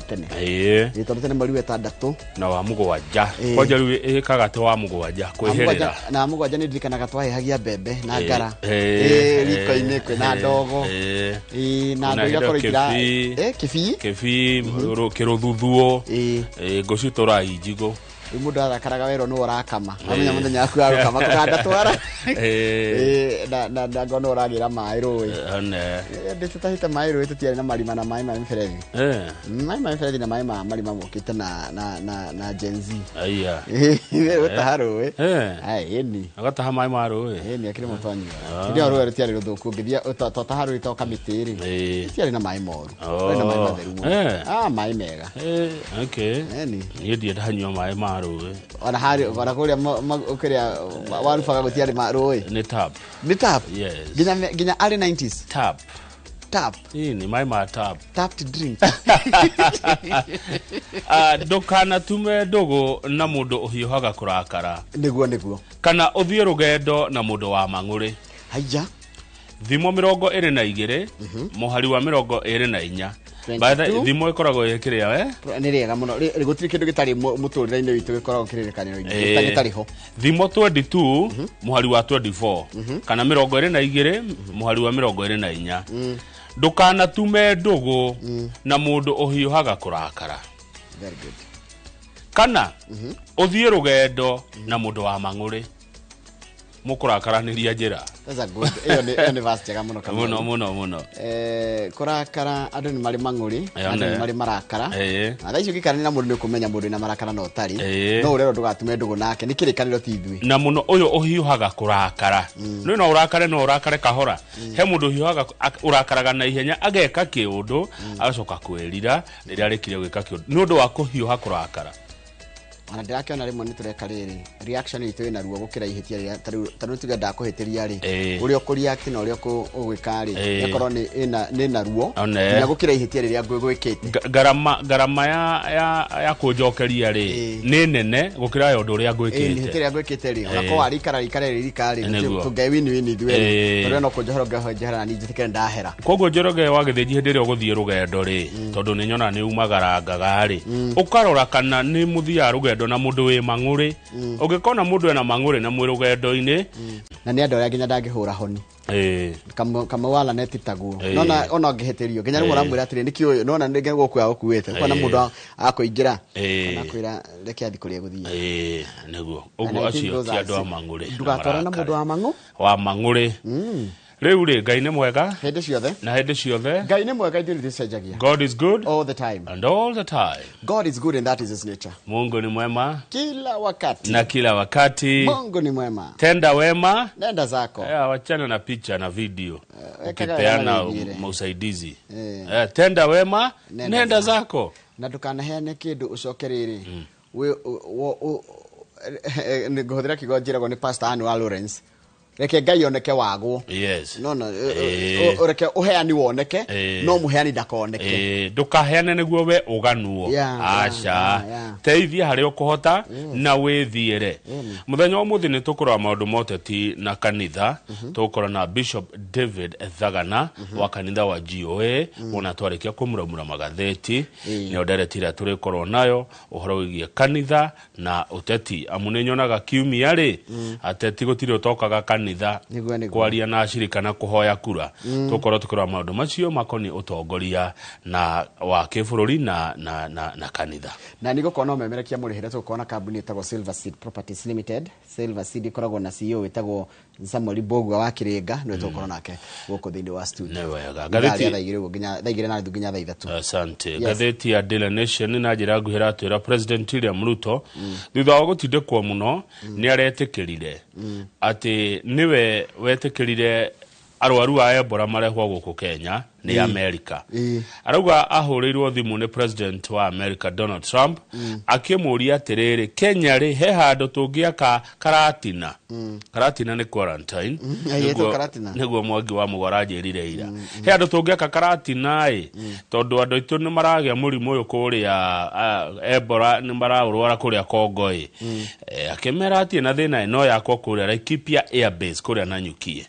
tene tondu tene mweri wetandatu na wa mugwanja kwanja riu ikaga te wa mugwanja kwihirira na mugwanja ni ndirikanaga twahehagia mbembe na ngara riko-ini kwina ndogo na ndo igakorwo ikira kibii kiruthuthuo ngucitura injigo mundu arakaraga wero no urakama amenya muthenya waku arukama kuganda twara na ngono uragira mai rui nditutahite mai rui tutiari na marima na mai ma mferethi mai ma mferethi na mai ma marima mokite na Gen Z aya utaharu ni agataha mai ma rui ni akiri mutonyi ndio rui rutiari ruthuku ngithia totaharu itoka mitiri tiari na mai moru na mai matheru mai mega okay ni ndio ndahanywa mai ma ona hari ona kuria ukiria warufaga gutiari marui ni tap yes ginya early 90s tap ni mai ma tap to drink dokana tume dogo na mundu uhiuhaga kurakara niguo kana uthie rugendo na mundu wa mang'uri haija thimo 22 muhari wa 24 baada thimo ikoragwo yekiria ni riega muno gutiri kindu gitari muturire-ini witu gikoragwo kiririkaniro gitari ho thimo 22 muhari wa 24 kana 22 muhari wa 24 ndukana tume ndugu na mundu uhiuhaga kurakara very good kana uthie rugendo na mundu wa mang'uri mukurakaranĩria njĩra that's a good iyo ni verse jega muno kama muno kurakara andu ni mari mang'uri andu ni mari marakara na thaicio gikara na mundu ni kumenya mundu na marakara no tari no urero ndugatume ndugu nake ni kirikaniro ti ithui na muno uyu uhiuhaga kurakara no urakare kahora he mundu uhiuhaga urakaraga na ihenya ageka kiundu agacoka kwirira riria arikire gwika kiundu ni undu wa kuhiuha kurakara ana ndirakiona rimwe nitureka riri reaction itu ina ruo gukira ihitia ria tanu tuge ndakuhitiria ri uri okureact na uri okugwika ri yakorwo ni na ruo na gukira ihitia ria gwikite garama ya kujokeria ri ni nene gukira yo ndu ria gwikite ihitia ria gwikite ri ona ko arikara ri tugewini thwe tori no kujohoroga hojera ni njitike ndahera koguo njoroge wagithinji hindi ria guthie rugendo ri tondu ni nyona ni umagarangaga ri ukarora kana ni muthia rugendo na mundu we mang'uri ugikona mundu ena mang'uri na mwirugendo-ini na ni andu nginya ndangihura honi kama wala netitaguo nona ona ngihitirio nginya rumwe ramwira atiri nikio nona ndege gukua ukuwete kwana mundu akuingira na kwira reke athi kuria guthie niguo uguo acio ti andu a mang'uri ndugatwara na mundu wa mang'uri riu ri Ngai ni mwega hindi ciothe na hindi ciothe Ngai ni mwega ndi ndicenjagia God is good all the time and all the time God is good and that is his nature Mungu ni mwema kila wakati na kila wakati Mungu ni mwema tenda wema nenda zako wachana na picha na video ukipeana usaidizi tenda wema nenda zako na ndukanaheane kindu ucokerere nguhudira kigonjiragwo ni Pastor Anne Lawrence reke Ngai oneke wagwo yes no reke uheani woneke no muheani ndakoneke ndukaheane niguo we uganuo acha teithia hari ukuhota na withiere muthenya umuthi ni tukura maundu moteti na kanitha tukura na Bishop David Thagana wa kanitha wa GOA ona twarikia kumuramura magatheti ni oderetira turi korwo nayo uhoro wigie kanitha na uteti amunenyonaga kiumia ri ateti gutire utokaga kanitha kwaria na ashirika na kuhoya kura tukora maundu macio makoni utongoria na wa kibururi na kanitha na nigo kono memerekia murihira tukona kambuni etagwo Silver Seed Properties Limited Silver Seed ikoragwo na CEO etagwo Samuel Bogwa wa Kiringa no tukona nake guko thindi wa studio ne wega gatheti thaigire na nduginya thaa 3 asante gatheti ya Daily Nation na njira guhira twira President William Ruto thutha wa gutindekwo muno ni aretikirire ati niwe wetikirire arwaru a Ebola marehwo guku Kenya ni America arauga ahurirwo thimu ni President wa America Donald Trump akimuria atiriri Kenya ri he handu tungiaka karatina karatina ni quarantine niguo mwangi wa mugoranjirire ira he handu tungiaka karatina tondu andu itu ni maragia murimu uyu kuria Ebola ni maraurwara kuria Congo akimera ati na thina ino yakwa kuria Laikipia Air Base kuria na nyukie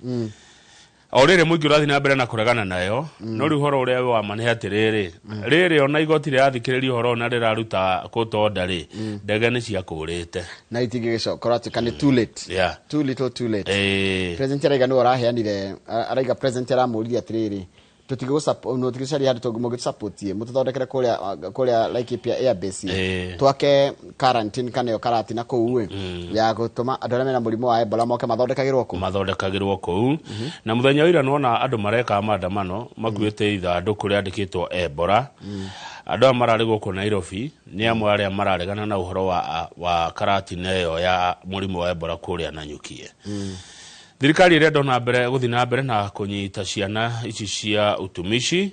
Orere muingi urathi na mbere na kuregana nayo no ri horo uria wa mane atiriri riri ona igoti ria thikiriria horo na riraruta koto ndari ndege ni cia kurite na itingigicokora tukane too late too little too late president araiga no araheanire araiga president aramuriria atiriri tutigo support no tigicari hadi togumo supportie mututhondekere kuria like pia airbase twake quarantine kana karati na kuwe ya gutuma andũ arĩa mena mũrimũ wa Ebola moke mathondekagirwo kuu na muthenya wira nona andũ mareka maandamano makuite ithandũkũ rĩandĩkĩtwo Ebola andũ mararĩ gũkũ Nairobi nĩ amwe arĩa mararegana na ũhoro wa karati neyo ya mũrimũ wa Ebola kũrĩa Nanyuki thirikari irenda na mbere guthi na mbere na kunyita ciana ici cia utumishi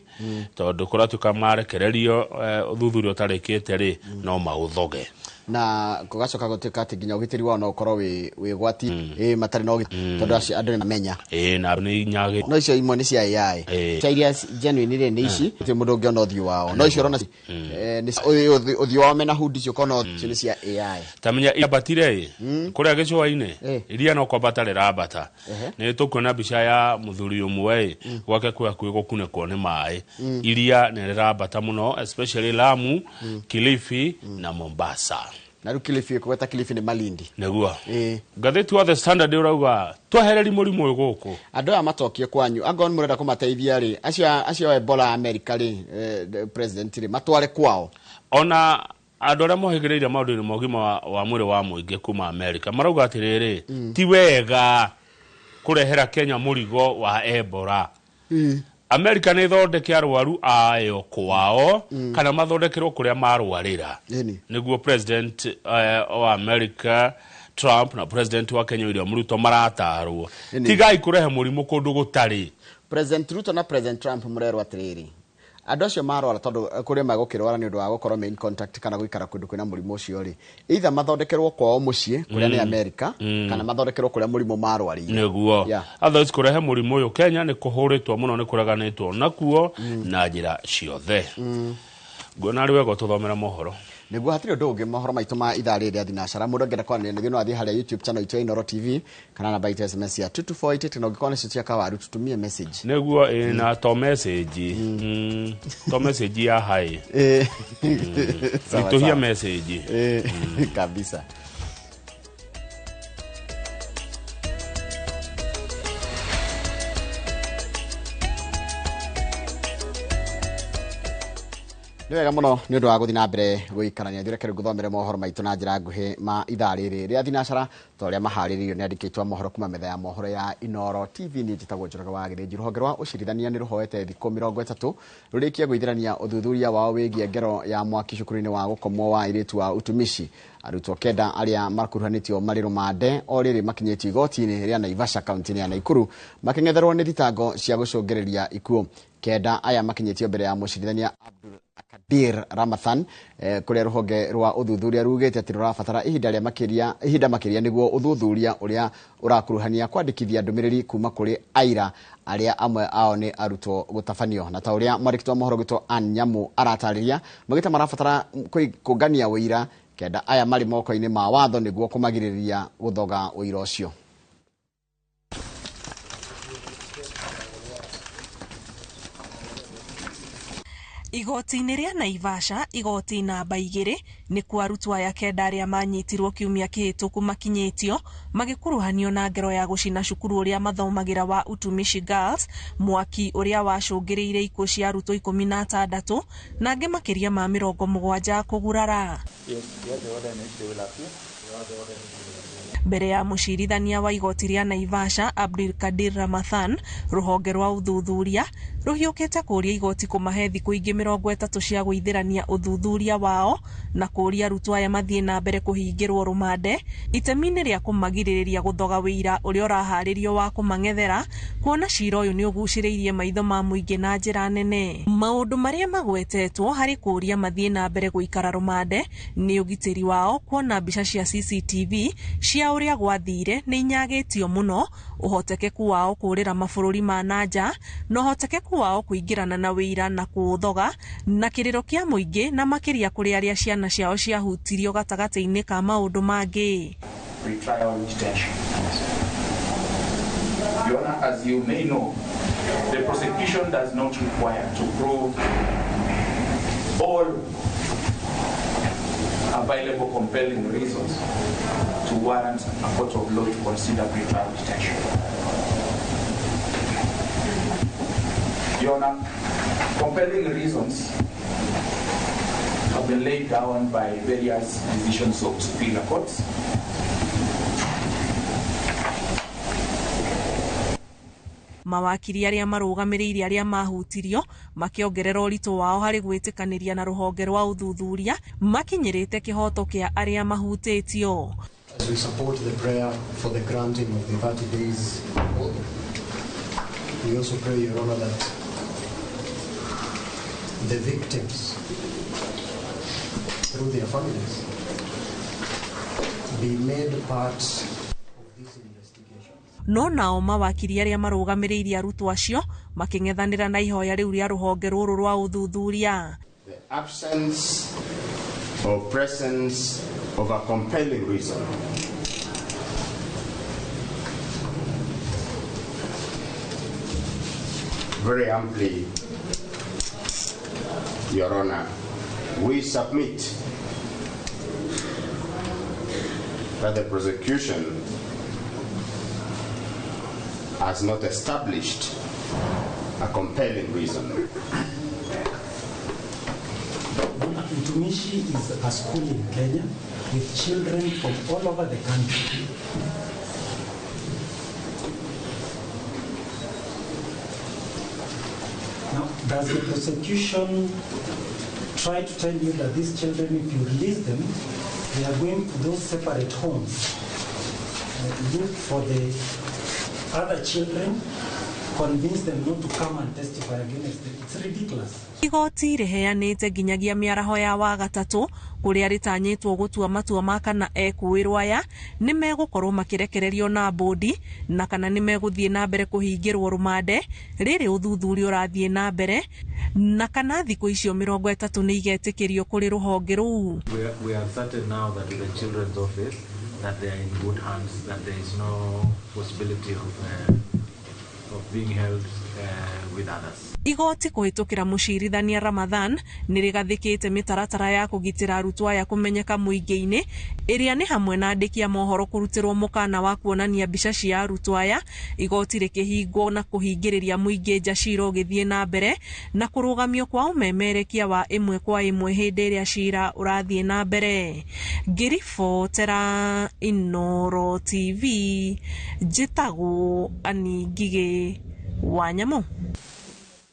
tondu kuratuka marekererio uthuthurio tarikite ri no mauthoge na kugacoka gutuka ati nginya ugitiri wa no ukorwo wi gwati matari no tondu andu ni mamenya na ni nyage no icio imwe ni cia AI chairia genuine ni ici ti mundu ngiona uthio wao no icio rona ni uthio wao mena hudi cio kono ni cia AI tamenya ibatire kuria gicuaine iria no kwambata rirambata ni tukuona bica ya muthuri umwe gwake kwigũkunĩkwo nĩ maĩ iria nĩ rirambata muno especially Lamu Kilifi na Mombasa na Kilifi kweta Kilifi ni Malindi neguo ngathĩti wa The Standard urauga twehereri mũrimũ ũyũ gũkũ andũ aya matokie kwanyu anga ni murenda kumateithia ri acio Ebola America ri president ri matware kwao ona andũ arĩa mohĩgĩrĩire maũndũ-inĩ ma ũgima wa mwĩrĩ wa mũingĩ kuma America marauga atĩrĩrĩ ti wega kurehera Kenya mũrigo wa Ebola America nĩ thondeke arwaru ayo kwao kana mathondekerwo kuria marwarira niguo president wa America Trump na president wa Kenya William Ruto maratarwo tigai kurehe mũrimũ kundu gutari president Ruto na president Trump murerwa atiriri andũ acio marwara tondu kuria magukirwara ni undu wa gukorwo main contact kana guikara kundu kwina mũrimũ ucio ri either mathondekerwo kwao muciĩ kuria ni America kana mathondekerwo kuria mũrimũ marwarire niguo others kurehe mũrimũ uyu Kenya ni kuhuritwo muno ni kuraganitwo nakuo na njira ciothe ngona ari wega tuthomera mohoro niguo hatiri undu ungi mohoro maitu ma ithaa rĩrĩ rĩa thinacara mundu ngenda kwanĩrĩra nĩguo no athie harĩa YouTube channel itu ya Inooro TV kana namba itu SMS ya 2248 na ungikona citu cia kawaru tutumie message niguo na to message to message ya hai ituhia message kabisa Wega muno ni undu wa guthi na mbere guikarania ndirekere guthomere mohoro maitu na njira nguhi ma ithaa rĩrĩ rĩa thinacara to ria maharĩrĩrio nĩ andĩkĩtwo mohoro kuma metha ya mohoro ya Inooro TV ni njitagwo Njoroge wa Gĩthĩnji rũhonge rwa ũcirithania nĩ rũhoete thikũ 30 rũrĩkia gũithĩrania ũthuthuria wao wĩgiĩ ngero ya mwaki cukuru-inĩ wa gũkomwo wa airĩtu wa utumishi arutwo kenda arĩa makuruhanĩtio marĩ rũmande o rĩrĩ makinyĩtio igoti-inĩ rĩa Naivasha kaunti-inĩ ya Naikuru makĩng'etherwo nĩ thitango cia gũcũngĩrĩria ikuũ kenda aya makinyĩtio mbere ya mũcirithania Abdulkadir Ramadhan kuria rũhonge rwa uthuthuria rugĩte atĩ rũrabatara ihinda makĩria nĩguo uthuthuria ũrĩa ũrakuruhania kwandĩkithia ndũmĩrĩri kuma kũrĩ aira arĩa amwe ao nĩ arutwo gũtabanio na ta ũrĩa mwandĩki wa mohoro gĩtwo Ann Nyamu aratarĩria magĩte marabatara kũngania ũira kenda aya marĩ moko-inĩ ma watho nĩguo kũmagirĩrĩria gũthoga ũira ũcio Igoti-inĩ rĩa Naivasha, igoti namba 2 nĩ kwa arutwo aya kenda arĩa manyitirwo kiumia kĩhĩtũku makinyĩtio magĩkuruhanio na ngero ya gũcina cukuru ũrĩa mathomagĩra wa Utumishi Girls, mwaki ũrĩa wacũngĩrĩire ikuũ cia arutwo 16 na angĩ makĩria ma 70 kũgurara. Mbere ya mũcirithania wa igoti rĩa Naivasha Abdulkadir Ramadhan, rũhonge rwa uthuthuria rũhiũkĩte kũria igoti kũmahe thikũ ingĩ 30 cia gũithĩrania uthuthuria wao na kũria arutwo aya mathiĩ na mbere kũhingĩrwo rũmande itemi-inĩ rĩa kũmagirĩrĩria gũthoga wĩira ũrĩa ũraharĩrio wa kũmang'ethera, kuona cira ũyũ nĩ ũgucĩrĩirie maitho ma mũingĩ na njĩra nene. Maũndũ marĩa magwetetwo harĩ kũria mathiĩ na mbere gũikara rũmande nĩ ũgitĩri wao, kuona mbica cia CCTV cia ũrĩa gwathire nĩ inyagĩtio mũno, ũhotekeku wao kũrĩra mabũrũri ma nanja na ũhotekeku wao kũingĩrana na wĩira na kũũthoga na kĩrĩro kĩa mũingĩ na makĩria kũrĩ arĩa ciana ciao ciahutirio gatagatĩ-inĩ ka maũndũ mangĩ. Your Honor, as you may know, the prosecution does not require to prove all available compelling reasons to warrant a court of law to consider pretrial detention. Your Honor, compelling reasons have been laid down by various decisions of superior courts. Mawakiri aria marũgamĩrĩire aria mahutirio makiongerera ũritũ wao harĩ gwĩtĩkanĩria na rũhonge rwa ũthuthuria makinyĩrĩte kĩhoto kĩa aria mahutĩtio. As we support the prayer for the granting of the 30 days, we also pray, Your Honor, that the victims, through their families, be made part of this investigation. No nao mawakiri aria marũgamĩrĩire arutwo acio making'ethanĩra na ihoya rĩu rĩa rũhonge rũrũ rwa ũthuthuria. The absence or presence of a compelling reason very amply, Your Honor, we submit that the prosecution has not established a compelling reason. Utumishi is a school in Kenya with children from all over the country. Now, does the prosecution try to tell you that these children, if you release them, they are going to those separate homes, look for the other children, convince them not to come and testify against them? It's ridiculous. Igoti rĩheanĩte nginyagia mĩaraho ya wagatatũ kũrĩa rĩtanyĩtwo gũtua matua ma kana ekuĩrwo aya nĩ megũkorwo makĩrekererio na bodi na kana nĩ megũthiĩ na mbere kũhingĩrwo rũmande rĩrĩ ũthuthuria ũrathiĩ na mbere na kana thikũ icio 30 nĩ igetĩkĩrio kũrĩ rũhonge rũu. We are certain now that with the children's office that they are in good hands, that there is no possibility of being held with others. Igoti kũhĩtũkĩra mũcirithania Ramadhan nĩ rĩgathĩkĩte mĩtaratara ya kũgitĩra arutwo aya kũmenyeka mũingĩ-inĩ ĩrĩa nĩ hamwe na andĩki a mohoro kũrutĩrwo mũkana wa kuonania mbica cia arutwo aya, igoti rĩkĩhingwo na kũhingĩrĩria mũingĩ nja cira ũgĩthiĩ na mbere na kũrũgamio kwa ũmemerekia wa ĩmwe kwa ĩmwe hĩndĩ ĩrĩa cira ũrathiĩ na mbere. Ngĩribotera Inooro TV, njĩtagwo Annie Ngigĩ Wanyamũ.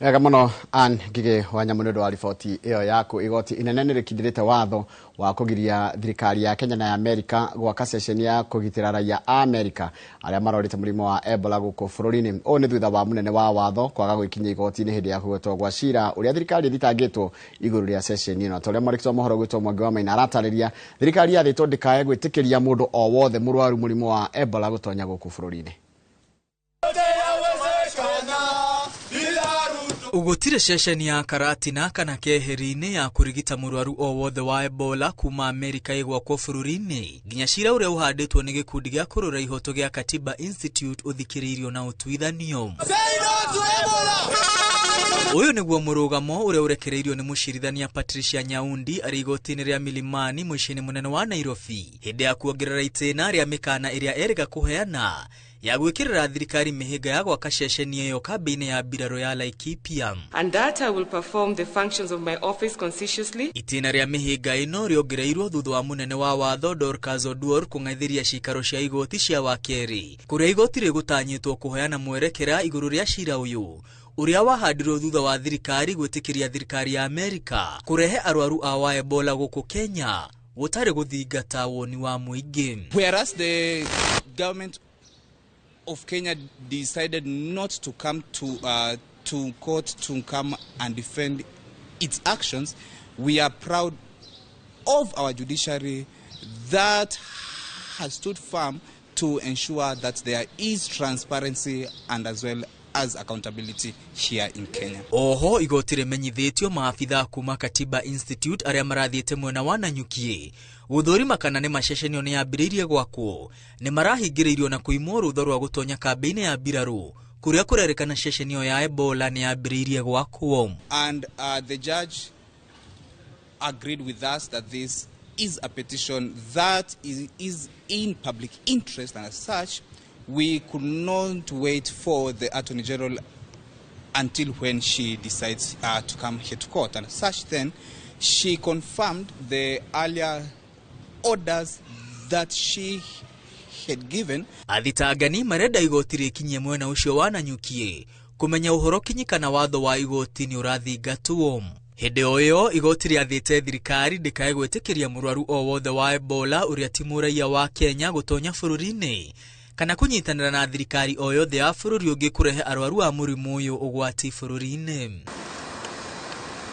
Wega mũno Anne Ngigĩ Wanyamũ nĩ ũndũ wa riboti ĩyo yaku. Igoti inene nĩ rĩkindĩrĩte watho wa kũgiria thirikari ya Kenya na ya Amerika gwaka ceceni ya kũgitĩra raia a Amerika arĩa marorĩte mũrimũ wa Ebola gũkũ bũrũri-inĩ. Ũũ nĩ thutha wa mũnene wa watho kwaga gwĩkinyia igoti-inĩ hĩndĩ ya kũgwetwo gwa cira ũrĩa thirikari ĩthitangĩtwo igũrũ rĩa ceceni ĩno. Ta ũrĩa mwandĩki wa mohoro gwĩtwo Mwangi wa Maina aratarĩria, thirikari yathĩtwo ndĩkae gwĩtĩkĩria mũndũ o wothe mũrwaru mũrimũ wa Ebola gũtonya gũkũ bũrũri-inĩ. Ugotire ceceni ya Karatina kana keheri-inĩ ya kurigita mũrwaru o wothe wa Ebola kuma Amerika ĩgwakwo bũrũri-inĩ. Nginya cira ũrĩa ũhandĩtwo nĩ gĩkundi gĩa kũrora ihoto gĩa Katiba Institute ũthikĩrĩirio na ũtuithanio. Ũyũ nĩguo mũrũgamo ũrĩa ũrekereirio nĩ mũcirithania Patricia Nyaundi arĩ igoti-inĩ rĩa Milimani mũciĩ-inĩ mũnene wa Nairobi hĩndĩ ya kuongerera itĩna rĩa mĩkana ĩrĩa erĩga kũheana ya gwĩkĩrĩra thirikari mĩhĩnga ya gwaka ceceni ĩyo kambĩ-inĩ ya mbirarũ ya Laikipia. And that I will perform the functions of my office conscientiously. Itĩna rĩa mĩhĩnga ĩno rĩongereirwo thutha wa mũnene wa watho Dorcas Oduor kũng'aithĩria cikaro cia igoti cia wakerĩ kũrĩa igoti rĩgũtanyĩtwo kũheana mwerekera igũrũ rĩa cira ũyũ ũrĩa wahandirwo thutha wa thirikari gwĩtĩkĩria thirikari ya Amerika kũrehe arwaru a wa Ebola gũkũ Kenya gũtarĩ gũthingata woni wa mũingĩ. Whereas the government of Kenya decided not to come to court to come and defend its actions, we are proud of our judiciary that has stood firm to ensure that there is transparency and as well as accountability here in Kenya. Oho igotire menyithitio maafitha kuma Katiba Institute aria marathiete mwena wa Nanyuki guthurima kana ni maceceni ni yambiririe gwakwo ni marahingiririo na kuimwo rutho rwa gutonya kambeini ya Biraru kuria kurerekana ceceni ya Ebola ni yambiririe gwakwo. And the judge agreed with us that this is a petition that is in public interest, and as such we could not wait for the Attorney General until when she decides to come here to court. And as such then, she confirmed the earlier orders that she had given. Athitangani marenda igoti rikinyie mwena ucio wa Nanyuki kumenya uhoro kinyikana watho wa igoti ni urathingatwo. Hende oyo igoti riathite thirikari ndikae gwitikiria murwaru o wothe wa Ebola uria ti muraia wa Kenya gutonya bururi-ini kana kunyitanira na thirikari o yothe ya bururi ungi kurehe arwaru a murimu uyu ugwati bururi-ini.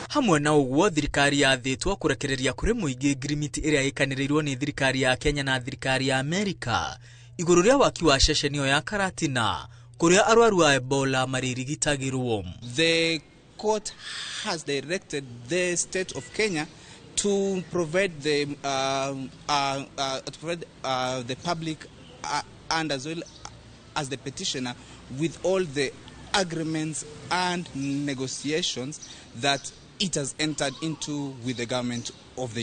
Hamwe na uguo thirikari yathitwo kurekereria kuri muingi ngirimiti iria ikaniriirwo ni thirikari ya Kenya na thirikari ya Amerika iguru ria waki wa ceceni ya Karatina kuria arwaru a Ebola maririgitagirwo. The court has directed the state of Kenya to provide the public and as well as the petitioner with all the agreements and negotiations that it has entered into with the government of the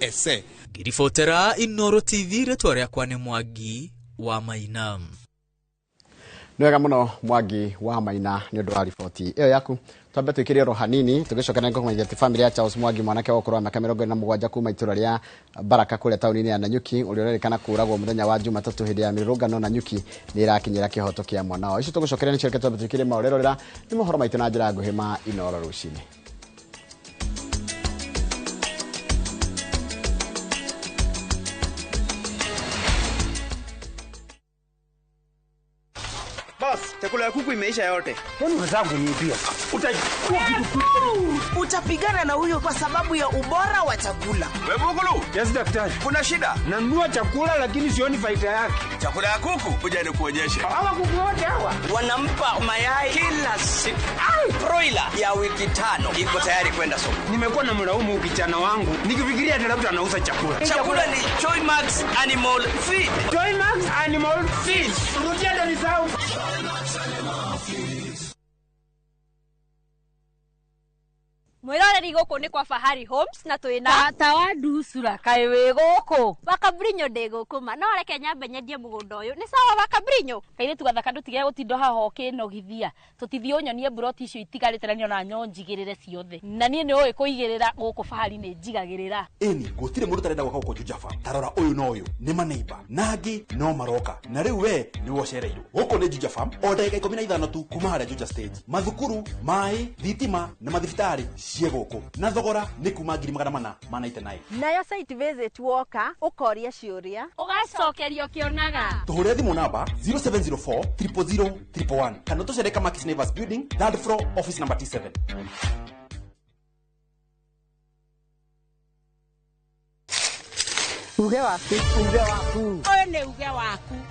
USA. Girifotera Inoro TV retware kwa ne Mwangi wa Maina. Nwega muno Mwangi wa Maina ni undu wa ripoti iyo yaku. Twambe twikire ro hanini tugicokana ngo kumenya family ya Charles Mwangi mwanake wa kurwa miaka 47 kuma itura ria Baraka kule tauni-ini ya Nanyuki uri urerekana kuragwo muthenya wa Jumatatu hindi ya mirungano Nanyuki ni irakinyira kihoto kia mwanao. Icio tugicokera ni cireke twambe twikire maurerorera ni mohoro maitu na njira nguhi ma Inoro rucini. Boss, chakula ya kuku imeisha yote. Kwani wenzangu niibia? Utachukua kitu. Utapigana na huyo kwa sababu ya ubora wa chakula. Wewe Bugulu? Yes daktari. Kuna shida? Nanunua chakula lakini sioni faida yake. Chakula ya kuku uje nikuonyeshe. Hawa kuku wote hawa wanampa mayai kila siku. Broiler ya wiki 5 iko tayari kwenda soko. Nimekuwa na mlaumu ukijana wangu nikifikiria ati labda anauza chakula. Chakula ni Joymax Animal Feed. Joymax Animal Feed. Rudia ndo nisahau. Mwiroreri guku ni kwa Fahari Homes na twina tata wa ndusura kai wi guku Wakabrinyo ndi guku ma no reke nyambe nyendie mugunda uyu ni sawa Wakabrinyo kaire tugatha ndutige gutindo haho kinogithia tutithie unyonie broti icio itigarite na niona nyonjigirire ciothe na nie ni oi kuigirira guku Fahari ni njigagirira ini gutire mundu tarenda gwaka guko Jujafa tarora uyu no uyu ni maneiba nagi no maroka na riu we ni wocereirwo guko ni Jujafa o ndagika 15 tu kuma haria Juja stage mathukuru mai thitima na mathibitari ciegoko na thogora ni kuma 499 nayo site visit woka ukoria ciuria ugacokerio kionaga tuhure thimu namba 0704 000 111 kana tucereka Max Neighbors Building 3rd floor office number T7. uge waku oyo ni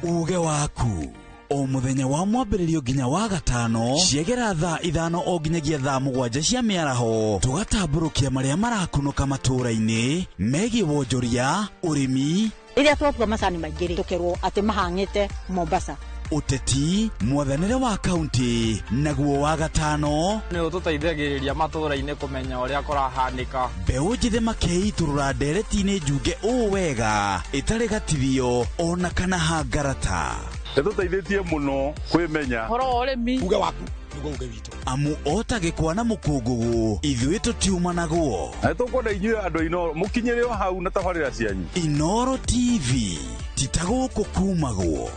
uge waku o muthenya wa mwambiririo nginya wa gatano ciegera thaa 5 o nginyagia thaa 7 cia miaraho tugatamburukia maria marakunuka matura-ini megie wonjoria urimi iria twatua macani maingiri tukerwo ati mahangite Mombasa uteti mwathanire wa kaunti naguo wa gatano ni ututeithagiriria matura-ini kumenya uria kurahanika mbeu njithe makei turura ndereti-ini njunge o wega itari gatithio ona kana hangarata tuteithĩtie muno kwimenya horo urimi uge waku niguo uge witu amu otagikwa na mukungugu ithuĩ tutiuma naguo na tukwenda inyuĩ andũ Inoro mukinyĩre o hau na tabarĩra cianyu Inoro TV titaguku kumagwo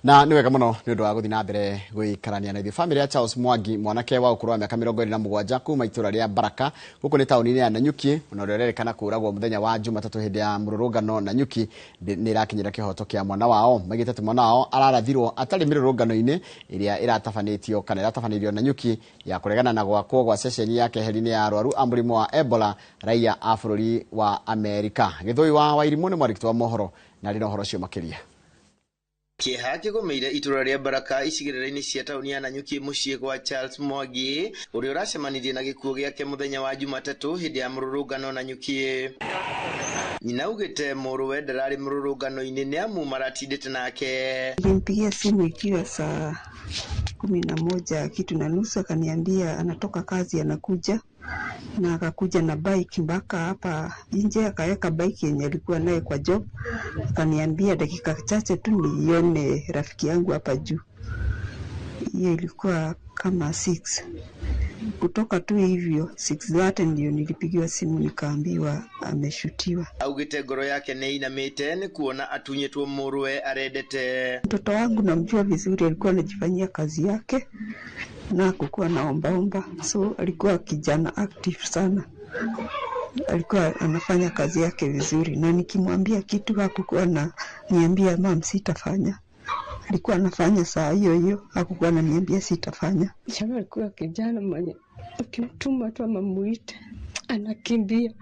na niwega muno ni undu wa guthi na mbere guikarania na ithuĩ. Family ya Charles Mwangi mwanake wa ukuru wa miaka 27 kuma itura ria Baraka guku ni tauni-ini ya Nanyuki na urererikana kuragwo muthenya wa Jumatatu hindi ya mururungano Nanyuki ni irakinyira kihoto kia mwana wao magitete mwana wao ararathirwo atari mirurungano-ini iria iratafanitio kana iratafanirio Nanyuki ya kuregana na gwakwo gwa ceceni ya keheri-ini ya arwaru a murimu wa Ebola raia a bururi wa Amerika. Githui wa Wairimu ni mwarikiti wa mohoro na rino horo cio makiria. Kieha kigomeire itura ria Baraka icigirira-ini cia tauni ya Nanyuki mucii gwa Charles Mwangi uria uracemanirie na gikuo giake muthenya wa Jumatatu hindi ya mururungano Nanyuki. Nyina ugite muruwe ndarari mururungano-ini ni amu maratindite nake. Nilimpigia simu ikiwa saa 11 kitu na nusu, akaniambia anatoka kazi anakuja, na akakuja na bike mpaka hapa nje, akaweka bike yenye alikuwa naye kwa job, akaniambia dakika chache tu nione rafiki yangu hapa juu. Hiyo ilikuwa kama 6. Kutoka tu hivyo 6:30 ndio nilipigiwa simu nikaambiwa ameshutiwa. Augite ngoro yake ni inamite ni kuona atunyetwo muruwe arendete. Mtoto wangu namjua vizuri, alikuwa anajifanyia kazi yake na kukuwa naomba, so alikuwa kijana active sana, alikuwa anafanya kazi yake vizuri, na nikimwambia kitu hakukuwa na niambia mam sitafanya. Alikuwa anafanya saa hiyo hiyo, hakukuwa ananiambia sitafanya. Shamba alikuwa kijana mwenye ukimtuma tu mamuite anakimbia.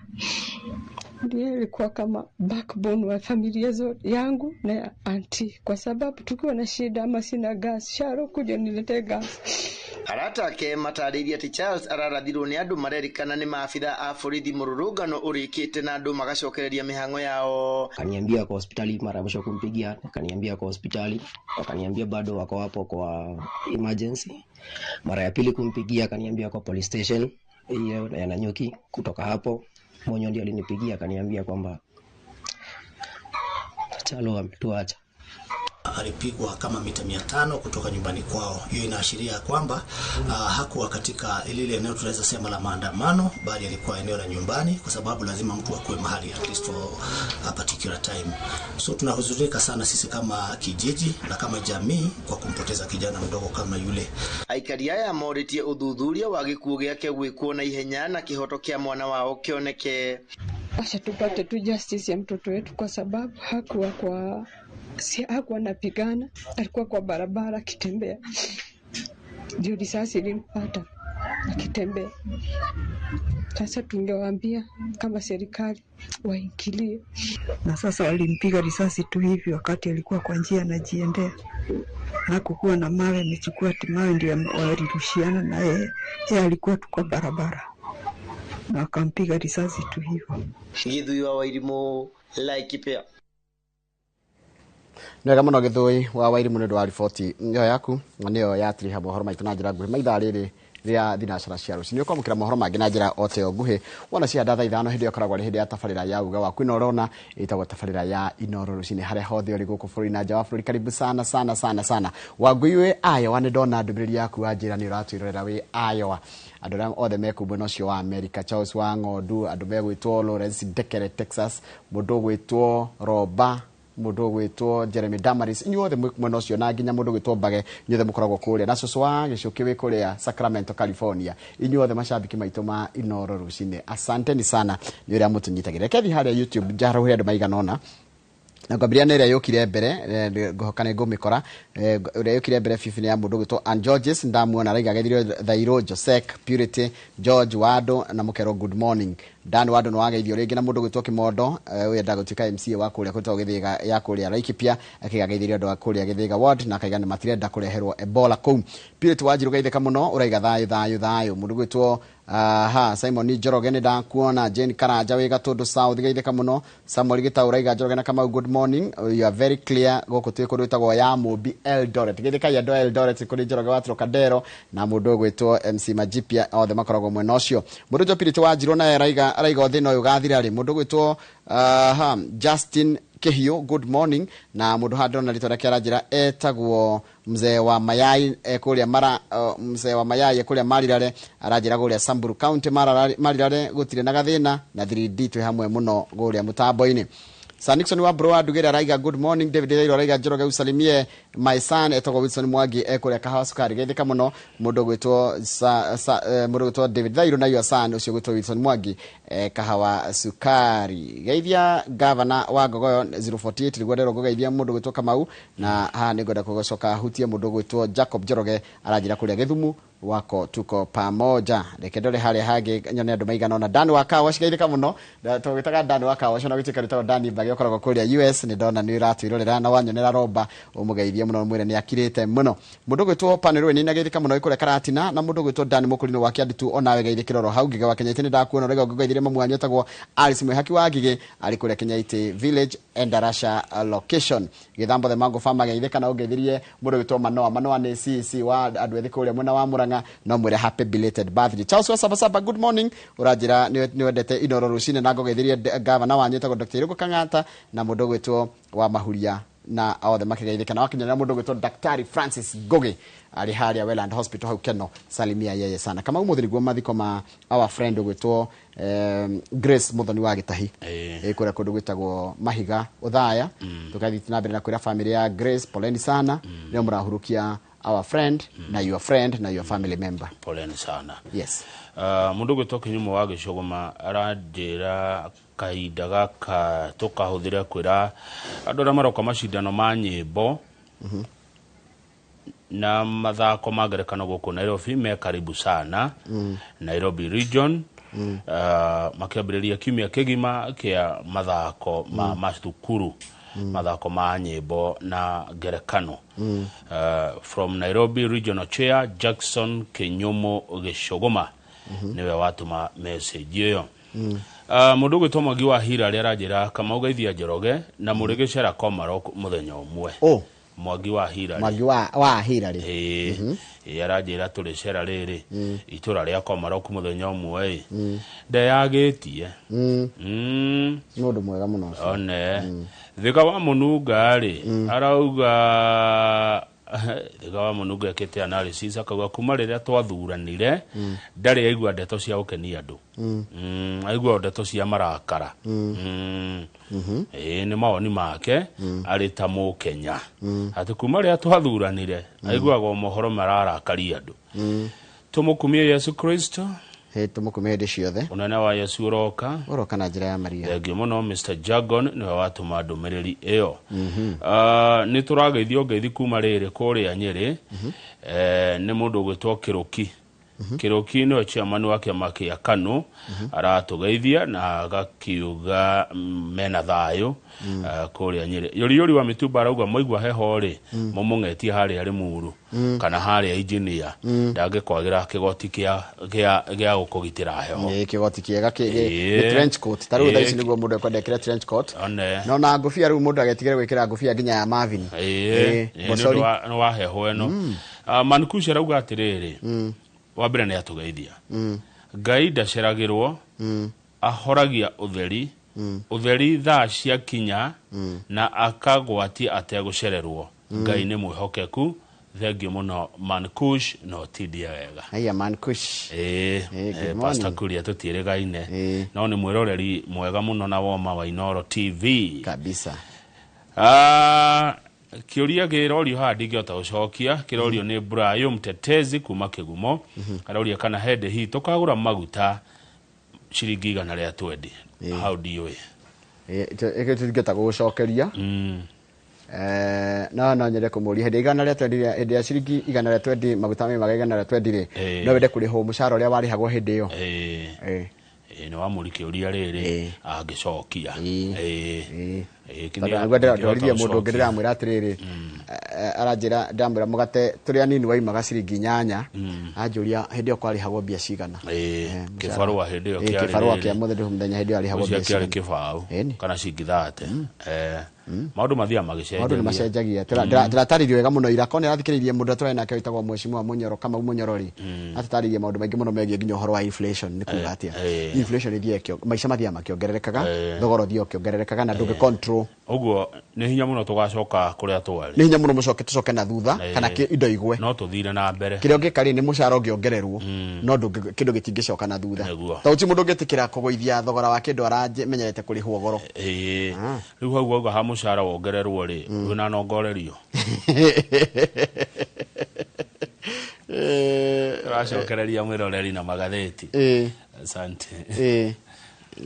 Ndiye alikuwa kama backbone wa familia zote yangu na ya auntie, kwa sababu tukiwa na shida ama sina gas, Sharo kuja nilete gas. Arata ke matariria ati Charles ararathirwo ni andu marerikana ni maafitha a borithi mururungano urikite na andu magacokereria mihango yao. Akaniambia kwa hospitali mara mwisho kumpigia, akaniambia kwa hospitali, akaniambia bado wako hapo kwa emergency. Mara ya pili kumpigia akaniambia kwa police station hiyo ya Nanyuki. Kutoka hapo Monyo ndiye alinipigia akaniambia kwamba Chalo ametuacha. Alipigwa kama mita 500 kutoka nyumbani kwao. Hiyo inaashiria kwamba hakuwa katika ile eneo tunaweza sema la maandamano, bali alikuwa eneo la nyumbani, kwa sababu lazima mtu akue mahali at least for a particular time. So tunahuzurika sana sisi kama kijiji na kama jamii kwa kumpoteza kijana mdogo kama yule. Aikaria ya moritie uthuthuria wa gikuo giake gwikwo na ihenya na kihoto kia mwana wao kioneke. Acha tupate tu justice ya mtoto wetu, kwa sababu hakuwa anapigana, alikuwa kwa barabara akitembea. Ndio risasi ilimpata akitembea. Sasa tungewaambia kama serikali waingilie. Na sasa walimpiga risasi tu hivi wakati alikuwa kwa njia anajiendea. Hakukuwa na mawe, amechukua mawe ndio walirushiana na yeye alikuwa tu kwa barabara. Na akampiga risasi tu hivyo. Githui wa Wairimu Laikipia. Nega muno Githui wa Wairimu ni ndwa riboti nyo yaku niyo yatiri ha mohoro maitu na njira nguhi maitha riri ria thinacara cia rucini ukamukira mohoro mangi na njira oteo nguhi wona cia ndatha 5 hindi yokoragwo ri hindi ya tabarira ya uga waku ino rona itagwo tabarira ya Inoro rucini haria hothe uri guku bũrũri na nja wa bũrũri. Karibu sana Wangui we Iowa ni ndona ndumĩrĩri yaku wa njira ni uratwirorera we Iowa. Andu ria othe mekumbwe cio wa America, Charles wa Ng'ondu, andu megwitwo Lawrence Dekere Texas, mundu gwitwo Roba, mundu gwitwo Jeremy Damaris, inyuothe mwena ucio na nginya mundu gwitwo Bage, inyuothe mukoragwo kuria na cucu wa Gicuki we kuria Sacramento California, inyuothe macambiki maitu ma Inoro rucini. Asanteni sana ni uria mutunyitagire. Kethi haria YouTube jaro huri andu maiganona na ngwambiria nä ä rä a yå kire mbere ngohoka nä ngå mä kora ä rä a yå kire mbere bibi nä ya må ndå gwä two Ann Georges ndamuona raiga geithirio Thairo Josek Purity George Wado na må kero Good Morning Dan Wado nä wageithio rä ngä na må ndå gwä two Kä mondo å enda gå tuä ka MCA wa kå rä a kå gä thä ga ya kå rä a Laikipia akä geithĩrio andå a kå rä a gä thä ga ward na akaiga nä matirenda kå reherwo Ebola kũu. Purity Wanjiru geithä ka må no å raiga thayå må ndå gwä two Simon Njoroge ni ndakuona Jane Karanja we Gatundu South geithä ka må no Samuel Gitau raiga Njoroge na Kamau Good Morning you are very clear gå tuä kå rä tagwo ya Mũmbi Eldoret geithä ka andå Eldoret kå rä Njoroge wa Trocadero na må ndå gwä two MC Majipia othe makoragwo mwena ũcio. Må ndå Purity Wanjiru naye raiga thä no å gathira rä må ndå gwä two Justin Kehio Good Morning na mundu hando na ritora kia ranjira etagwo mzee wa Mayai kuria mara mzee wa Mayai kuria Marirare aranjira guria Samburu County Marirare gutire na gathina na 3D twi hamwe muno guria mutambo-ini. Sanixon wa Broa Dugera Raiga, good morning. David Dairo Raiga Njoroge usalimie my son etogo Wilson Mwangi ekore kahawa sukari getheka muno mundu gwitwo David Dairo na your son ucio gwitwo Wilson Mwangi kahawa sukari. Geithia governor wa Gogoyo 048 rigwendero gogeithia mundu gwitwo Kamau na ha nigoda kugocoka hutie mundu gwitwo Jacob Njoroge arajira kuria Githumu wako tuko pamoja. Rekendole hale hage nyone andu maigana ona Dan wakawa shigaithika muno tugitaga Dan wakawa shona gwitika ritwa Dan bagi okoragwo kuria US ni ndona ni ratwirorera na wanyonera roba umugeithia muno mwire ni akirite muno mundu gwitwo Panero ni nageithika muno ikore karatina na mundu gwitwo Dan mukurino wake anditu ona wegeithikiroro hau giga wa Kenya ite ni ndakuona rega gogeithire mamwanyo tagwo Alice Mwihaki wa Gige ali kuria Kenya ite village and Arasha location githambo the mango farm geithika na ugeithirie mundu gwitwo Manoa ni CC wa andu ethi kuria mwena wa Muranga no mwire happy belated birthday. Charles wa Sabasaba, good morning. Urajira ni wendete inoro rucine na gogeithirie governor wa Nyeta Dr. Irungu Kang'ata na mundu gwitwo wa Mahuria na othe makigeithika na wakinya na mundu gwitwo Daktari Francis Goge ali haria Welland Hospital hau Keno. Salimia yeye sana. Kama umuthi niguo mathiko ma our friend gwitwo Grace Muthoni wa Gitahi kuria kundu gwitagwo Mahiga Uthaya tukathi na mbere na kuria family ya Grace poleni sana ni murahurukia our friend na your friend na your family member. Poleni sana. Yes. Mundu gwitwo Kinyumo wa Gicogoma arandira kahinda gaka tukahuthira kwira andu aria maroka macindano ma nyimbo na mathako magerekano guku Nairobi me karibu sana Nairobi region makiambiriria kiumia kigima kia mathako ma mathukuru mathako ma nyimbo na gerekano from Nairobi regional chair Jackson Kinyumo Gicogoma niwe watuma message iyo mundu gwitwo Mwangi wa Hira ria arajira kama ugeithia Njoroge na murigicera Komarok muthenya umwe. Mwangi wa Hira wa Hira ri arajira turicera riri itura ria Komarok muthenya umwe ndayagitie mundu mwega muno one thika wa mununga ri arauga thika wa mununga ekete analysis akauga kuma riria twathuranire ndari aigua ndeto cia ukenia andu aigua ndeto cia marakara ni mawoni make ari ta Mukenya ati kuma riria twathuranire aigua go mohoro mararakaria andu tumukumie Yesu Kristo tumukumie ndi ciothe unene wa Yesu uroka na njira ya Maria. Thengiũ muno Mr. Jagon niwe watuma ndumiriri iyo ni turageithio ngeithi kuma riri kuria Nyeri ni mundu gwitwo Kiruki no chairman wa kiama kia KANU aratugeithia na agakiuga mena thayo kuria Nyeri yori wa Mitumba arauga moigwa heho ri mumungetie hari ari muru kana hari engineer ndangikwagira kigoti kia gukugitira heho kigoti kiega ki trench coat taru thaici niguo mundu ekwendekira trench coat no na ngufia ru mundu agetigire gwikira ngufia nginya ya Marvin no wa heho eno Mankusha arauga atiriri wabira ni atugeithia Ngai ndaceragirwo ahoragia utheri thaa cia kinya na akagwati ategucererwo Ngai ni mwihokeku. Thengiũ muno Mankush no tidia wega. Haya Mankush. Pastor Kuria tutirigaine no ni mwiroreri mwega muno na woma wa Inoro TV kabisa. Kiuria girorio hadi giota ucokia kirorio ni Brayo Mtetezi kuma Kigumo aroria kana hede hi tukagura maguta ciringi 120 how do you tigeta gucokeria no nyere kumuria hede 120 hede ya ciringi 120 maguta me magana 120 no wende kuriho mushara uria warihagwo hede iyo no wamuri kiuria riri agicokia kinya ngwendera ndorithia mundu ngerera mwira atiriri arajira ndamwira mugate turia nini waimaga ciringi 8 anjuria hende kwari hagwo bia cigana kifarwa hende yo kiari kifarwa kia muthenya muthenya hende ari hagwo bia cigana kifau kana cingithate maundu mathia macenjagia tirataririo wega muno ira kone athikiririe mundu atwaye nake witagwo Mheshimiwa Munyoro kama Munyorori ataririe maundu maingi muno megie nginya horo wa inflation ni kuga atia inflation ithie kio maisha mathia makiongererekaga thogoro thio kiongererekaga na ndungi control control uguo ni hinya muno tugacoka kuria twari ni hinya muno mucoke tucoke na thutha kana indo igwe no tuthire na mbere kiria ngikari ni mucara ngiongererwo no kindu gitingicoka na thutha ta uti mundu ngitikira kugoithia thogora wa kindu araje menyerete kurihwo goro riu hau uga ha mucara wongererwo ri wina nongorerio racokereria mwiroreri na magatheti asante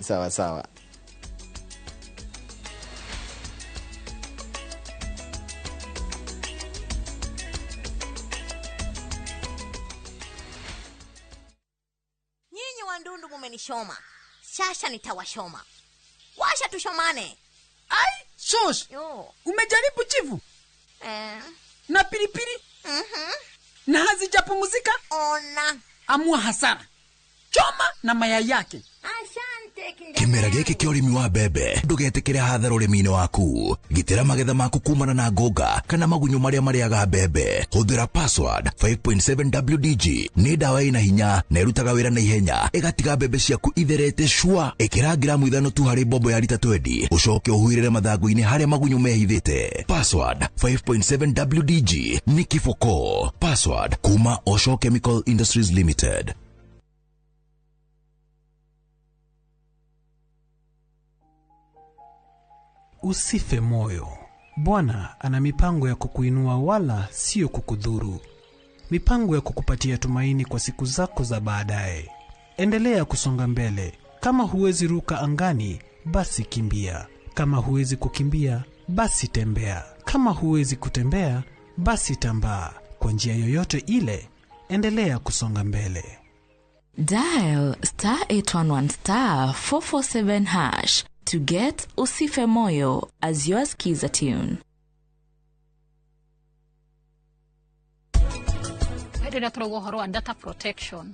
sawa sawa Ndundu mumenishoma. Sasa nitawashoma. Washa tushomane. Ai, shosh. Umejaribu chivu? Na pilipili? Na hazijapumzika? Ona. Amua hasara. Choma na mayai yake. Kimera giki kia urimi wa mbembe ndugetikire hathara urimi-ini waku gitira magetha maku kumana na ngoga kana magunyo maria mariaga mbembe huthira password 5.7 WDG ni dawa ina hinya na irutaga wira na ihenya igatiga mbembe ciaku itherete shwa ikira gramu 5 tu hari bombo ya lita 20 ucoke uhuirire mathangu-ini haria magunyo mehithite password 5.7 WDG ni kifoko password kuma Osho Chemical Industries Limited. Usife moyo. Bwana ana mipango ya kukuinua wala sio kukudhuru. Mipango ya kukupatia tumaini kwa siku zako za baadaye. Endelea kusonga mbele. Kama huwezi ruka angani, basi kimbia. Kama huwezi kukimbia, basi tembea. Kama huwezi kutembea, basi tambaa. Kwa njia yoyote ile, endelea kusonga mbele. Dial *811*447# to get Usife Moyo as your skiza tune. Rĩrĩa tũrauga ũhoro wa data protection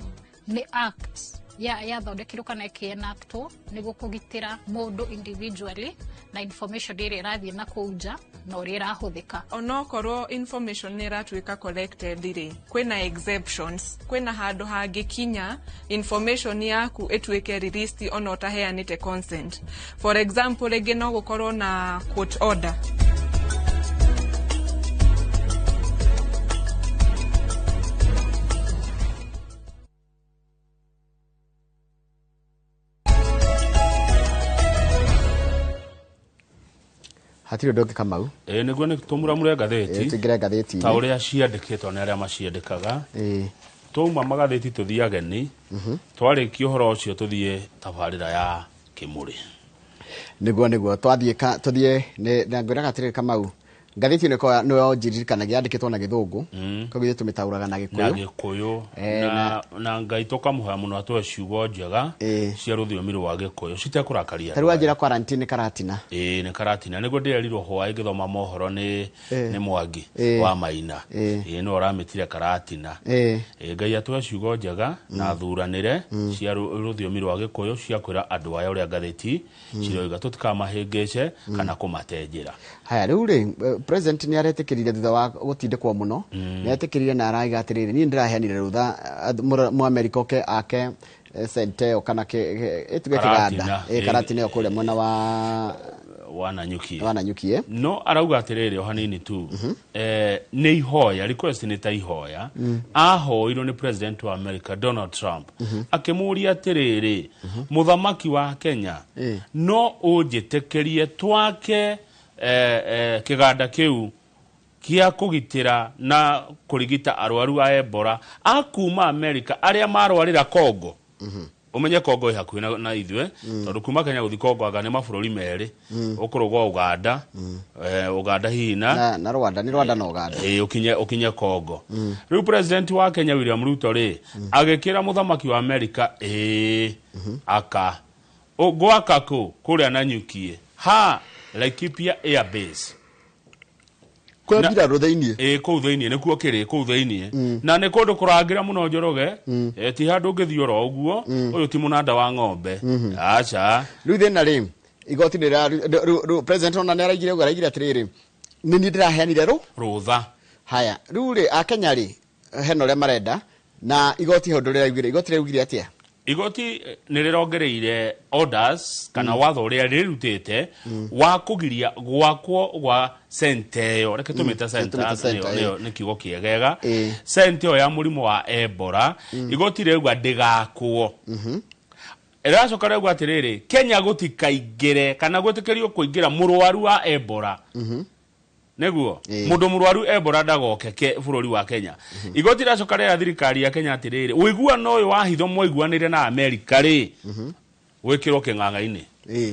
nĩ act yathondekirwo kana ĩkĩenactwo nĩguo kũgitĩra mũndũ individually na information ĩrĩa ĩrathiĩ na kũu nja na ũrĩa ĩrahũthĩka. Onokorwo information nĩ ĩratuĩka collected rĩ, kwĩna exceptions, kwĩna handũ hangĩkinya information yaku ĩtuĩke released ona ũtaheanĩte consent. For example, rĩngĩ no gũkorwo na court order. Hatiro doke Kamau. Niguo ni tumuramure gatheti. Tugire gatheti. Ta uria ciandikitwo na aria maciandikaga. Tuma magatheti tuthiage ni. Twarikio horo ucio tuthie tabarira ya Kimuri. Niguo tuthie na ngwira gatire Kamau. Gatheti ni kwa no jiririkana giandikitwo na githungu koguo tumitauraga na gikuyu na ngai tukamuha muno atwe ciugo njega cia ruthiomi rwa gikuyu citekũrakaria taru ajira quarantine karatina ni karatina niguo ndirerirwo hwaĩ ngithoma mohoro ni Mwangi wa Maina no ramitire karatina ngai atwe ciugo njega na thuranire cia ruthiomi rwa gikuyu cia kwira andu aya uria gatheti ciroiga tutikamahingice kana kumatenjera. Haya riu ri president ni aretikirire thutha wa gutindikwo muno ni aretikirire na araiga atiriri ni ndiraheanire rutha mu America ake sente kana etuge kiganda karatina okure mwena wananyukie no arauga atiriri o hanini tu ni ihoya request ni ta ihoya ahoirwo ni president wa America Donald Trump akimuria atiriri muthamaki wa Kenya no unjitekerie twake kiganda kiu kia kugitira na kurigita arwaru a Ebola akuma America aria marwarira Congo umenye Congo ihakuhi na ithwe tondu kuma Kenya guthi Congo aga ne mabũrũri meri ukurugwa Uganda Uganda hina na Rwanda ni Rwanda na Uganda ukinye Congo riu president wa Kenya William Ruto ri agikira muthamaki wa America aka gwakako kuria na nyukie ha Laikipia Air Base. Kwa bila rothaini. Kuu thainie nikuo kiri kuu thainie. Na ne kundu kurangira muno Njoroge. Ti handu ngithio ro uguo. Uyu ti munanda wa ng'ombe. Acha. Riu thina ri igoti ndira president ona ne araigire atiriri. Ni ndiraheanire rutha. Haya, riu ri Akenya ri heno le marenda na igoti hondo riraigire igoti riraugire atia. igoti nirirongereire orders kana watho uria rirutite wa kugiria gwakwo gwa senteo reke tumita senteo ni kiugo kiegega senteo ya murimo wa Ebola igoti rĩuga ndĩgakwo iracoka rĩuga atiriri Kenya gutikaingire kana gwitikirio kuingira mũrwaru wa Ebola neguo mundu murwaru Ebola ndagoke bururi wa Kenya igoti iracoka rĩa thirikari ya Kenya atiriri wiguano uyu wa hitho mwaiguanire na America ri wikirwo king'ang'a-ini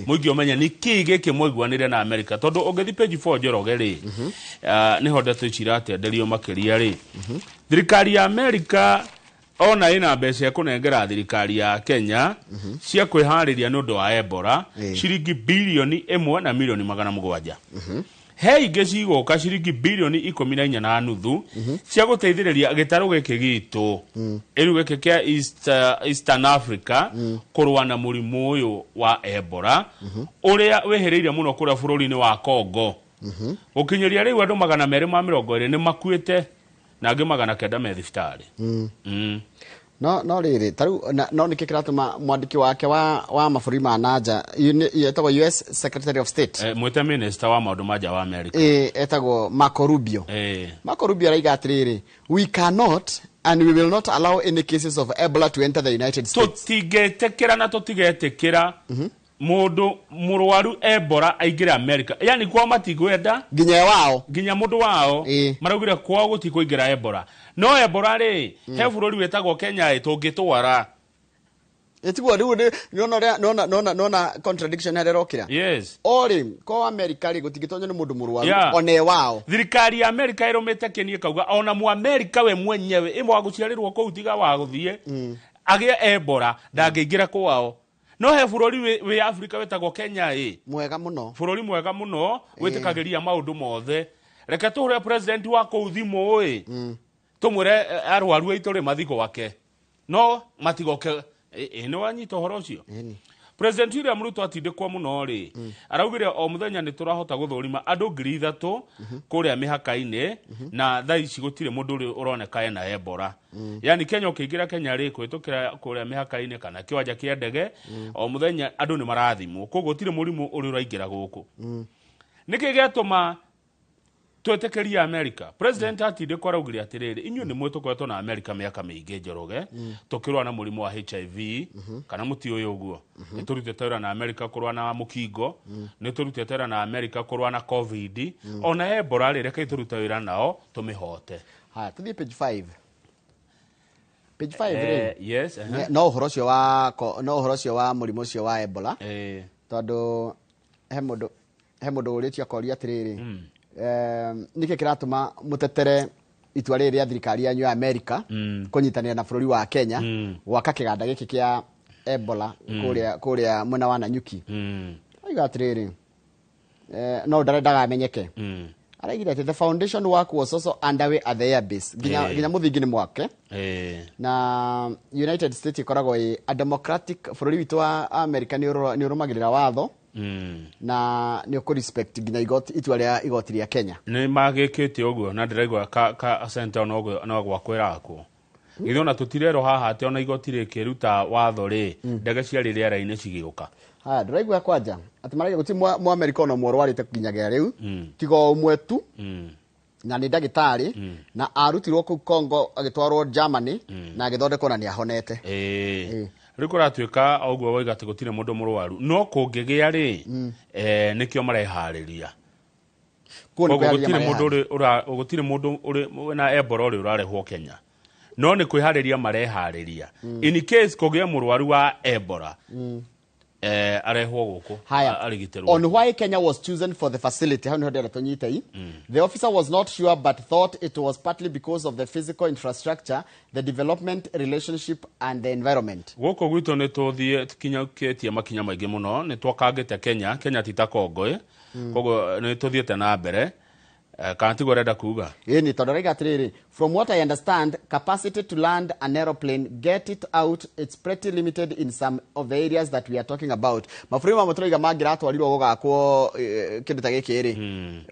muigi omenya ni kige kimwaiguanire na America tondu ungethi page 4 Njoroge ri ni ho ndeto iciratenderio makiria ri thirikari ya America ona ina mbeca ya kunengera thirikari ya Kenya cia kwihariria nundu wa Ebola ciringi bilioni 1 na milioni 700 he ingĩ cigũka ciringi bilioni 14 na nuthu cia gũteithĩrĩria gĩtarũ gĩkĩ gitũ ĩrũ gĩkĩ kĩa Eastern Africa kũrũa na mũrimũ ũyũ wa Ebola ũrĩa wehereire mũno kũrĩa bũrũri-inĩ wa Congo gũkinyĩria rĩu andũ 220 nĩ makuĩte na angĩ 900 me thibitarĩ no riri taru no nikikiratuma mwandiki wake wa mabũrũri ma nanja yetagwo US Secretary of State mwete minister wa maũndũ ma nja wa America etagwo Marco Rubio Marco Rubio araiga atiriri we cannot and we will not allow any cases of Ebola to enter the United States tutigetekera na tutigetekera mundu murwaru Ebola aingire America yani kwa matigwenda ginya mundu wao maraugire kwa gutikuingira Ebola no Ebola ri he bururi wetagwo Kenya tungitwara etigwo riu nona contradiction hererokira yes ori kwa America ri gutingitonyo ni mundu murwaru one wao thirikari ya America iromete kenie kauga ona mu America we mwenyewe imwa guciarirwo ko utiga wa guthie agie Ebola ndangeingira kwao no he bururi we Africa wetagwo Kenya mwega muno bururi mwega muno witikagiria maundu mothe reke tuhure president wa kuthimo tumure arwaru aitu mathiko wake no matigoke no anyita horo ucio president William Ruto atindikwa muno ri araugire o muthenya ni turahota guthurima andu 3,000 kuria mihaka-ini na thai ici gutire mundu uroneka ena Ebola yani Kenya ukiingira Kenya ri kwitukira kuria mihaka-ini kana kiwanja kia ndege o muthenya andu ni marathimwo koguo gutire murimu uri uraingira guku niki giatuma twetekeria America president atindikwa araugire atiriri inyu ni mwetukweto na America miaka miingi Njoroge tukirwa na murimu wa HIV kana muti uyu uguo niturutete na America kurwa na mukingo niturutete na America kurwa na COVID ona Ebola ri reke turuta wira nao tumihote haya tuthie page 5 page 5 yes no uhoro cio wa murimu cio wa Ebola tondu he mundu uritia koria atiriri nike kiratuma mutetere itua riri ya thirikari yanyu ya America kunyitanira na bururi wa Kenya gwaka kiganda giki kia Ebola kuria mwena wa Nanyuki aiga atiriri no ndaga amenyeke araigire ati the foundation work was also underway at the airbase ginya muthingi ni mwake na United States ikoragwo a democratic bururi witu wa America ni urumagirira watho na ni ko respect ginya itua ria igoti ria Kenya ni magikite uguo na ndiraigwa ka center no gwakwira ako githona tutirero haha ati ona igoti rikiruta watho ri ndege cia rĩera-inĩ cigiuka haya ndiraigwa kwanja ati marage guti mu America no mwarwarite kinyagia riu tigo umwe tu na ni ndagitari na arutirwo ku Congo agitwarwo Germany na agithondekwo na ni ahonete riko ratuika oguo waiga ati gutire mundu murwaru no kungigia ri nikio marehariria gutire mundu uri na Ebola uri urarehwo Kenya no ni kwihariria marehariria in case kugia murwaru wa Ebola arehwo guku arigiterwo on why Kenya was chosen for the facility how no dera tonyitei the officer was not sure but thought it was partly because of the physical infrastructure the development relationship and the environment guku gwito ni tuthie kinyaketie makinya maingi muno ni twakangite Kenya tita Kongo koguo ni tuthiete na mbere Kantigo reda kuga. Ni todorega atiriri. From what I understand, capacity to land an aeroplane, get it out, it's pretty limited in some of the areas that we are talking about. Mafurima motoriga magira atwarirwo gugakwo kindu ta giki ri.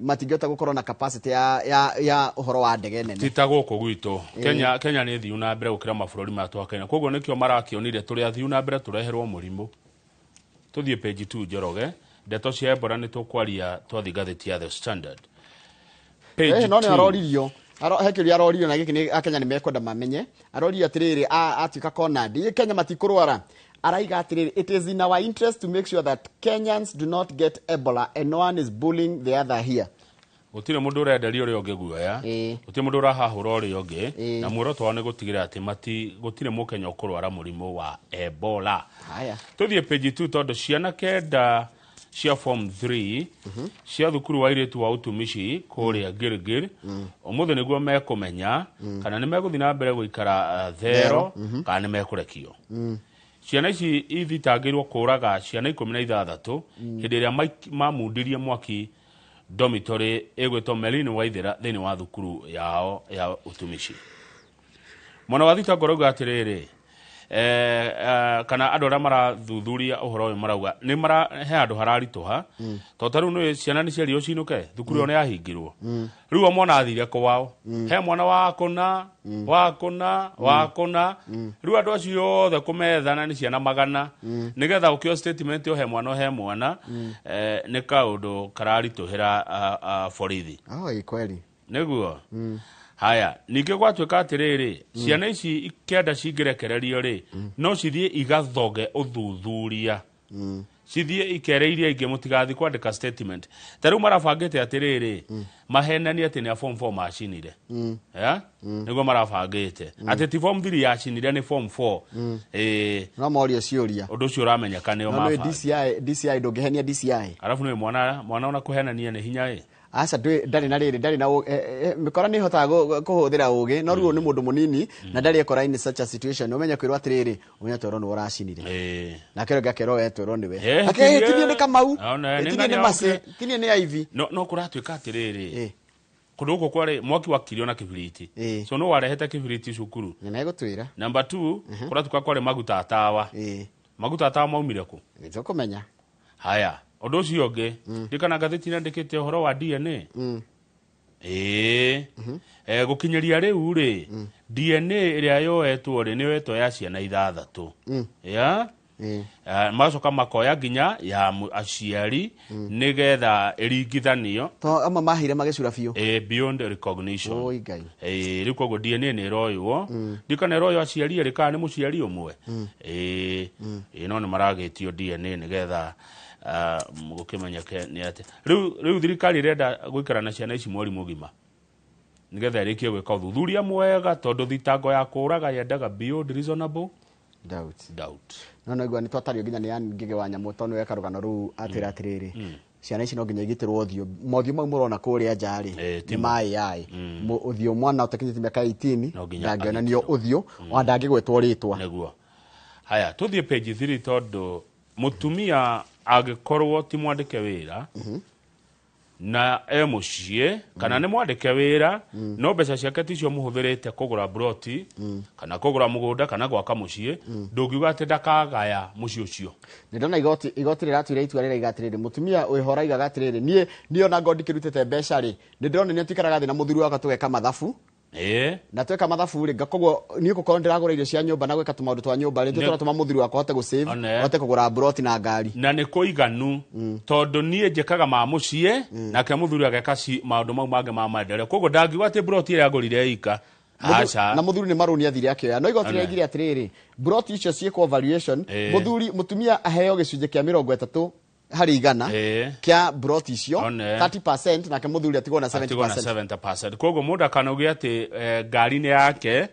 Matingĩhota gukorwo na capacity ya uhoro wa ndege nene. Titago ko gwito. Kenya ni thiu na mbere gukira mabũrũri matwa Kenya. Koguo nikio marakionire turi athiu na mbere tureherwo mũrimũ. Tuthie page 2 Njoroge. Ndeto cia Ebola ni tukwaria twathi gatheti ya The Standard. Page 2. No ni aroririo. Hekiri aroririo na giki ni Akenya ni mekwenda mamenye. Aroririo atiriri atuika Conad. Kenya matikurwara. Araiga atiriri, it is in our interest to make sure that Kenyans do not get Ebola and no one is bullying the other here. Gutire mundu urenderia uri onge guoya. Gutire mundu urahahura uri onge na muoroto wa ni gutigira ati gutire mukenya ukurwara murimu wa Ebola. Haya. Tuthie page 2 tondu ciana kenda cia form 3 cia thukuru wa iritu wa utumishi kuria Gilgil omuthe niguo mekumenya kana ni meguthi na mbere guikara thero kana ni mekurekio. Ciana ici ithitangirwo kuraga ciana 16 hindi ria mamundirie mwaki dormitory egwetwo Melini Waithera thini wa thukuru yao ya utumishi. Mwana wa thitango rauga atiriri kana andu aria marathuthuria uhoro uyu marauga ni marahe andu hararituha to taru no ciana ni ciario cinuke thukuru ona yahingirwo riu mwana athire kwao he mwana wakona riu andu acio othe kumethana ni ciana magana nigetha ukio statement he mwana ni kaundu kararituhira borithi kweli niguo. Haya, ninge gwatuika atiriri ciana ici ikenda cingirekererio ri no cithie igathoge uthuthuria cithie ikereiria ingi mutigathi kwandika statement taru marabangite atiriri mahenani ati ni form 4 macinire niguo marabangite ati ti form 3 yacinire ni form 4 no morio ciuria undu ucio uramenyeka ni o mafa DCI ndungihenia DCI arafu ni mwana ona kuhenania ni hinya asa ndari na riri ndari na mikora ni hota kuhuthira ugi no ruo ni mundu munini na ndari ekora in such a situation umenya kwirwa atiriri umenya twero ni uracinire na kero gakero wetwero ni we akehitinie ni Kamau tinie ni Mase tinie ni Ivy no kuratuika atiriri kundu guko kwari mwaki wakirio na kibiriti so no warehete kibiriti cukuru na egutwira number 2 kuratuika kwari maguta atawa maguta atawa maumire ku nzo kumenya. Haya odo cio nge ndikana gatheti ndikite uhoro wa DNA gukinyeria riu ri DNA iria yoetwo ri ni wetwo ya ciana 6 macoka makoya nginya ya aciari nigetha iringithanio to ama mahire magicura biu beyond recognition riu koguo DNA ni roywo ndikana royo aciari ri kana ni muciari umwe no ni maragitio DNA nigetha gukimanyake ni ate riu thirikari renda gwikara na ciana ici mwari mugima nigetha rikie gwika uthuthuria mwega tondu thitango ya kuraga yendaga beyond reasonable doubt no igwa ni twatario nginya ni Ngige wa Nyamu tondu weka rugano ru atira atiriri ciana ici no nginya igitirwo uthio mothio mau murona kuria njari ni mai uthio mwana utakinyite miaka 18 ndangionanio uthio wa ndangigwetwo ritwa niguo. Haya tuthie page 3 tondu mutumia agikorwo ti mwandike wira na mucie kana ni mwandike wira no mbeca ciake ticio muhuthirite kugura broti kana kugura mugunda kana gwaka mucie ndungiuga ati ndakagaya mucie ucio ni ndona igoti riratwira itua rira igatiriri mutumia wihora igaga atiriri nie ona ngodi kirutite mbeca ri ni ndona ni atikaraga thina muthuru waka tugeka mathabu na tweka mathabu ri ngakoguo ni gukorwo ndiragura irio cia nyumba na gweka tumaundu twa nyumba ri turatuma muthuru wako hote gusave hote kugura broti na ngari na ni kuiganu tondu nie njekaga ma mucie na ke muthuru ageka maundu mau mange ma maendeleo koguo ndangiuga ati broti ira agurire ika acha na muthuru ni maruni athire akioya no igoti rigire atiriri broti icio ciekwo valuation mutumia aheo gicunje kia 30 hari igana kia broti icio 30% na ke muthuri atigwo na 70%. Koguo mundu akanogia ati ngari ni yake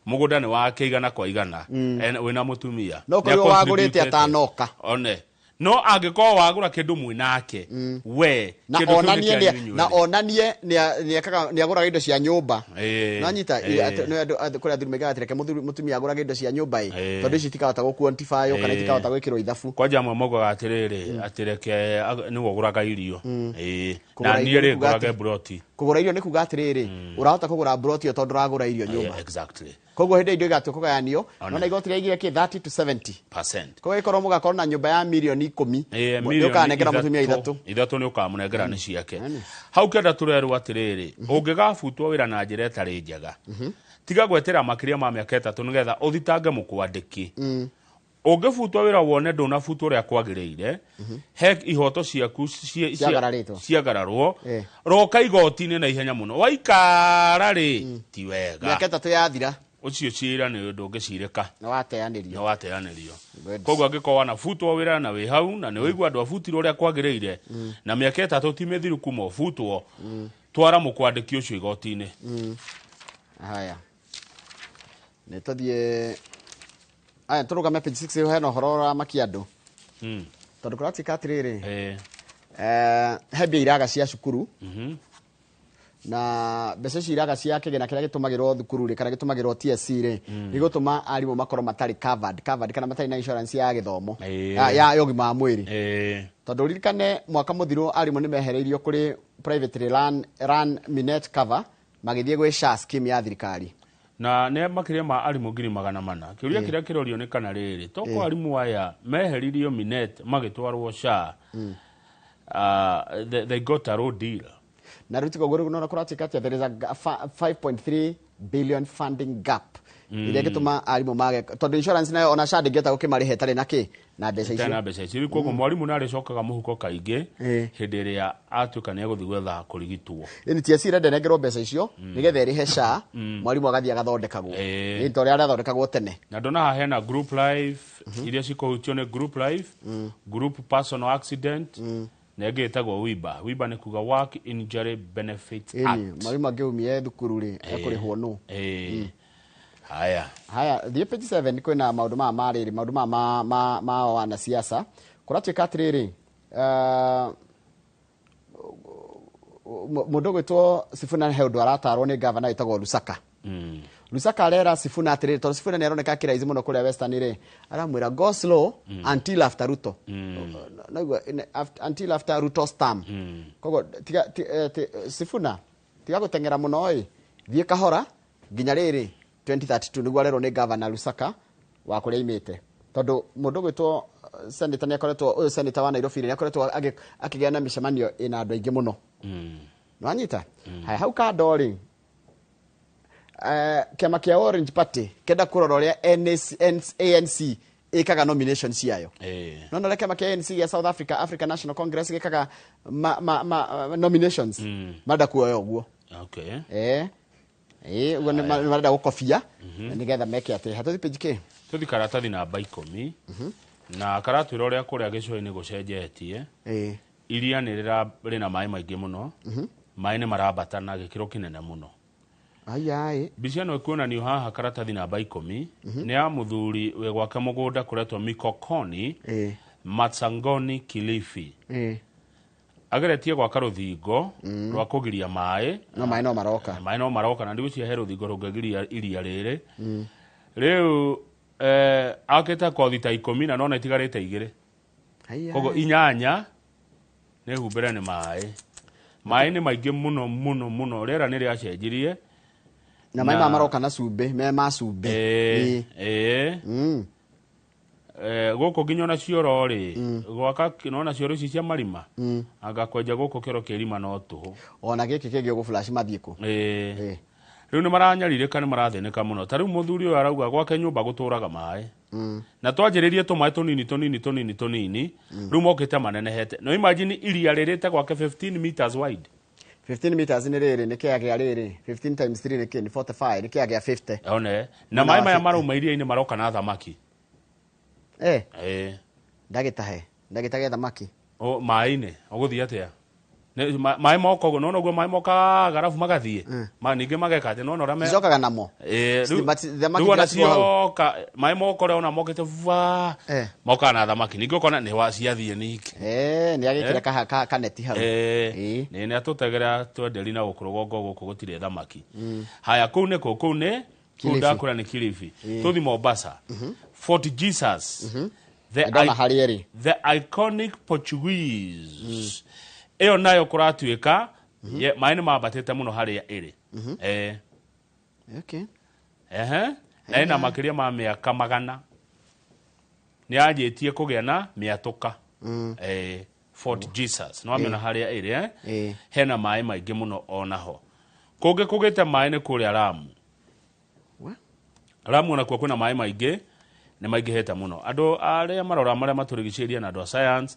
mugunda ni wake igana kwa igana wina mutumia no ko wagurite atanoka no angĩkorwo wagũra kĩndũ mwĩnake we na onanie nĩ agũraga indo cia nyũmba no anyita kũrĩa athuri maigaga reke mũtumia agũraga indo cia nyũmba tondũ ici itikahota gũkuantifyo kana itikahota gwĩkĩrwo ithabu kwanja amwe maugaga atĩrĩrĩ atĩ reke nĩwe ũgũraga irio na niĩ rĩ ngũrage broti kũgũra irio nĩ kuga atĩrĩrĩ ũrahota kũgũra broti tondũ ũragũra irio nyũmba koguo hĩndĩ indo igatwo kũgayanio no igoti rĩaigire kĩ 30 to 70%. Koguo ikorwo mũgakorwo na nyũmba ya milioni 10 nĩũkanengera mũtumia ithatũ nĩ ũkamũnengera nĩ ciake. Hau kenda tũrerwo atĩrĩrĩ ũngĩgabutwo wĩra na njĩra ĩtarĩ njega tiga gwetera makĩria ma mĩaka 3 nĩgetha ũthitange mũkwandĩki. Ũngĩbutwo wĩra wone ndũnabutwo ũrĩa kwagĩrĩire he ihoto ciaku ciagararwo roka igoti-inĩ na ihenya mũno waikara rĩ ti wega mĩaka 3 yathira ucio cira nĩ ũndũ ũngĩcirĩka na wateanĩrio. Koguo angĩkorwo wanabutwo wĩra na wĩ hau na nĩ ũigua andũ abutirwo ũrĩa kwagĩrĩire na mĩaka 3 ti mĩthiru kuma ũbutwo twara mũkwandĩki ũcio igoti-inĩ. Haya nĩ tũthiĩ aya tũrũgame page 6 hena ũhoro wa makiandũ tondũ kũratika atĩrĩrĩ he mbia iraga cia cukuru na mbeca ici iraga cia kĩgĩna kĩrĩa gĩtũmagĩrwo thukuru rĩ kana gĩtũmagĩrwo TSC rĩ nĩgũtũma arimũ makorwo matarĩ covered kana matarĩ na insurance ya gĩthomo ya ũgima wa mwĩrĩ tondũ ririkane mwaka mũthiru arimũ nĩ mehereirio kũrĩ privately run Minet cover magĩthiĩ gwĩ SHA scheme ya thirikari na nĩ makĩria ma arimũ 400,000 kĩũria kĩrĩa kĩrorio nĩ kana rĩrĩ toko arimũ aya meheririo Minet magĩtwarwo SHA they got a road deal na rutiko guru no kuratika ati there is a 5.3 billion funding gap ile gituma arimũ mage tondũ insurance nayo ona SHA ndĩngĩhota gũkĩmarĩhe tarĩ nakĩ na mbeca icio koguo mwarimũ nĩ arĩcokaga mũhuko kaingĩ hĩndĩ ĩrĩa atuĩka nĩ egũthiĩ gwetha kũrigitwo ni TSC rende nengerwo mbeca icio nĩgetha ĩrĩhe SHA mwarimũ agathiĩ agathondekagwo nĩ tondũ arĩa athondekagwo tene na ndona haha hena group life iria cikũhutio nĩ group life group personal accident na ĩngĩ ĩtagwo WIBA nĩ kuga Work Injury Benefits Act mwarimũ angĩumia thukuru rĩ ekũrĩhwo nũ haya thiĩ page 7 kwĩna maũndũ maya marĩrĩ maũndũ maya ma wanasiasa kũratuĩka atĩrĩrĩ mũndũ gwĩtwo Sifuna he ũndũ aratarwo nĩ gavana wĩtagwo Lusaka arera Sifuna atĩrĩrĩ tondũ Sifuna nĩ aroneka kĩraithi mũno kũrĩa Western rĩ aramwĩra go slow until after Ruto until after Ruto's term koguo Sifuna tiga gũteng'era mũno ĩ thiĩ kahora nginya rĩrĩ 2032 nĩguo arerwo nĩ gavana Lusaka wa kũrĩa imĩte tondũ mũndũ gwĩtwo senator nĩ akoretwo ũyũ senator wa Nairobi nĩ akoretwo akĩgĩa na mĩcemanio ĩna andũ aingĩ mũno nĩ wanyita hau kando rĩ kĩama kĩa Orange Party kenda kũrora ũrĩa ANC ĩkaga nominations ciayo no no kĩama kĩa ANC ya South Africa National Congress gĩkaga nominations mada kuoya ũguo uguo nĩ marenda gũkobia nĩgetha meke atĩ hatũthi page kĩ tũthi karatathi namba 10 na karatwĩra ũrĩa kũrĩa gĩcũa-inĩ gũcenjetie iria nĩ rĩna maĩ maingĩ mũno maĩ nĩ marambata na gĩkĩro kĩnene mũno mbica ĩno ĩkuonanio haha karatathi namba 10 nĩ ya mũthuri wĩ gwake mũgũnda kũretwo Mikokoni Matsangoni Kilifi ageretie gwaka rũthingo rwa kũgiria maĩ no maĩ no maroka na ndigũciahe rũthingo rũngĩgiria iria rĩrĩ rĩu akĩte kothi ta 10 na nona itigarĩte 2 koguo 8 nĩ humbĩre nĩ maĩ nĩ maingĩ mũno rĩera nĩ rĩacenjirie na maĩ maroka na cumbĩ ma cumbĩ gũkũ nginya na cioro rĩ gwaka nona cioro ici cia marima agakwenja gũkũ kĩro kĩrima no tũhũ ona gĩkĩ kĩngĩ ũgũ flash mathiĩ kũ rĩu nĩ maranyarirĩka nĩ marathĩnĩka mũno ta rĩu mũthuri ũyũ arauga gwake nyũmba gũtũraga maĩ na twanjĩrĩrie tũmaĩ tũnini rĩu mokĩte manenehete no imagine iria rĩrĩte gwake 15 meters wide 15 meters nĩ rĩrĩ nĩ kĩagĩa rĩrĩ 15 times 3 nĩ 45 nĩ kĩagĩa 50 one na maĩ maya marauma iria-inĩ maroka na thamaki ndagĩtahe thamaki maĩ-inĩ ũgũthiĩ atĩa mai moko go nono go mai moka garafu magathie ma ninge mageka te nono rame zokaga namo ruo na sioka mai moko re ona mokete va moka na thamaki ninge kona ni wa ciathie niki ni agikira kaneti hau ni atutegera twenderi na gukurugongo guku gutire thamaki haya kuu ne kuu ne kunda kura ni Kilifi tuthi Mombasa Fort Jesus the iconic Portuguese eo nayo kuratuika maine mabatete muno haria iri na ina makiria ma miaka magana ni ajitie kugia na miatuka Fort Jesus no amena haria iri hena mai maingi muno onaho kuge kugite mai ni kuria Lamu na kwa kuna mai maingi ni maingi heta muno andu aria marora maria maturigiceria na andu a science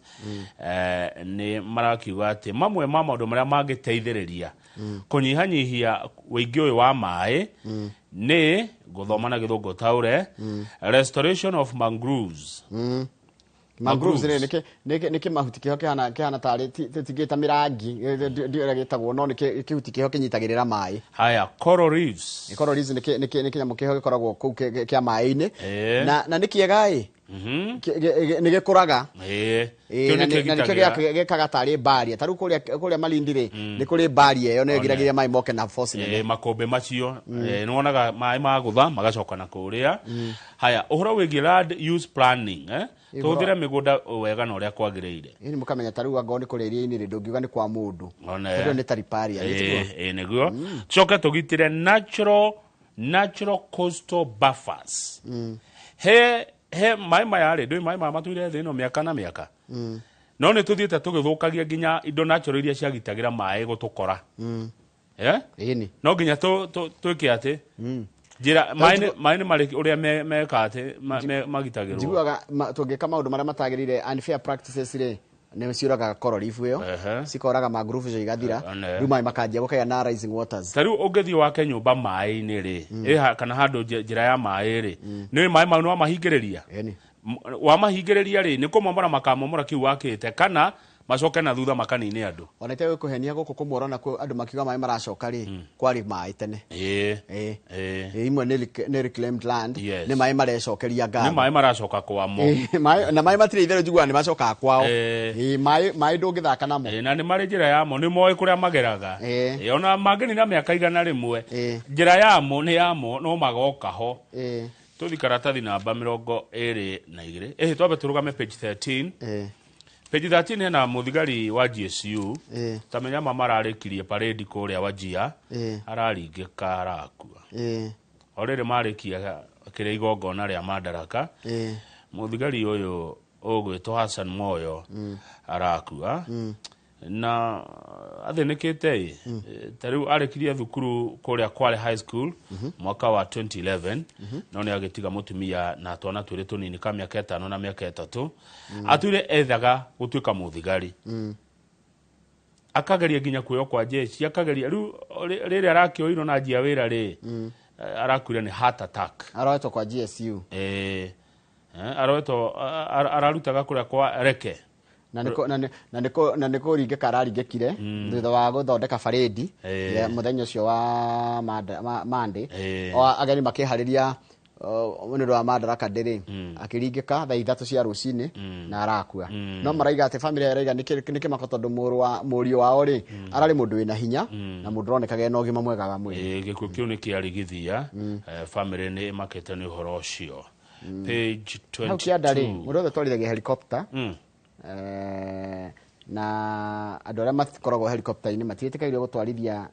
ni marakiuga ati mamwe ma maundu maria mangiteithiriria kunyihanyihia wingi uyu wa mai ni guthoma na githungu taure restoration of mangroves mangroves niki mahuti kiho kihana tari tigita mirangi ndio gitagwo no niki kihuti kiho kinyitagirira mai haya coral reefs niki nyamu kiho gikoragwo ku kia mai-ini na nikiega nigikuraga na nikio gikaga tari baria taru kuria malindire ni kuri baria yo negiragiria mai moke na force ne makombe macio nwonaga mai magutha magacoka na kuria haya uhoro wigi land use planning tuthire migunda wega na uria kwagireire ni mukamenya taru anga ni kuria ini ri ndungiuga ni kwa mundu ndio ni tariparia niguo coke tugitire natural coastal buffers he mai yari ndoi mai matuire thino miaka na miaka no ni tuthiete tugithukagia ginya indo natural iria ciagitagira mai gutukora no ginya twike ati jira mai mari uria mekate magitagirwo jiguaga tungika maundu maria matagirire unfair practices ri ne ciuraga coral reef yo sikoraga mangrove jo igathira ruma makanjia gukaya na rising waters taru ungethi wake nyumba mai ni ri kana handu njira ya mai ri ni mai mau no mahingiriria wa mahingiriria ri ni kumomora makamomora kiu wakite kana macoke na thutha makanini andu onete kuhenia guku kumorona ku andu makiuga mai maracoka ri kwari mai tene imwe ne reclaimed land ni mai marecokeria ngano ni mai maracoka kwamo mai na mai matire ithere jugwa ni macoka kwao mai ndungithaka namo na ni mari njira yamo ni moe kuria mageraga ona mageni na miaka igana rimwe njira yamo ni yamo no magoka ho tuthi karatathi namba 22 twabe turugame page 13 Page 13 hena muthigari wa GSU tamenya mama ararikirie parade kuria wajia araringika arakua orere marikia kire igongona ria Madaraka muthigari uyu ugwitwo Hassan Moyo arakua na athenikite tariu arikirie thukuru kuria Kwale High School mwaka wa 2011 no ni agitiga mutumia na twana twire tunini ka miaka 5 na miaka 3 atwire ethaga gutuika muthigari akageria ginya kuyo kwa jeshi akageria riu riri arakioiro na njia wira ri arakuire ni heart attack aroetwo kwa GSU aroetwo ararutaga kuria kwa Reke na niko ringe kararingekire thutha wa guthondeka parade ya muthenya ucio wa Monday ageni makihariria mundu wa Madaraka ndiri akiringika thaa 3 cia rucini na arakua no maraiga ati family yaraiga niki makotondu murio wao ri arari mundu wina hinya na mundu ronekaga na ugima mwega wa mwiri gikuo kiu nikiarigithia family ni makete ni uhoro ucio page 22 mundu othe twarithagia helicopter na andu aria matkoragwo helicopter-ini matiĩtĩkagĩrio gũtwarithia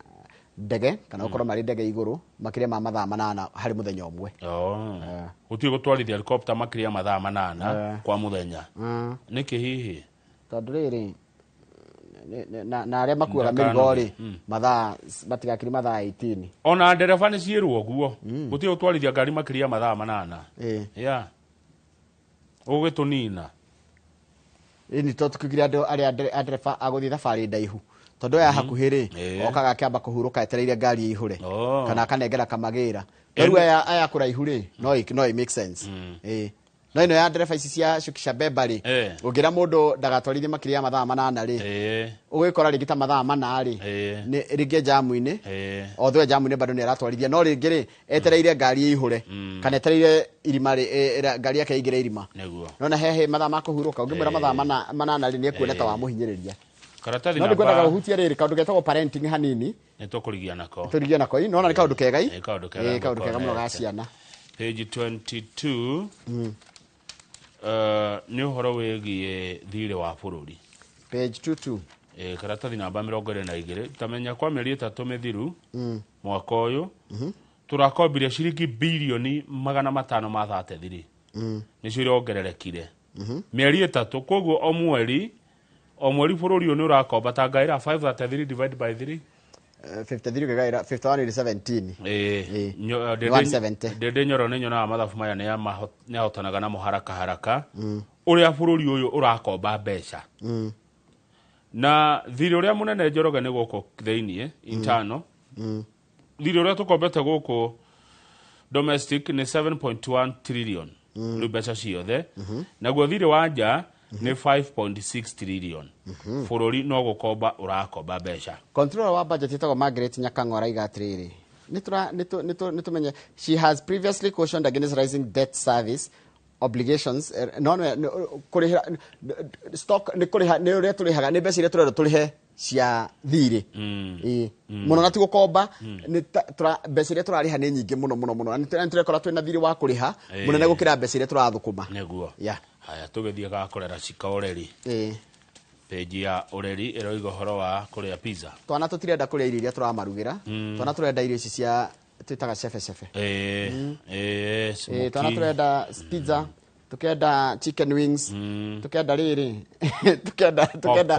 ndege kana gũkorwo marĩ ndege igũrũ makĩria ma mathaa 8 harĩ mũthenya ũmwe gũtirĩ gũtwarithia helicopter makĩria mathaa 8 kwa mũthenya nĩkĩ hihi tondũ rĩrĩ na aria makuaga mĩrigo rĩ mathaa matigakĩri mathaa 18 ona ndereba nĩ ciĩrwo ũguo gũtirĩ gũtwarithia ngari makĩria mathaa 8 ũgĩtũnina ni to tukigire andu aria adereba aguthi thabari ndaihu tondu ya hakuhiri okaga kiamba kuhuruka etereire ngari ihure kana kanengera kamagira riu aya kuraihu ri no make sense no ino ya ndereba ici cia Shukisha Beba ri ungira mundu ndagatwarithie makiria mathaa 8 ri ugikora ringi ta mathaa 4 ri ni ringi jamu-ini othe jamu-ini bado ni aratwarithia no ringi ri etereire ngari ihure kana etereire irima ri ngari yake igire irima nona hehe mathaa ma kuhuruka ungimwira mathaa 8 ri ni ekuoneta wa muhinyiriria karatathi namba no ngwendaga hutia riri kaundu getagwo parenting hanini ni tukurigia nako nona ni kaundu kega kaundu kega muno ga ciana page 22 ni uhoro wigie thire wa bururi page 22 karatathi namba 22 tamenya kwa mieri 3 mithiru mwaka uyu turakombirie ciringi bilioni 500 ma 33 nicio irongererekire mieri 3 koguo o mweri bururi uyu ni urakomba ta ngaira 533 divided by 3 53 gaira 51 is 17 dede nyoro ni nyona mathabu maya ni ahotanaga na haraka uria bururi uyu urakomba mbeca na thiri uria munene Njoroge ni guko theinie internal thiri uria tukombete guko domestic ni 7.1 trillion mbeca ciothe naguo thiri wa nja ni 5.6 trillion bururi no gukomba urakomba mbeca controller wa budget itago Margaret Nyakang'ora igatriri nitumenye she has previously cautioned against rising debt service obligations kuriha stock ni kuriha ni uria turihaga ni mbeca iria turero turihe cia thiri muno na tigukomba ni mbeca iria turariha ni nyingi muno ni turekora twina thiri wa kuriha muno ne gukira mbeca iria turathukuma neguo haya tugethie ga kurera cika ureri page ya ureri iroiga horo wa kuria pizza twana tutirenda kuria irio iria turamarugira twana turenda irio ici cia twitaga cefe twana turenda pizza tukenda chicken wings tukenda riri tukenda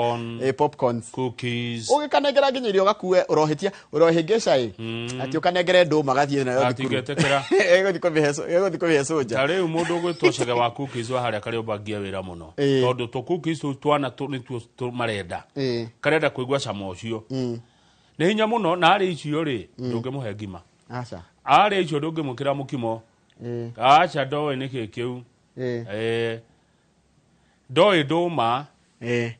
popcorns cookies ugikanengera nginya irio gakue urohingesha ati ukanengere nduma gathie nayo atigetekera egothi kubihesoja tare mundu gwitwacega wa cookies wa haria kari ubangia wira muno tondu to cookies twana ni tu marenda karenda kuigwa cama ucio ni hinya muno na ari icio ri ndungimuhe ngima acha ari icio ndungimukira mukimo acha ndoe ni kikiu ndoi nduma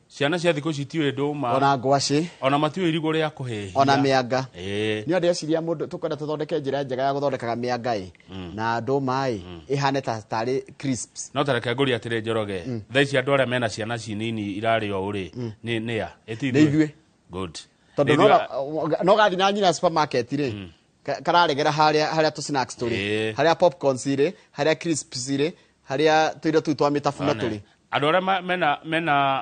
ciana cia thikũ citiwe nduma ona ngwaci ona matiwe irigo ria kuhehia ona mĩanga ni ande ciria mundu tukwenda tuthondeke njira njega ya guthondekaga mĩanga na nduma ihane ta tari crisps no tareke nguri atire Njoroge thaici andu aria mena ciana cinini irario uri ni ya itithwe good tondu no gathi na nyina supermarket ri kararegera haria tu snacks turi haria popcorns iri haria crisps iri haria tuindo tu twa mitafuna turi andu aria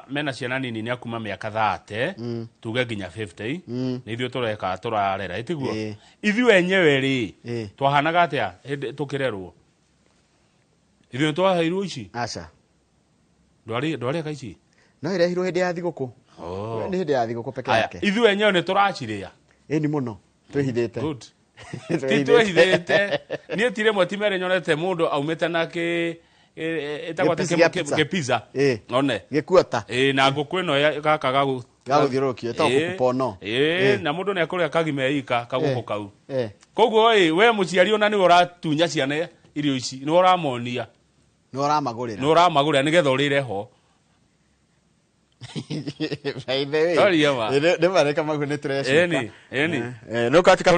mena ciana nini ni akuma miaka 30 tuge nginya 50 ni ithuĩ tureka turarera itiguo ithuĩ enyewe ri twahanaga atia tukirerwo ithuĩ twaheirwo ici acha ndwari kaici no irehirwo hindi ya thiguku ni hindi ya thiguku peke yake ithuĩ enyewe ni turaciria ni muno twihithite good twihithite ni tire motimere nyonete mundu aumete na etagwata pizza one gikuota na nguku ino gaka gaguthiurukio kupono na mundu ne akuria kagime ika kaguko kau koguo we muciari ona ni uratunya ciana irio ici ni uramonia ni uramagurira nigetha urire ho ne mareka magu ne tureshuka no katika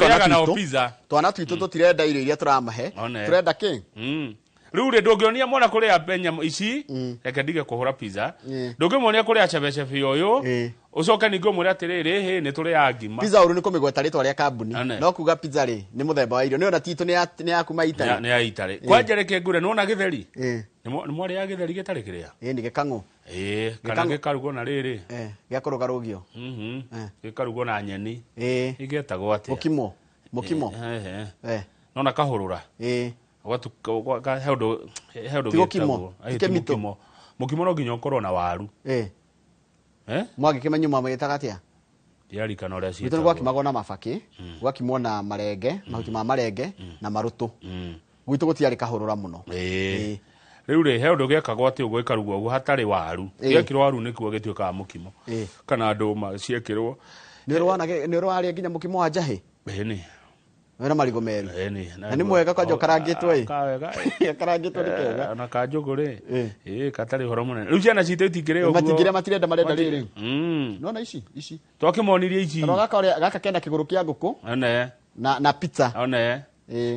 twana twitu tutirenda irio iria turamahe turenda ki riu ri ndungionia mwana kuria benya ici reke ndige kuhura pizza ndungimonia kuria chebechebe uyu ucoke ningo mwira atiriri hi ni turi ya ngima pizza uru ni kumigweta ritwa ria kambuni no kuga pizza ri ni muthemba wa irio ni ona titu ni yakuma itari ni ya itari kwa njereke ngure nona githeri ni mwari ya githeri gitari kiria ni gikangu kana gikarugo na riri giakuruga rugio gikarugo na nyeni igetagwo atia mukimo nona kahurura watu heudo mukimo no nginya ukorwo na waru mwagikima nyuma mwagitagatia yari kana ria citu gwakimagwo na mabaki gwakimwo na marenge mahuti ma marenge na marutu gwitu gutiari kahurura muno riu ri heudo gekagwo ati ugo ikarugwo ugo hatari waru gekirwo waru nikuo gituikaga mukimo kana nduma ciekirwo ni rwari nginya mukimo wa njahi ni Wena marigo meru. Na ni mwega kwanja karangitwo karangitwo ni kega. Na kanjugure. Katari horo munene. Riu ciana citũ itingire ũguo. Matingire matirenda marenda rĩrĩ. Nona ici. Twakĩmonirie ici. Gaka kena kĩgũrũ kĩa ngũkũ. Na pizza.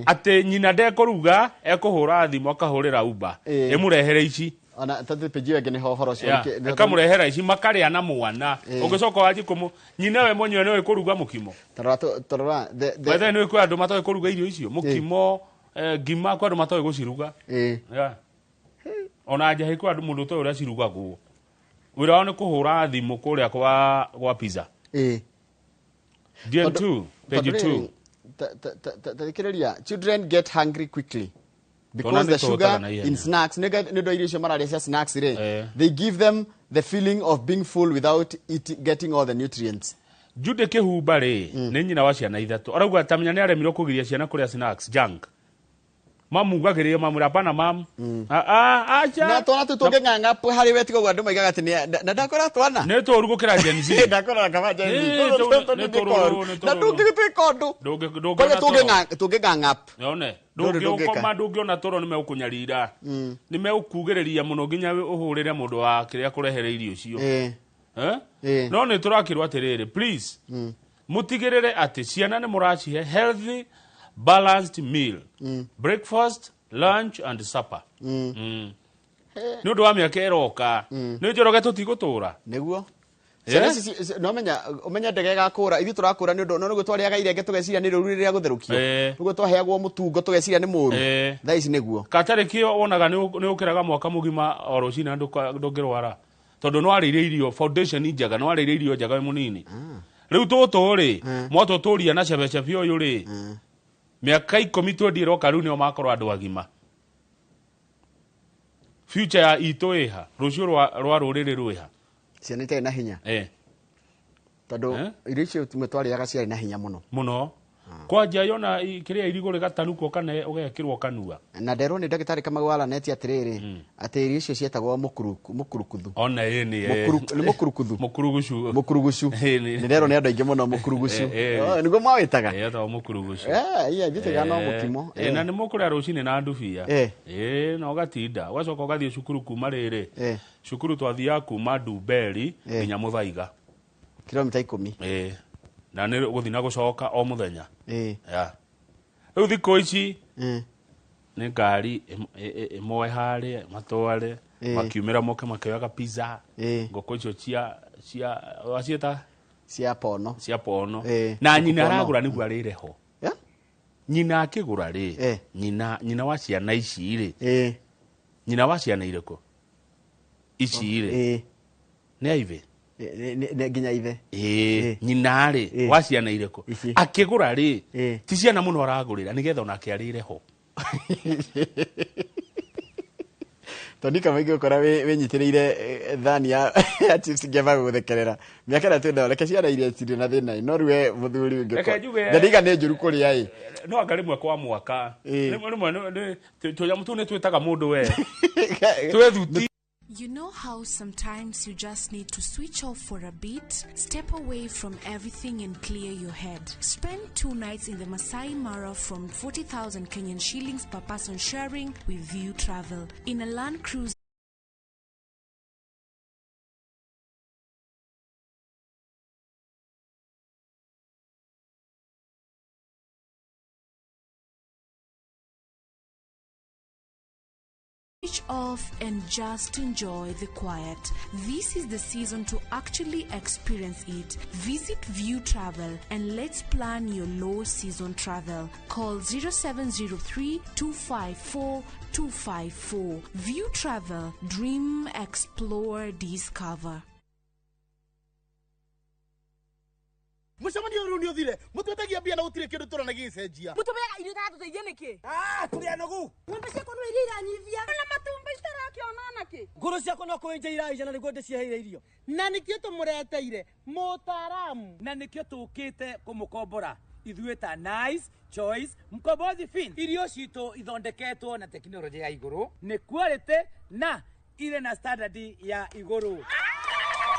Ate nyina ndekũruga ekũhũra thimũ akahũrĩra Uber. Ĩmũrehere ici. Ona tatu peji wege ni horo cio. Akamurehera ici makarĩa na mwana. Ũngĩcoka wathi kũmũ nyina we mwenyewe nĩ kũruga mũkimo. Tarora. Wethe nĩ kwĩ andũ matoĩ kũruga irio icio. Mũkimo ngima kwĩ andũ matoĩ gũciruga. Ona nja kwĩ andũ mũndũ ũtoĩ ũrĩa cirugagwo. Wĩra wao nĩ kũhũra thimũ kũrĩa kwa pizza. DN2 page 2. Children get hungry quickly. Because the sugar in snacks, snacks, they give them the feeling of being full without getting all the nutrients. Jude Kehumba nĩ nyina wa ciana ithatũ. Arauga tamenya nĩ aremirwo kũgiria ciana kũrĩa snacks junk. Mamugagĩrĩria mamwĩra pana mam. Acha. Na twana tũngĩng'ang'a harĩ wetigo andũ maigaga atĩ na ndakora twana. Nĩ tũru gũkĩra Gen Z. Ndakora kama Gen Z. Na ndũngĩtuĩka ũndũ. Tũngĩng'ang'a. Yone. Ndũngĩũkoma ndũngĩona toro nĩmegũkũnyarira. Nĩmegũkugĩrĩria mũno nginya ũhũrĩre mũndũ wa kĩrĩa kũrehere irio icio. No nĩ tũrakĩrwo atĩrĩrĩ, please. Mũtigĩrĩre atĩ ciana nĩ mũracihe healthy balanced meal. Breakfast, lunch and supper. Nĩ ũndũ wa mĩaka ĩroka. Nĩ njoroge tũtigũtũra. Nĩguo. No menya ndege gakũra ithuĩ tũrakũra nĩ ũndũ no nĩguo twarĩaga irenge tũgeciria nĩ rĩũru rĩrĩa gũtherũkio. Nĩguo twaheagwo mũtungo tũgeciria nĩ mũũru. Thaa ici nĩguo. Katarĩ kĩo wonaga nĩ ũkĩraga mwaka mũgima o rũcinĩ ndũngĩrwara. Tondũ nĩ warĩire irio foundation njega nĩ warĩire irio njega wĩ mũnini. Rĩu tũtũ mwatũtũria na cebecebe ũyũ mĩaka 10 twendirwo rĩu nĩo makorwo andũ agima. Future ya itũ ĩha rũciũ rwa rũrĩrĩ rwĩha. Ciana itarĩ na hinya. Tondũ irio icio twarĩaga ciarĩ na hinya mũno. Kwanja yona kĩrĩa irigũ rĩgatanuko kana ũgekĩrwo kanua. Na nderwo nĩ ndagĩtarĩ Kamagwala neti atĩrĩrĩ atĩ irio icio cietagwo mũkurukuthu. Ona nĩ mũkurukuthu. Mũkurugucu. Nĩ nderwo nĩ andũ aingĩ mũno mũkurugucu. Nĩguo mawĩtaga. Etagwo mũkurugucu. Ithuĩ no mũkimo. Na nĩ mũkũrĩa rũcinĩ na ndubia. Na ũgatinda ũgacoka ũgathiĩ cukuru kuma rĩrĩ. Cukuru twathiaga kuma Ndumberi nginya Mũthaiga. Kilomita 10. Na nĩ gũthiĩ na gũcoka o mũthenya. Rĩu thikũ ici nĩ ngari ĩmwe harĩa matware makiumĩra moke makĩoyaga pizza ngũkũ icio cia waciĩta cia pono na nyina aragũra nĩguo arĩre ho. Nyina akĩgũra nyina wa ciana ici nyina wa ciana irĩkũ ici nĩ aive nginya ithe nyina wa ciana irĩkũ akĩgũra ti ciana mũno aragũrĩra nĩgetha onake arĩre ho. Tondika maingĩ ũkora wĩnyitĩrĩire thani ya chips ngĩamba gũthekerera mĩaka ĩrĩa twenda reke ciana iria cirĩ na thĩna no rĩu mũthuri ngĩkora nĩ njũru kũrĩa no anga rĩmwe kwa mwaka rĩmwe tũnyamũ tũu nĩ twĩtaga mũndũ we twethuti. You know how sometimes you just need to switch off for a bit, step away from everything and clear your head. Spend 2 nights in the Masai Mara from 40,000 Kenyan shillings per person sharing with View Travel in a Land Cruiser. Switch off and just enjoy the quiet. This is the season to actually experience it. Visit View Travel and let's plan your low season travel. Call 0703 254 254. View Travel. Dream, explore, discover. Mũcemanio rũu nĩ ũthire mũtwetagia mbia na gũtirĩ kĩndũ tũrona gĩcenjia mũtũmega irio tũratũteithia nĩkĩ kũrĩa nogu ng'ombe ciakwa no iria iranyithia na matumbĩ citarakĩona nakĩ ngũrũ ciakwa no kũenja iraija nĩguo ndĩcieheire irio na nĩkĩo tũmũreteire mũtaaramu na nĩkĩo tũkĩte kũmũkombora ithuĩ ta Nice Choice Mkombozi Fin irio citũ ithondeketwo na tekinoronjĩ ya igũrũ nĩ quality na ile na standard ya igũrũ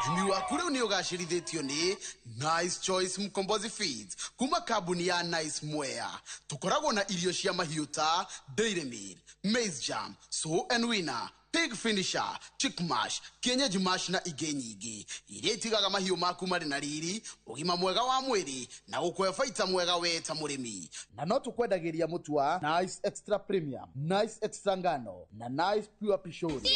Imi waku riu ni ugacirithitio ni Nice Choice Mkombozi Feeds kuma kambuni ya Nice Mwea. Tukoragwo na irio cia mahiũ ta Dairy Meal, Maize Jam, So and Winner, Pig Finisher, Chick Mash, Kienyeji Mash na ingĩ nyingĩ iria itigaga mahiũ maku marĩ na riri, ũgima mwega wa mwĩrĩ na gũkũhe baita mwega we ta mũrĩmi. Na no tukwendagĩria mũtu wa Nice Extra Premium, Nice Extra Ngano na Nice Pure Pishori.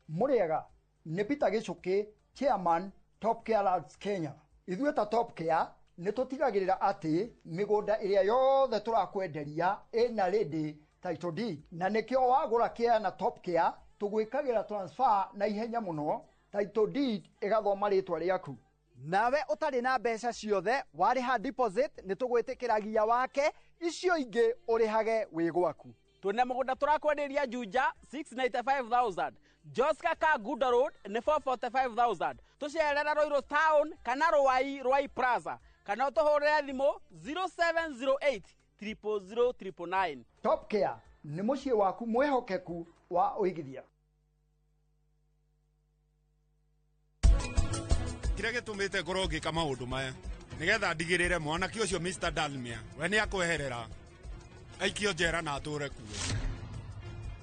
Muriega ni Peter Gichuki, Chairman Top Care Lands Kenya. Ithuĩ ta Top Care nĩ tũtigagĩrĩra atĩ mĩgũnda ĩrĩa yothe tũrakwenderia ĩna ready title deed, na nĩkĩo wagũra Care na Top Care tũgwĩkagĩra transfer na ihenya mũno, title deed ĩgathoma rĩtwa rĩaku. Nawe ũtarĩ na mbeca ciothe warĩha deposit nĩ tũgwĩtĩkĩragia wake, icio ingĩ ũrĩhage wĩ gwaku. Tuna mũgũnda tũrakwenderia Juja 695,000, Joska Kaguda Road ni 445,000. Tucerera Roiro Town kana Ruai Plaza kana ũtũhũrĩre thimũ 0708 000 999. Top Care nĩ mũciĩ waku mwĩhokeku wa ũigithia. Kĩrĩa gĩtũmĩte ngorwo ngĩka maũndũ maya nĩgetha ndigĩrĩre mwanake ũcio Mr. Dalmia we nĩ akweherera aikio njera na atũre kuo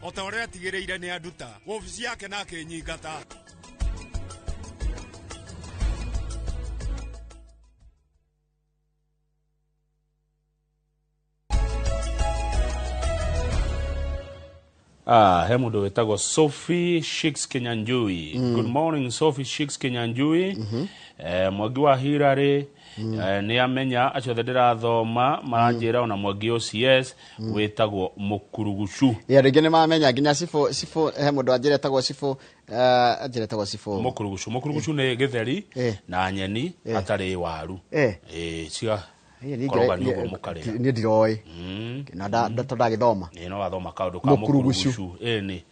o ta ũrĩa atigĩrĩire nĩ anduta ofici yake na akĩnyingata. He mũndũ wĩtagwo Sophie Shicks Kinyanjui. Good morning Sophie Shicks Kinyanjui. Mwangi wa Hirarĩ nĩ amenya acio ndĩrathoma maranjĩra ona mwangi OCS wĩtagwo Mũkurugucu. Rĩngĩ nĩ mamenya nginya Sifo he mũndũ anjĩra etagwo Sifo etagwo Sifo Mũkurugucu. Mũkurugucu nĩ gĩtheri na nyeni hatarĩ waru. Cia koroga ni ugo mukare ni ndiroy na ndagithoma ni no gathoma kaundu ka Mũkurugucu ni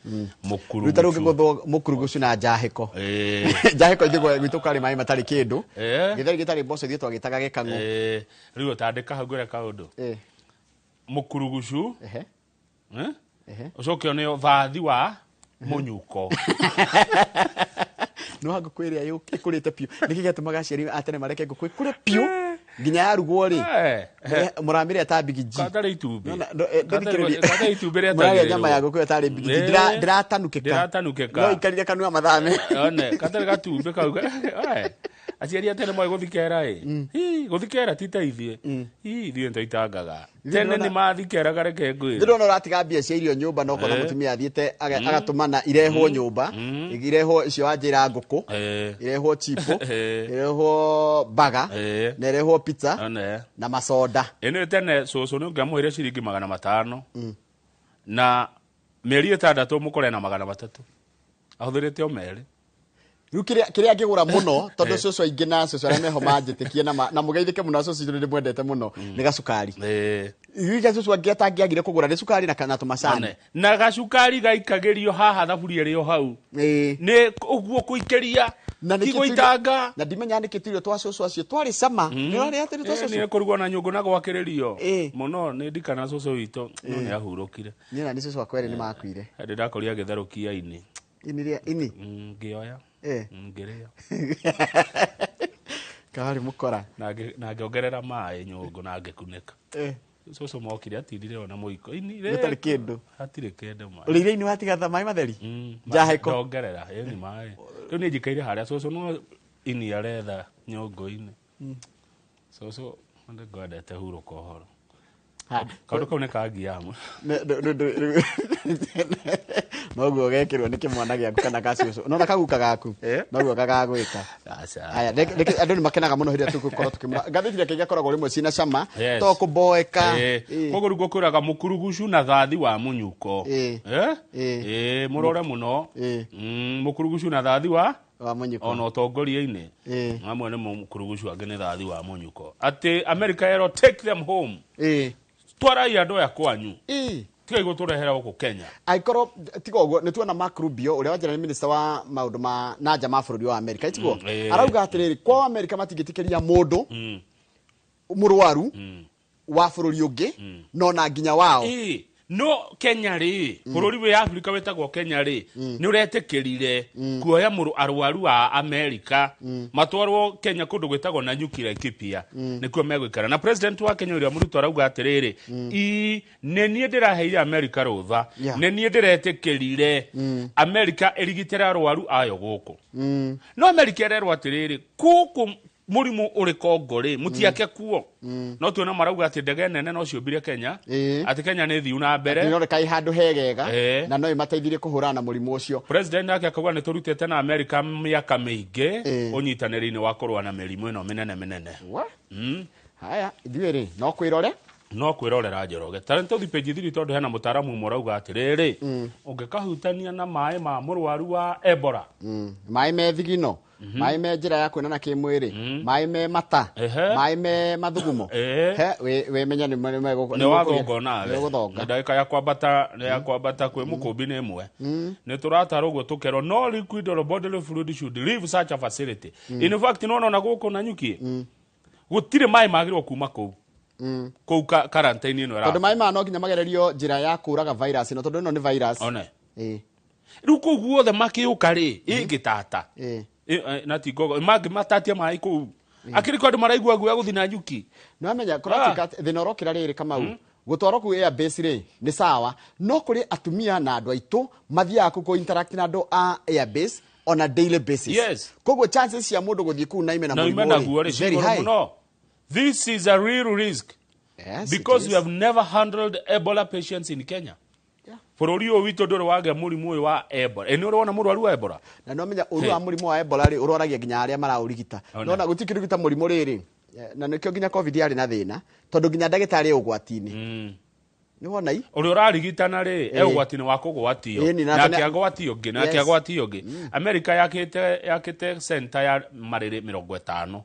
Mũkurugucu rutaru ngigotho Mũkurugucu na njahiko njahiko ndigwo gwitu kari mai matari kindu githeri gitari boss thie twagitaga gekangu riu utandika hau ngore kaundu Mũkurugucu ucoke ni vathi wa munyuko no hago kwĩrĩa yũke kũrĩte piũ nĩkĩgĩtũmaga ciari atene mareke ngũkũ kũrĩ piũ nginya yarugwo ri muramire atabigiji katare itumbe katare itumbe rĩa tagĩrĩrwo nyama ya ngũkũ atari bigiji ndiratanukĩka no ikarire kanua mathame one katare gatumbe kau aciari atene mwe guthikera guthikera titaithie ithuĩ ntoitangaga tene nĩ mathikeraga reke ngwĩ ndĩrona ũratiga mbia cia irio nyũmba no kona mũtumia athiĩte agatũmana irehwo nyũmba irehwo icio anjĩra ngũkũ irehwo chipo irehwo baga na irehwo pizza na masoda ĩno tene cũcũ nĩ ũngĩamũhĩre ciringi 500 na mĩeri 6 mũkore na 300 ahũthĩrĩte o merĩ riu kiria ngigura muno tondu cũcũ aingĩ na cũcũ arĩa meho manjĩtĩkie na mũgeithĩke mũno cũcũ nĩ mwendete mũno nĩ gacukari riu cũcũ angĩ atangiagire kũgũra nĩ cukari na kana tũmacani na gacukari gaikagĩrio haha thaburia rĩo hau nĩ ũguo kũikĩria igũitanga na ndimenya nĩkĩtirio twa cũcũ acio twarĩ cama nĩ rarĩa atĩrĩ twa cũcũ nĩ kũrugwo na nyũngũ na gwakĩrĩrio mũno nĩ ndikana cũcũ witũ no nĩ ahurũkire niĩ na nĩ cũcũ akwere nĩ makuire ndĩ ndakoria gĩtherũkia ini ini ngĩoya ngĩrĩa kari mukora na ngĩongerera maĩ nyũngũ na ngĩkunĩka cũcũ mokire atindire ona mũiko ini gĩtarĩ kĩndũ hatirĩ kĩndũ maĩ ũrĩire-inĩ watigatha maĩ matheri njahĩko ndongerera ni maĩ rĩu nĩ njikaire harĩa cũcũ no ini aretha nyũngũ-inĩ cũcũ ngwendete hurũka ũhoro kaundu kau nĩ kangiamu noguo gekĩrwo nĩ kĩmwana gĩaku kana gacũcũ nona kaguka gaku noguo gagagwĩka aya andũ nĩ makenaga mũno hĩndĩ ĩrĩa tũgũkorwo tũkĩmũra ngathĩti reke igakoragwo rĩmwe ciĩna cama to kũmboeka koguo rĩu ngũkwĩraga Mũkurugucu na thathi wa mũnyuko mũrore mũno Mũkurugucu na thathi wa munyuko ona ũtongoria-inĩ amwe nĩ Mũkurugucu angĩ nĩ thathi wa mũnyuko atĩ America yero take them home twarai andũ aya kwanyu tiga iguturehera guku Kenya aikoro tiga uguo ni tuona Mark Rubio uria wajira ni minister wa maundu ma nanja ma bururi wa America itigo arauga atiriri kwa America matingitikiria mundu murwaru wa bururi ungi no na nginya wao no Kenya ri bururi we Africa wetagwo Kenya ri ni uretikirire kuoya arwaru wa America matwarwo Kenya kundu gwetagwo na nyukira Ethiopia nikuo megwikara na president wa Kenya uria Ruto arauga atiriri ne nie ndiraheire America rutha ne nie ndiretikirire America irigitira arwaru ayo guku no America ererwa atiriri kuku murimu uri Kongo mutiake kuo no tuona marauga ati ndege nene no ciumbire Kenya ati Kenya ni thiu na mbere no rekai handu hegega na no imateithirie kuhurana na murimu ucio president yake akauga ni turutete na America miaka mingi unyitanĩri-inĩ wa kurwa na mĩrimũ ĩno minene haya ithuĩ no kwirorera Njoroge talent uthi page 3 tondu hena mutaramu morauga atiriri ungikahutania na mai ma murwaru wa Ebola mai me thigino mai me njira ya kwonana kimwiri mai me mata mai me mathugumo we menya ni wathongo nawe na ndagika ya kwambata kwi mukumbi ni imwe ni turatara uguo tukero no liquid or bodily fluid should leave such a facility in fact no na guko na nyuki gutire mai magirwo kuma kou kou quarantine ino ra tondu mai ma no nginya magererio njira ya kuraga virus no tondu ino ni virus riu kou guothe makiuka ri ingitata na tigogo magi matatia mai kou akiri kwa maraigua guya guthina nyuki no amenya kuratika thinorokira riri Kamau gutwaro ku air base ri ni sawa no kuri atumia na andu aitu mathia ku interact na andu a air base on a daily basis koguo chances cia mundu guthii ku na imena murimu very high. This is a real risk because we have never handled Ebola patients in Kenya. Bururi uyu witu nduri wage murimu uyu wa Ebola eni urona murwaru wa Ebola na no menya uru wa murimu wa Ebola ri uroragia nginya aria maraurigita no na gutikirigita murimu riri na nikio nginya covid yari na thina tondu nginya ndagitari ugwatini ni wona i uri urarigitana ri ugwatini wa kugwatio na kiagwatio ngi America yakite center ya mariri 50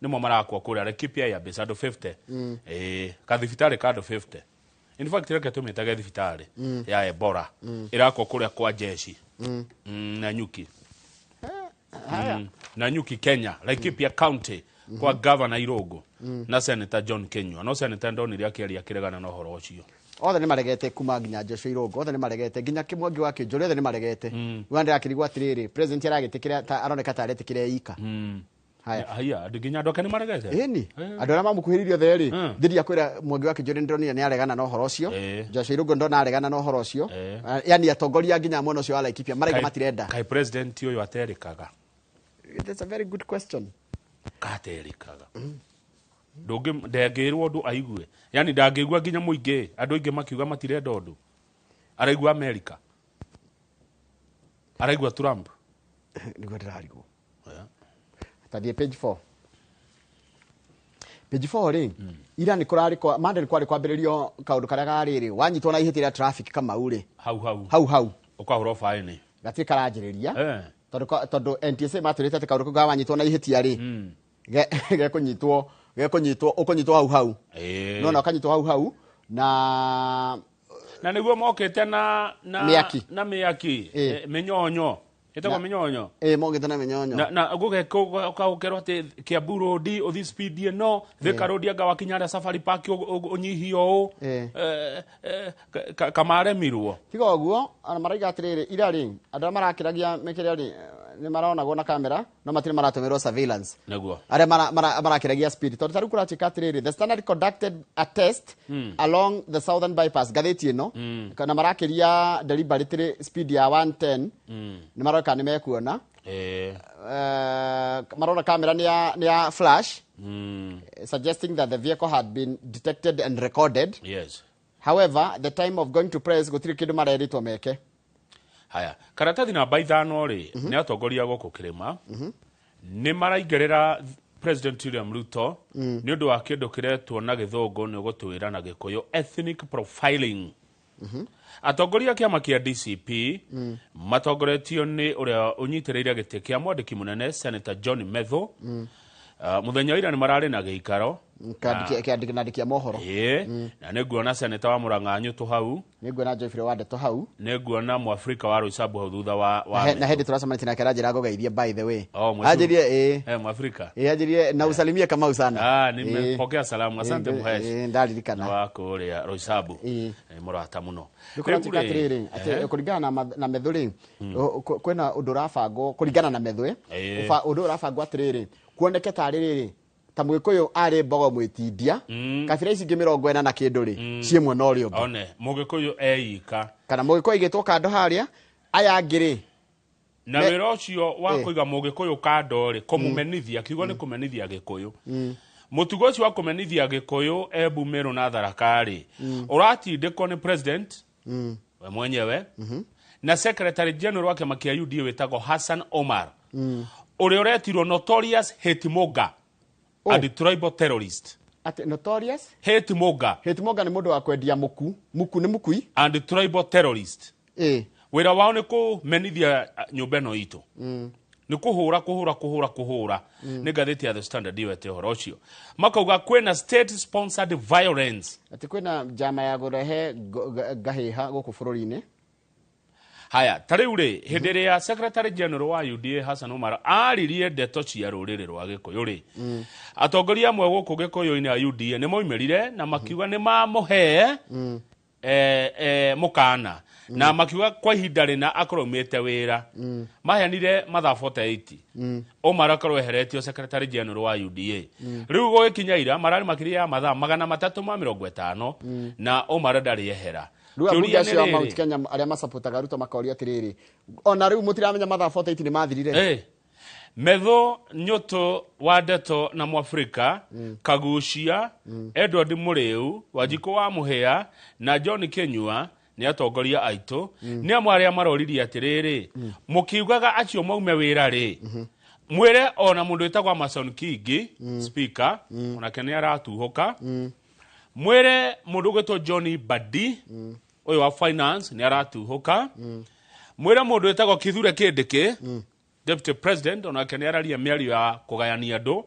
nimo marakwa kuria Laikipia ya base ando 50 kathibitari kado 50 in fact reke tumetaga thibitari ya Ebola irakwa kuria kwa jeshi na nyuki na nyuki Kenya Laikipia County kwa governor Irogo na senator John Kenywa no senator ndonire akiaria kiregana na horo ucio othe ni maregete kuma nginya Joshua Irogo othe ni maregete nginya kimwangi wa Kinjuri othe ni maregete wanda akirigwa atiriri president aragitikira aroneka ta aretikire ika haya nginya ndoka ni maregete ni andu ara mamukuhiririo theri thiri akwira mwangi wa Kinjuri ndonire ni aregana na horo ucio Joshua Irogo ndona aregana na horo ucio yani atongoria nginya mwana ucio wa Laikipia maraiga matirenda kai president uyu aterikaga that's a very good question katerikaga ndungi ndengirwo ndu aigue yani ndangigua nginya muingi andu ingi makiuga matirenda ndu araigua America araigua Trump niguo ndirarigwo tathie page 4 page 4 ri ira ni kurari kwa mande ni kwari kwambiririo kaundu karia gariri wanyitwo na ihitira traffic kama uri hau ukahuro fine gati karanjiriria tondu NTSA maturite ati kaundu kuga wanyitwo na ihitia ri gekunyitwo ukunyitwo hau no na ukanyitwo hau na niguo mokete na miyaki minyonyo etagwo minyonyo mokete na minyonyo na gugekorwo ati Kiambu Road uthi speed no Thika Road anga wakinyara Safari Park unyihio kamare mirwo tiga uguo ana maraiga atiriri ira ri andu marakiragia mekire ri ni marona na kamera no matire maratumirwo surveillance naguo are marakiragia speed tondu taru kuratika atiriri the Standard conducted a test along the southern bypass gatheti ino kana marakiria deliberately speed ya 110 ni maroka ni mekuona marona kamera ni ya flash suggesting that the vehicle had been detected and recorded however the time of going to press gutiri kindu mareritwo meke haya karatathi namba 5 ri ni atongoria goko kirima ni maraingerera President William Ruto ni undu wa kindu kiretwo na githungu ni gutwira na gikuyu ethnic profiling atongoria kiama kia DCP matongoretio ni uria unyitireire gite kia mwandiki munene Senator John Methu muthenya ira ni marari na giikaro Kiandikia mohoro. Na nĩnguona seneta wa Murang'a Nyũtũ hau. Nĩnguona Geoffrey Wandeto hau. Nĩnguona Mũafrika wa Roysambu hau thutha wa na hĩndĩ tũracemanĩtie nake ranjĩra ngũgeithie by the way. Anjirie Mũafrika. Anjirie na usalimie Kamau sana. Nimepokea salamu. Asante Muhesh. Ndaririkana. Wako ũrĩa Roysambu. Mũrata mũno. Ndĩkũratika atĩrĩrĩ atĩ kũringana na methũ-rĩ kwĩna ũndũ ũrabangwo kũringana na methũ ũndũ ũrabangwo atĩrĩrĩ kuoneke tarĩ rĩrĩ ta Mũgĩkũyũ arĩ Mbogo Mwĩtindia kabira ici ingĩ 40 na kĩndũ-rĩ ciĩ mwena ũrĩa ũngĩ. One Mũgĩkũyũ eika kana Mũgĩkũyũ aigĩtwo kando harĩa aya angĩ-rĩ na wĩra ũcio wa kũiga Mũgĩkũyũ kando-rĩ kũmũmenithia kiugo nĩ kũmenithia Gĩkũyũ. Mũtugo ũcio wa kũmenithia Gĩkũyũ Embu, Meru na Tharaka-rĩ ũratindĩkwo nĩ president we mwenyewe na secretary general wa kĩama kĩa UDA wĩtagwo Hassan Omar ũrĩa ũretirwo notorious hate monger and tribal terrorist. Notorious hate monger nĩ mũndũ wa kwendia muku nĩ mukui and tribal terrorist. Wĩra wao nĩ kũmenithia nyũmba ĩno itũ. Nĩ kũhũra nĩ ngathĩti ya The Standard yete ũhoro ũcio makauga kwĩna state sponsored violence atĩ kwĩna njama ya gũrehe ngahĩha gũkũ bũrũri-inĩ. Haya tarĩu-rĩ hĩndĩ ĩrĩa secretary general wa UDA Hassan Omar aririe ndeto cia rũrĩrĩ rwa Gĩkũyũ-rĩ atongoria amwe gũkũ Gĩkũyũ-inĩ ya UDA nĩ moimerire na makiuga nĩ mamũhe mũkana na makiuga kwa ihinda rĩna akorwo aumĩte wĩra maheanire mathaa 48 Omar akorwo eheretio secretary general wa UDA. Rĩu gũgĩkinya ira mararĩ makĩria ya mathaa 350 na Omar ndarĩ ehera. Rĩu acio a Mount Kenya arĩa masapotaga Ruto makoria atĩrĩrĩ ona rĩu mũtiramenya mathaa 48 nĩ mathirire. Metho Nyũtũ Wandeto na Mũafrika Kagucia Edward Mũrĩu Wanjikũ wa Mũhĩa na John Kenyua nĩ atongoria aitũ nĩ amwe arĩa maroririe atĩrĩrĩ mũkiugaga acio maume wĩra-rĩ mwĩre ona mũndũ wĩtagwo Amason Kingi speaker onake nĩ aratuhũka mwĩre mũndũ ũgwĩtwo John Badi ũyũ wa finance nĩ aratuhũka mwĩre mũndũ wĩtagwo Kithure Kindiki deputy president onake nĩ araria mĩario ya kũgayania andũ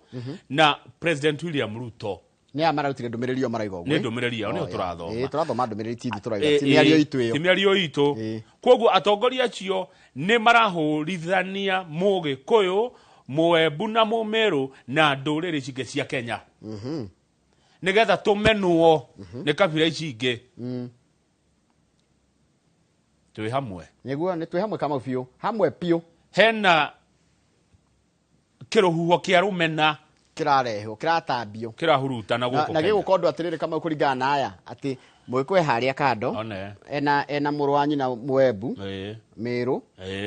na president William Ruto nĩ amararutire ndũmĩrĩri ĩyo maraiga ũguo. Nĩ ndũmĩrĩri yao nĩyo tũrathoma. Tũrathoma ndũmĩrĩri TV tũraiga ti mĩario itũ ĩyo. Ti mĩario itũ. Koguo atongoria acio nĩ marahũrithania Mũgĩkũyũ, Mũembu na Mũmeru na ndũrĩrĩ cingĩ cia Kenya. Nĩgetha tũmenwo nĩ kabira ici ingĩ. Twĩ hamwe. Nĩguo nĩ twĩ hamwe kama biũ. Hamwe biũ. Hena kĩrũhuho kĩa rũmena kirarehwo kiratambio kirahurutana guko na gĩgũkondwo atĩrĩrĩ kama kũringana na aya atĩ Mũgĩkũyũ harĩa kando ena mũrũ wa nyina Mũembu Meru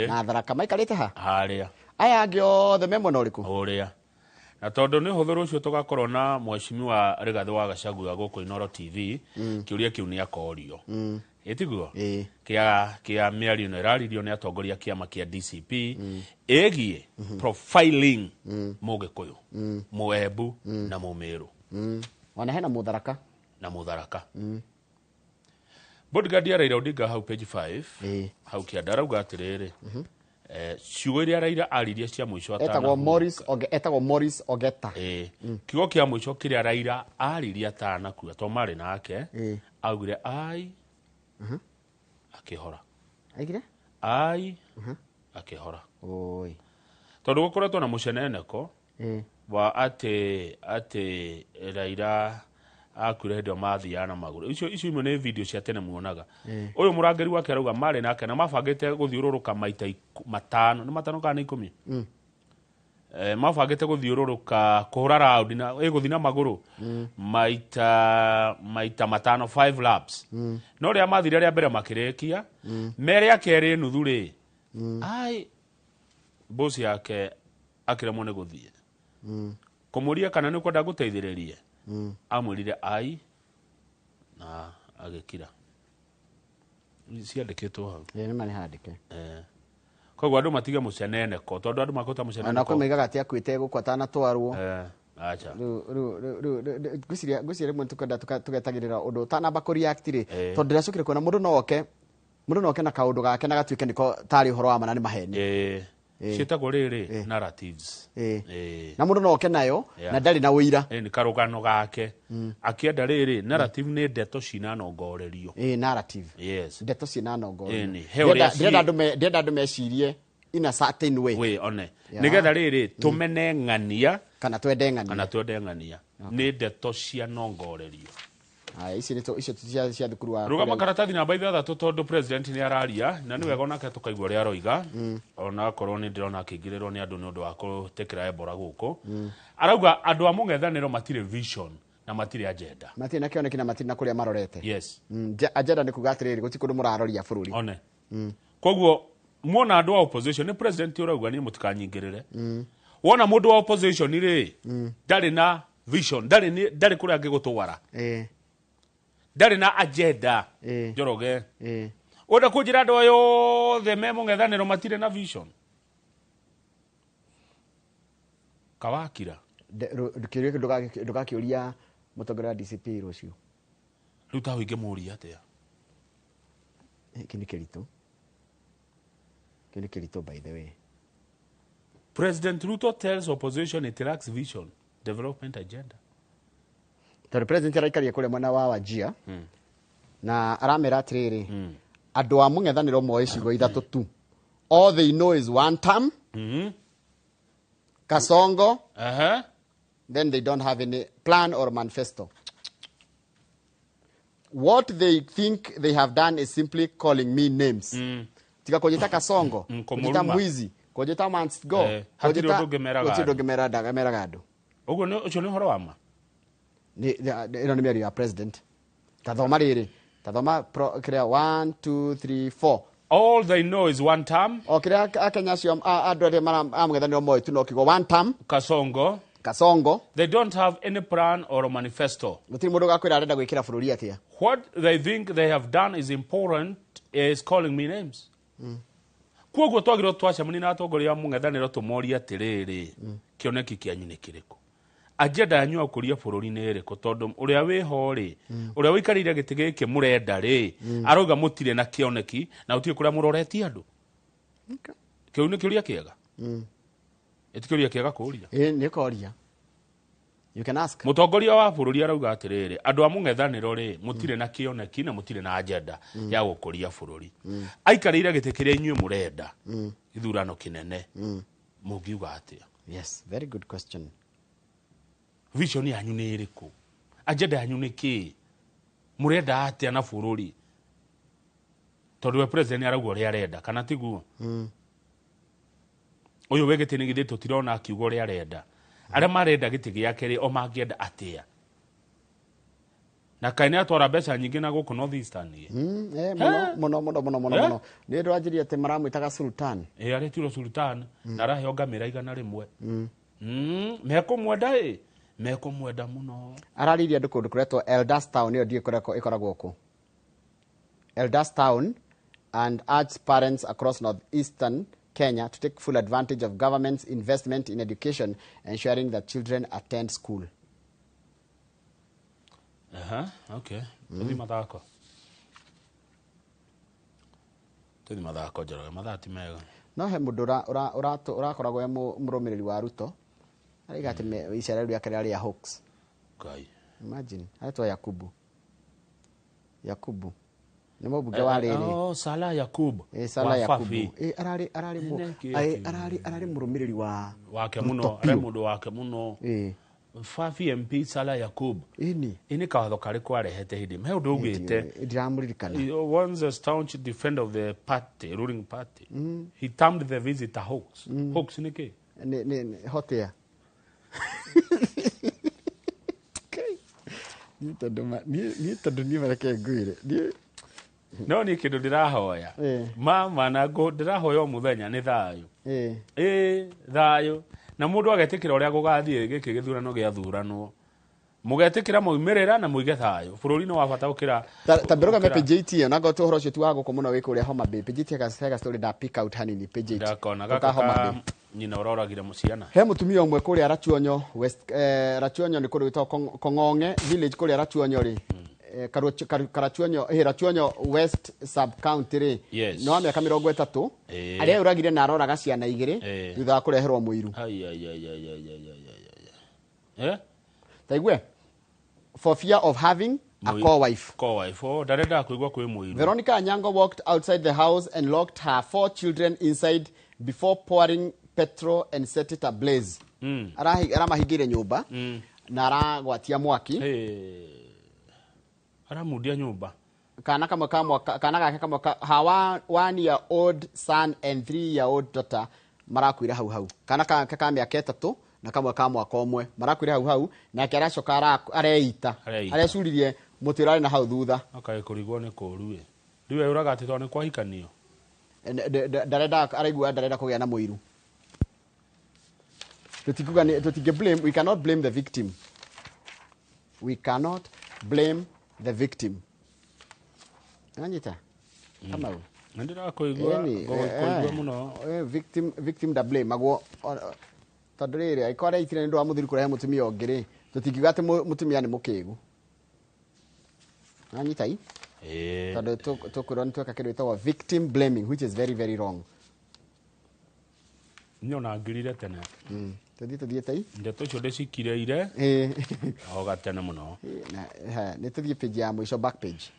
na Tharaka maikarĩte harĩa aya angĩ othe me mwena ũrĩkũ ũrĩa na tondũ nĩ ũhũthĩro ũcio tũgakorwo na Mheshimiwa Rigathĩ wa Gachagua gũkũ Inooro TV kĩũria kĩu nĩ akorio Etiguo kia mĩario ĩno ĩraririo nĩ atongoria kĩama kĩa DCP ĩgiĩ profiling Mũgĩkũyũ Mũembu na Mũmeru ona hena Mũtharaka na Mũtharaka bodyguard ya Raila Odinga hau page 5 hau kĩanda arauga atĩrĩrĩ ciugo iria Raila aririe cia mũico etagwo Morris Ogeta kiugo kĩa mũico kĩrĩa Raila aririe atanakua to marĩ nake augire ai akihora aigire akihora oi tondu gukoretwo na muceneneko wa ati Raila akure hĩndĩ mathiaga na magũrũ icio imwe nĩ video cia tene muonaga ũyũ mũrangĩri wake arauga marĩ nake na mabangĩte gũthiũrũrũka maita 5 nĩ 5 kana 10 mabangĩte gũthiũrũrũka kũhũra round na gũthiĩ na magũrũ maita 5 laps no rĩa mathire rĩa mbere makĩrĩkia merĩ akerĩ nuthu rĩ ai boss yake akĩremwo nĩ gũthiĩ kũmũria kana nĩ kwenda gũteithĩrĩrie amwĩrire ai na agĩkira ciandĩkĩtwo hau nĩ mani handĩke koguo andũ matige mũceneneko tondũ andũ makota mũceneneko na kwĩmaigaga atĩ akuĩte gũkũ atanatwarwo acha ngwĩciria rĩmwe tũgetagĩrĩra ũndũ ũtanamba kũreact rĩ tondũ ndĩracokire kuona mũndũ no oke na kaũndũ gake na gatuĩke nĩko tarĩ ũhoro wa mana nĩ maheni cietagwo rĩrĩ narratives na mũndũ no oke nayo na ndarĩ na ũira nĩ karũgano gake akĩenda rĩrĩ narrative nĩ ndeto cinanongorerio narrative yes ndeto cinanongorerio ndĩrenda andũ mecirie in a certain way one nĩgetha rĩrĩ tũmene ng'ania kana twende ng'ania nĩ ndeto cianongorerio ici cia thukuru wa rugama karatathi namba 6 tondũ president nĩ araria na nĩ wega onake tũkaigua ũrĩa aroiga ona korwo nĩ ndĩrona akĩingĩrĩrwo nĩ andũ nĩ ũndũ wa gũtĩkĩra Ebola gũkũ arauga andũ a mũng'ethanĩro matirĩ vision na matirĩ agenda matirĩ na kĩoneki na matirĩ na kũrĩa marorete yes agenda nĩ kuga atĩrĩrĩ gũtirĩ kũndũ mũraroria bũrũri one koguo muona andũ wa opposition nĩ president ũrauga niĩ mũtikanyingĩrĩre wona mũndũ wa opposition rĩ ndarĩ na vision ndarĩ kũrĩa angĩgũtwara ndarĩ na agenda Njoroge wenda kũnjĩra andũ yothe me mũng'ethanĩro matirĩ na vision kawakira kĩũria ndũgakĩũria mũtongoria wa DCP rũciũ rĩu ta ũingĩ mũũria atĩa kĩ nĩ kĩritũ by the way President Ruto tells opposition it lacks vision development agenda tondũ president araikaria kũrĩa mwena wa Wajir na aramera atĩrĩrĩ andũ a mũng'ethanĩro moe ciugo ithatũ tu all they know is one term Kasongo then they don't have any plan or manifesto what they think they have done is simply calling me names tiga kũnjĩta Kasongo kũnjĩta mwizi kũnjĩta Mansgo kũnjĩta ndũngĩmeraga andũ ũguo ũcio nĩ ũhoro wa ma ĩno nĩ mĩario ya president tathoma rĩrĩ tathoma kĩrĩa 1 2 3 4 all they know is one term kĩrĩa akenya acio andũ arĩa amũng'ethanĩro moĩ tu no kiugo one term Kasongo they don't have any plan or manifesto gũtirĩ mũndũ gakwĩra arenda gwĩkĩra bũrũri atĩa what they think they have done is important is calling me names kuoguo twagĩrwo twacemania na atongoria a mũng'ethanĩro tũmoria atĩrĩrĩ kĩoneki kĩanyu nĩ kĩrĩkũ agenda yanyu akũria bũrũri nĩ ĩrĩkũ tondũ ũrĩa wĩho rĩ ũrĩa wĩikarĩire gĩtĩ gĩkĩ mũrenda rĩ arauga mũtirĩ na kĩoneki na ũtirĩ kũrĩa mũroretie andũ kĩu nĩ kĩũria kĩega kĩũria kĩega kũũria nĩ koria you can ask mũtongoria wa bũrũri arauga atĩrĩrĩ andũ a mũng'ethanĩro rĩ mũtirĩ na kĩoneki na mũtirĩ na agenda ya gũkũria bũrũri aikarĩire gĩtĩ kĩrĩa inyuĩ mũrenda gĩthurano kĩnene mũngiuga atĩa yes very good question vision yanyu nĩ ĩrĩkũ agenda yanyu nĩ kĩ mũrenda atĩa na bũrũri tondũ we president arauga ũrĩa arenda kana tiguo ũyũ we gĩtĩ nĩ githĩ tũtirona akiuga ũrĩa arenda arĩa marenda gĩtĩ gĩake rĩ o mangĩenda atĩa na kaĩ nĩ atwara mbeca nyingĩ na gũkũ North Eastern mũno nĩ ndũ anjĩria atĩ maramwĩtaga Sultan aretirwo Sultan na araheo ngamĩra igana rĩmwe mekũmwenda mekũmwenda mũno araririe andũ kũndũ kũretwo Eldas Town ĩyo ndiĩ ĩkoragwo kũ Eldas Town and urged parents across northeastern Kenya to take full advantage of government's investment in education, ensuring that children attend school. Okay. Tũthi mathako. Tũthi mathako Njoroge, mathati mega. No he mũndũ ũrakoragwo mũrũmĩrĩri wa Ruto. Araiga atĩ icera rĩu yake rĩarĩ ya hoax. Ngai. Imagine, aretwo Yakubu. Nĩ mũmbunge wa rĩrĩ. Salah Yakubu. Salah Yakubu. Ararĩ mũrũmĩrĩri wake mũno, arĩ mũndũ wake mũno. Fafi MP Salah Yakubu. Ini kawatho karĩ kwarehete hĩndĩ. He ũndũ ugĩte. Ndiramũririkana. Once a staunch defender of the party, ruling party. He termed the visit a hoax. Hoax nĩ kĩ? Nĩ hotea. Niĩ tondũ niĩ mareke ngwĩre. No niĩ kĩndũ ndĩrahoya mama na ndĩrahoya o mũthenya nĩ thayũ thayũ na mũndũ agetĩkĩra ũrĩa gũgathiĩ gĩkĩ gĩthurano gĩathuranwo mũgetĩkĩra moimĩrĩra na mũige thayũ bũrũri nĩ wa bata gũkĩra ta mbĩrũgame page 8 na ngotwo ũhoro ũcio tu wa gũkũ mũno wĩkũ ũrĩa Homa Bay page 8 hega story da pick out hanini page 8 ndakona gaka nyina ũroragire mũciana he mũtumia ũmwe kũrĩa Rachuonyo West Rachuonyo nĩ kũrĩa gwĩtagwo Kong'ong'e village kũrĩa Rachuonyo rĩ Karachuonyo West sub county ri no ameka 30 aria uragire na aroraga ciana igiri thutha wa kureherwo muiru taigwe for fear of having a co-wife. Oh, dareda kuigwa kwi muiru. Veronica Anyango walked outside the house and locked her 4 children inside before pouring petrol and set it ablaze. Aramahigire nyumba na aragwatia mwaki. Aramudia nyumba. Kana gake kamwe hawa 1-year-old son and 3-year-old daughter marakwira hau. Kana ka miaka 3 na kamwe ka mwaka omwe marakwira hau na kĩaracoka areita arecuririe mutirari na hau thutha kurigwo ni kũruwe riwe uraga ati tone kwa hikanio dareda araigua dareda kugĩa na muiru blame. We cannot blame the victim. We cannot blame the victim. Anita kama ndira kuigua muno victim da blame magwo tadrere aikora itire ndo amuthiri kurahe mutumia ongire tutingiuga ati mutumia ni mukigu Anita tado tukurwa nitweka kindu gitagwo victim blaming, which is very very wrong. Nyona ngirire tene tuthie tai ndeto cio ndicikireire o gatene muno ni tuthie page ya mwisho, back page.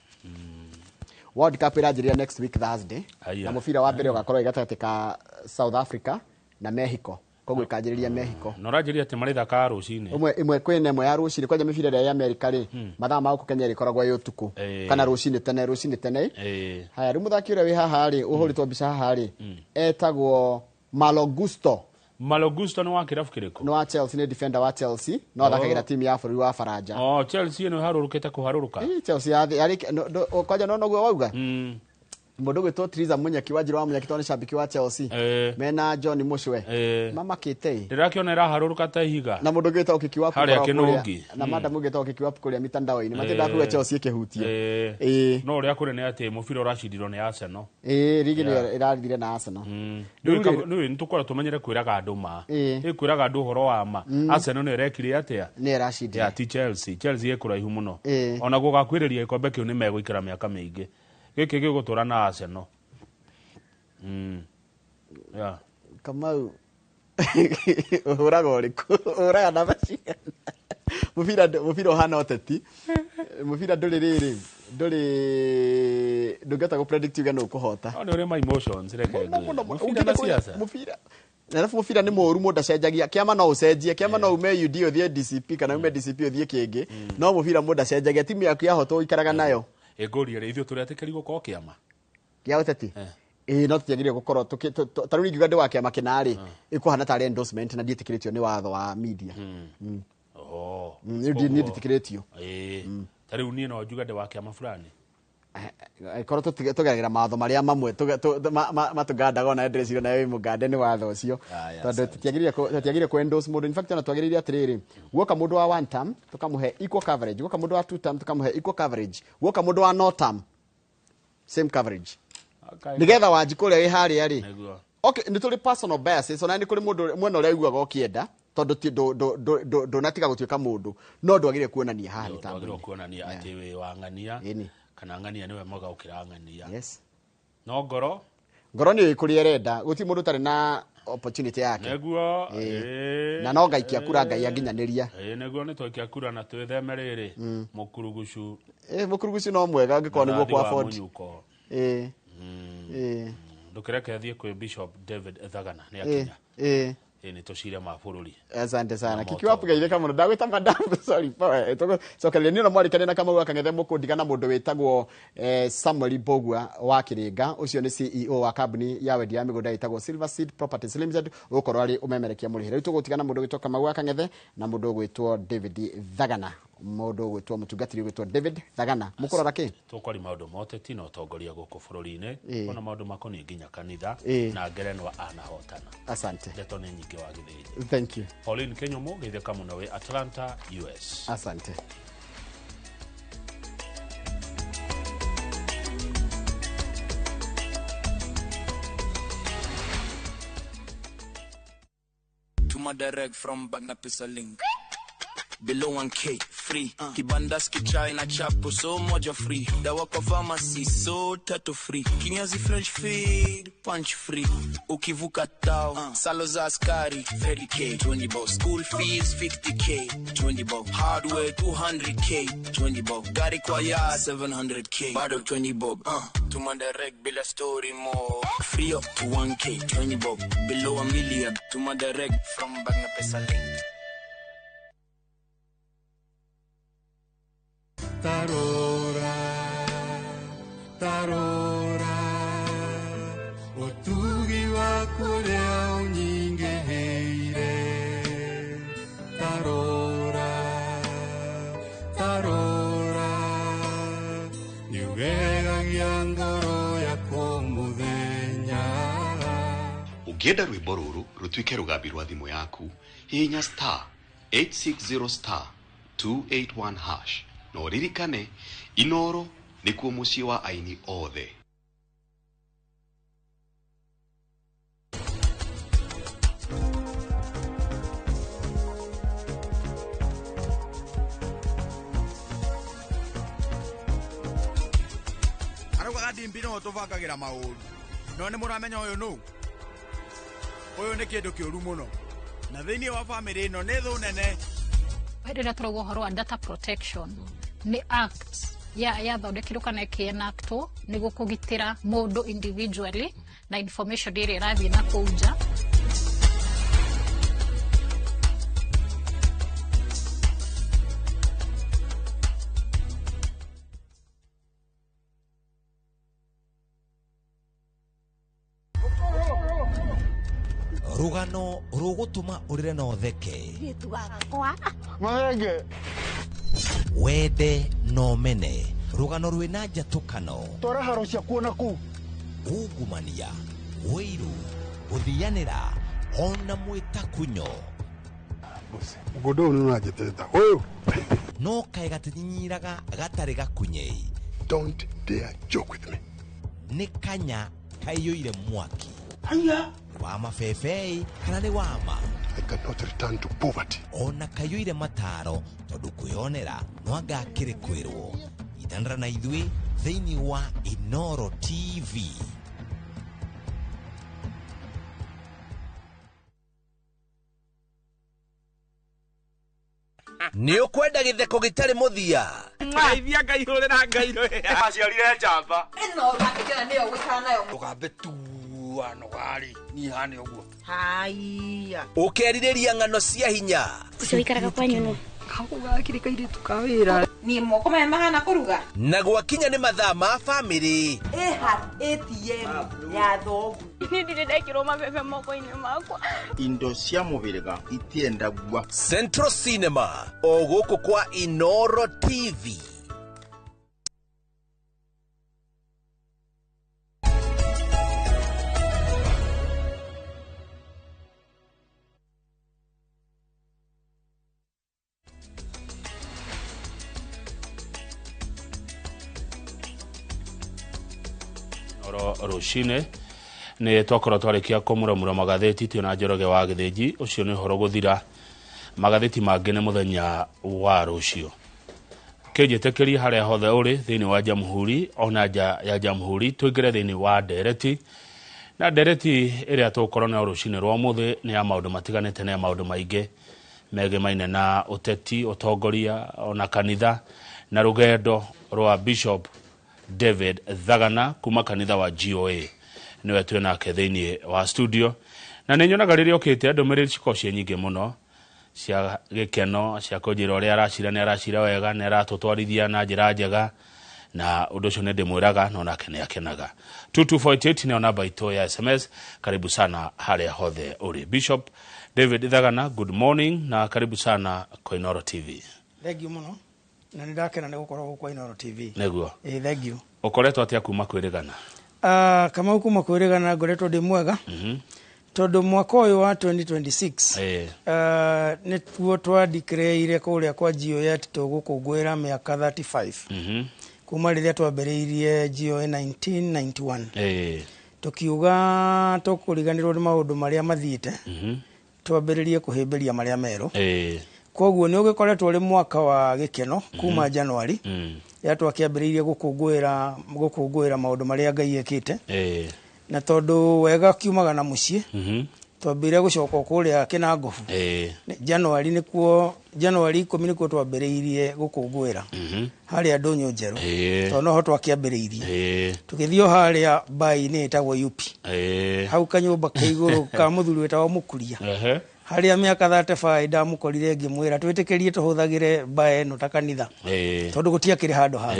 World Cup irajiria next week Thursday na mubira wa mbere ugakorwo igatagati ka South Africa na Mexico. Koguo ikajiriria Mexico. No rajiria ati mari thaka rucine. Imwe kwene imwe ya rucine kwaje mibira ya America ri. Mathaa ma Kenya rikoragwo yutuku. Kana rucine tene. Haya rimu thaki ure wi haha ri uhuritwo mbica haha ri. Etagwo Malo Gusto no wa kirafu kiriko. No wa Chelsea, ni defender wa Chelsea. No thakagira timu ya bũrũri wa Faranja. Chelsea no harurukite kuharuruka. Chelsea ari kwaje no guo wauga. Mundu gwitwo Triza Munyaki wa Njiro wa Munyaki tone shabiki wa Chelsea mena John Mushwe mama kite ndirakiona iraharuruka ta ihiga na mundu gwitwo Kikiwa na madam gwitwo Kikiwa kuria mitandao-ini matenda kuwa Chelsea ikihutie no ria kure ne ati mubira urashidiro ne Arsenal rigi irarithire na Arsenal no nitukora tumenyere kwiraga andu ma kwiraga andu horo wa ma Arsenal ne rekire atia ne rashidi ya ti Chelsea ekuraihu muno ona gugakwiriria ikombe kiu ni megwikira miaka mingi giki gigutura na Arsenal Kamau uraga uriku uraga na basi mufira hana oteti mufira nduri ndugeta go predict you gano kuhota no uri my emotions reke mufira na siasa Alafu mufira ni moru mundu acenjagia kiama no ucenjie kiama no ume UD uthie DCP kana ume DCP uthie kingi no mufira mundu acenjagia timu yaku yahotwo ikaraga nayo egori ri ithio turi atikari guko kiama kia uteti no tutiagire gukorwo taru ngiuga ndi wa kiama kinari ikuhana tari endorsement na ndietikiritio ni watho wa media ni ndietikiritio tari ni no ngiuga ndi wa kiama fulani ikorwo tugeragera matho maria mamwe matugandaga na ndrecirio nayo mugande ni watho ucio tondu tutiagire ku endorse mundu. In fact na twagiriria atiriri guoka mundu wa 1 term tukamuhe equal coverage, guoka mundu wa 2 term tukamuhe equal coverage, guoka mundu wa no term same coverage nigetha wanjikuria wi haria ri okay ni tuli personal biases ona ni kuri mundu mwena uria iguaga okienda tondu ti do natiga gutuika mundu no ndwagire kuonania haha ni tambo kuonania ati wi wangania kana ngania niwe moga ukirangania. Yes. No ngoro ni ikuria renda guti mundu tari na opportunity yake neguo na no ngaikia kura ngai anginyaniria neguo ni twikia kura na twitheme riri mukurugucu mukurugucu no mwega angikoo niguo kwa afford ndukireke thie kwi Bishop David Thagana ni akinya ni tucire mabururi. Asante sana Kikiwa pugaire kama ndagwita madam sorry power sokeleni no mwarikane na kama wakangethe mukundigana mundu witagwo Samuel Bogwa wa Kiringa ucio ni CEO wa company ya wendi ya migunda itagwo Silver Seed Properties Limited ukorwo ari umemerekia muri riu tugutigana mundu gwitwo kama wakangethe na mundu gwitwo David Thagana mundu gwitwo mutungatiri gwitwo David Thagana mukorora ki tukori maundu mote tino utongoria guku bururi-ini ona maundu makoni nginya kanitha na ngerenwa anahotana. Asante ndeto ni nyingi wa githiri. Thank you Pauline Kenyomo githeka muno we Atlanta US. Asante. Tuma direct from Bagna Pisa Link. below 1K free. Kibandas kichai na chapo so moja free. Dawa kwa pharmacy so tatu free. Kinyazi French feed punch free. Ukivuka tao salo za askari 30K 20 bob. School fees 50K 20 bob. Hardware 200K 20 bob. Gari kwa ya 700K bado 20 bob. Tuma direct bila story more. Free up to 1K 20 bob. Below a million tuma direct from bag na pesa link. Tarora, tarora, otugi wa kurea unyinge heire. Tarora, tarora, niugega giangoro ya komuthenya. Ukienda rwimbo ruru rutuike rugambi rwa thimu yaku hihinya star 860 star 281 hash no ririkane Inoro nikuo muciĩ wa aini othe. Arauga ndimbino tuvagagira maũru no nĩ mũramenya ũyũ nĩ kĩndũ kĩũru mũno na thĩinĩ wa family ĩno nĩ thũ nene. Rĩrĩa tũrauga ũhoro wa data protection nĩ act yathondekirwo kana ĩkĩenactwo nĩguo kũgitĩra mũndũ individually na information ĩrĩa ĩrathiĩ na kũu nja. Rugano rugutuma urire no theke wende no mene rugano rwina njatukano tora haro cia kuona ku ungumania wiru guthianira ona mwita kunyo mugondo uyu nunajiteta uyu no kae gatinyiraga gatari gakunyei. Don't dare joke with me. Ni kanya kaiyũire mwaki haya wa mabebei kana nĩ wama. I cannot return to poverty. Ona kaiyũire mataro tondu kwĩonera no anga kĩrĩ kwĩrwo. Ithandara na ithuĩ thĩinĩ wa Inoro TV. Nĩ ũkwenda gĩtheko gĩtarĩ mũthia. Ngeithia ngaihũrĩra ngairo aciarire njamba ĩno ũrakĩra nĩyo gwĩkara nayo ũgambe tu anogari ni hane ũguo. Haiya Ũkerirĩria ng'ano cia hinya. Ucio ikaraga kwa nyũnũ hakuga kiri kaire tukawira ni moko maya mahana kuruga na gwakinya nĩ mathaa ma family. ATM ya thogu ni ndĩrekĩrwo mabebe moko-inĩ makwa. Indo cia mũbĩrĩga itienda gua. Central Cinema o gũkũ kwa Inoro TV. Rucine nĩ twakorwo twarĩkia kũmuramura magatheti Tiona Njoroge wa Gĩthĩnji. Ũcio nĩ ũhoro gũthira. Magatheti mangĩ nĩ mũthenya wa rũciũ. Kĩnjĩtĩkĩria harĩa hothe ũrĩ thĩinĩ wa Jamhuri ona nja ya Jamhuri tũingĩre thĩinĩ wa ndereti. Na ndereti ĩrĩa tũgũkorwo nayo rũcinĩ rwa ũmũthĩ nĩ ya maũndũ matiganĩte na ya maũndũ maingĩ megemaine na ũteti, ũtongoria ona kanitha na rũgendo rwa Bishop David Thagana kuma kanitha wa GOA niwe twĩ nake thĩinĩ wa studio. Na nĩ nyonaga rĩrĩa okĩte ndũmĩrĩri cikoragwo ciĩ nyingĩ mũno cia gĩkeno cia kũnjĩra ũrĩa aracira nĩ aracira wega nĩ aratũtwarithia na njĩra njega na ũndũ ũcio nĩ ndĩmwĩraga no nake nĩ akenaga. 2248 nĩyo namba itũ ya SMS. Karibu sana harĩa hothe ũrĩ. Bishop David Thagana, good morning na karibu sana kwa Inoro TV. Thank you muno. Na nĩndakena nĩ gũkorwo kwa Inoro TV. Nĩguo. Thank you. Ũkoretwo atĩa kuma kwĩrĩgana? Kama kuma kwĩrĩgana ngoretwo ndĩ mwega. Tondũ mwaka ũyũ wa 2026 nĩtuo twandikĩrĩire kũrĩa kwa GOA tũgũkũngũĩra mĩaka 35 kuma rĩrĩa twambĩrĩirie GOA 1991 tukiuga tũkũriganĩrwo nĩ maũndũ marĩa mathiĩte twambĩrĩrie kũhĩmbĩria marĩa merũ koguo ni ugikoretwo uri mwaka wa gikeno kuma January ya twakiambiriirie gukungwira maundu maria Ngai ekite na tondu wega kiumaga na mucii twambire gucoka kuria Kinangofu January nikuo January 10 nikuo twambiriirie gukungwira haria Ndunyu Njeru tondu no ho twakiambiriirie tukithio haria bai ni etagwo UP hau kanyumba kaiguru ka muthuri wetagwo Mukuria haria miaka 35 ndamukorire ngimwira twitikirie tuhuthagire bae no ta kanitha tondu gutiakire handu ha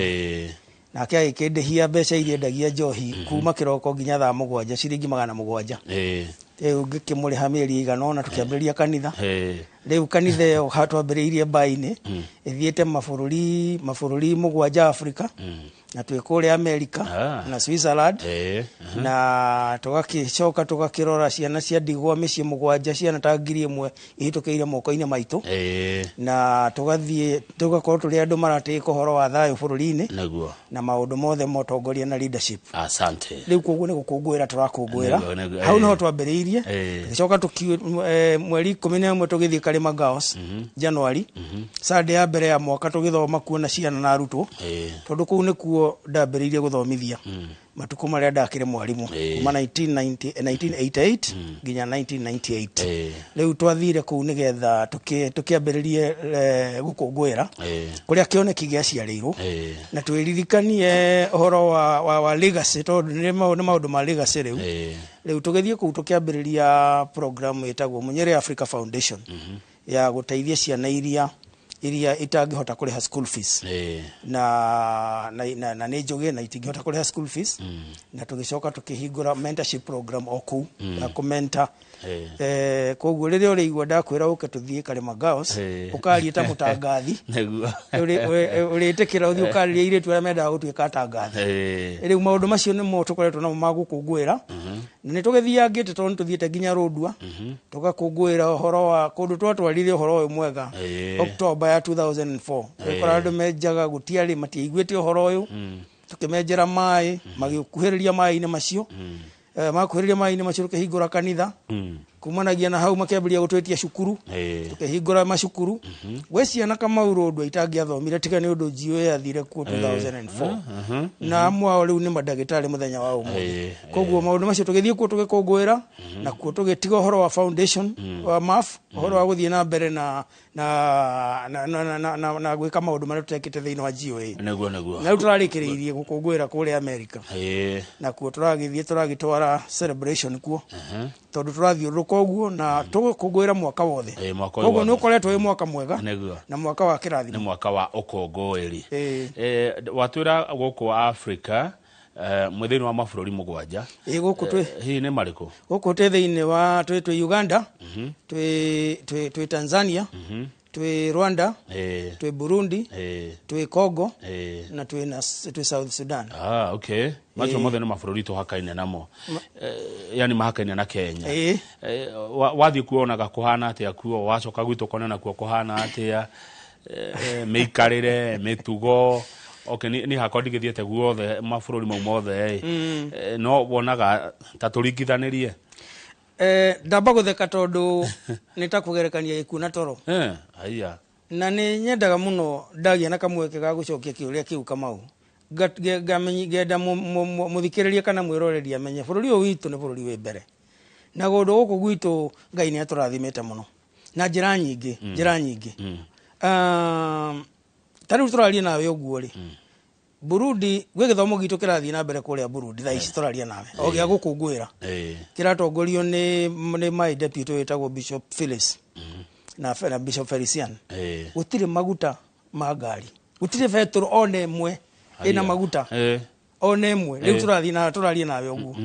nake agikindihia mbeca iria ndagia njohi kuma kiroko nginya thaa 7 ciringi 700 riu ngikimuriha mieri igana ona tukiambiriria kanitha riu kanitha yo hatwambiriirie baine ithiete mabũrũri 7 Africa na twikuria America na Switzerland na tugakicoka tugakirora ciana cia ndigwa micii 7 ciana ta 1,000 ihitukiire moko-ini maitu na tugathie tugakorwo turi andu marati kuhoro wa thayo bũrũri-ini na maundu mothe motongoria na leadership. Asante. Riu koguo ni gukungwira turakungwira hau no twambiriirie tugicoka mweri 11 tugithie Karima Girls January Sunday ya mbere ya mwaka tugithoma kuona ciana na arutwo tondu kuu ni kuo ndambiriirie guthomithia matuko maria ndakire mwarimu kuma 1988 nginya 1998 riu twathire kuu nigetha tukiambiririe gukungwira kuria kioneki giaciarirwo na twiririkanie uhoro wa legacy tondu ni maundu ma legacy riu tugithie kuu tukiambiriria program etagwo Munyere Africa Foundation ya guteithia ciana iria itangihota kuriha school fees na ni njuge na itingihota kuriha school fees na tugicoka tukihingura mentorship program oku ya kumenta koguo riria uriigua ndakwira uke tuthie Karima Girls ukaria ta mutangathi uritikira uthie ukaria iritu aria mendaga gutuika tangathi riu maundu macio ni mo tukoretwo namo magukungwira ni tugithiangite tondu tuthiete nginya Rudwa tugakungwira uhoro wa kundu twatwarire uhoro uyu mwega October ya 2004 ikora andu mejaga gutiari matiiguite uhoro uyu tukimenjera mai magikuhiriria mai-ini macio makuhiriria mai-ini macio tukihingura kanitha kumanagia na hau makiambiria gutwetia cukuru tukihingura macukuru we ciana kama urundu itangiathomire tiga ni undu jiwe yathire ku 2004 na amwe riu ni madagitari muthenya wa umwe koguo maundu macio tugithie ku tugikungwira na ku tugitiga uhoro wa foundation wa MAF uhoro wa guthie na mbere na gwika maundu maria tutekite thiini wa GOA na riu turarikiriirie gukungwira kuri America na ku turagithie turagitwara celebration kuo tondu turathiuruka uguo na tugukungwira mwaka wothe koguo ni ukoretwo wi mwaka mwega na mwaka wa kirathimo ni mwaka wa ukungwiri watwira guku Africa mwithini wa mabũrũri 7 guku twi hi ni mariku guku twi thiini wa twi Uganda twi Tanzania twi Rwanda twi Burundi twi Congo na twi South Sudan. Okay. Macho mothe ni mabũrũri tuhakaine namo yani mahakaine na Kenya wathi kuonaga kuhana atia kuo wacoka gwitu konana kuo kuhana atia meikarire mitugo okay ni hakondi githiete guothe mabũrũri mau mothe no wonaga taturikithanirie ndamba gutheka tondu nitakugerekania ikuna toro aiya na ni nyendaga muno ndagia na kamweke ga gucokia kiuria kiu Kamau ngenda muthikiriria kana mwiroreria menye bũrũri ũyũ witũ ni bũrũri wi mbere na gundu guku gwitu Ngai ni aturathimite muno na njira nyingi tariu turaria nawe uguo ri Burundi gwe githomo gitu kirathie na mbere kuria Burundi thaa ici turaria nawe o gia gukungwira kiratongorio ni my deputy wetagwo Bishop Phyllis na Bishop Felician gutire maguta ma ngari gutire vetro one mwe ina maguta one mwe riu turaria nawe uguo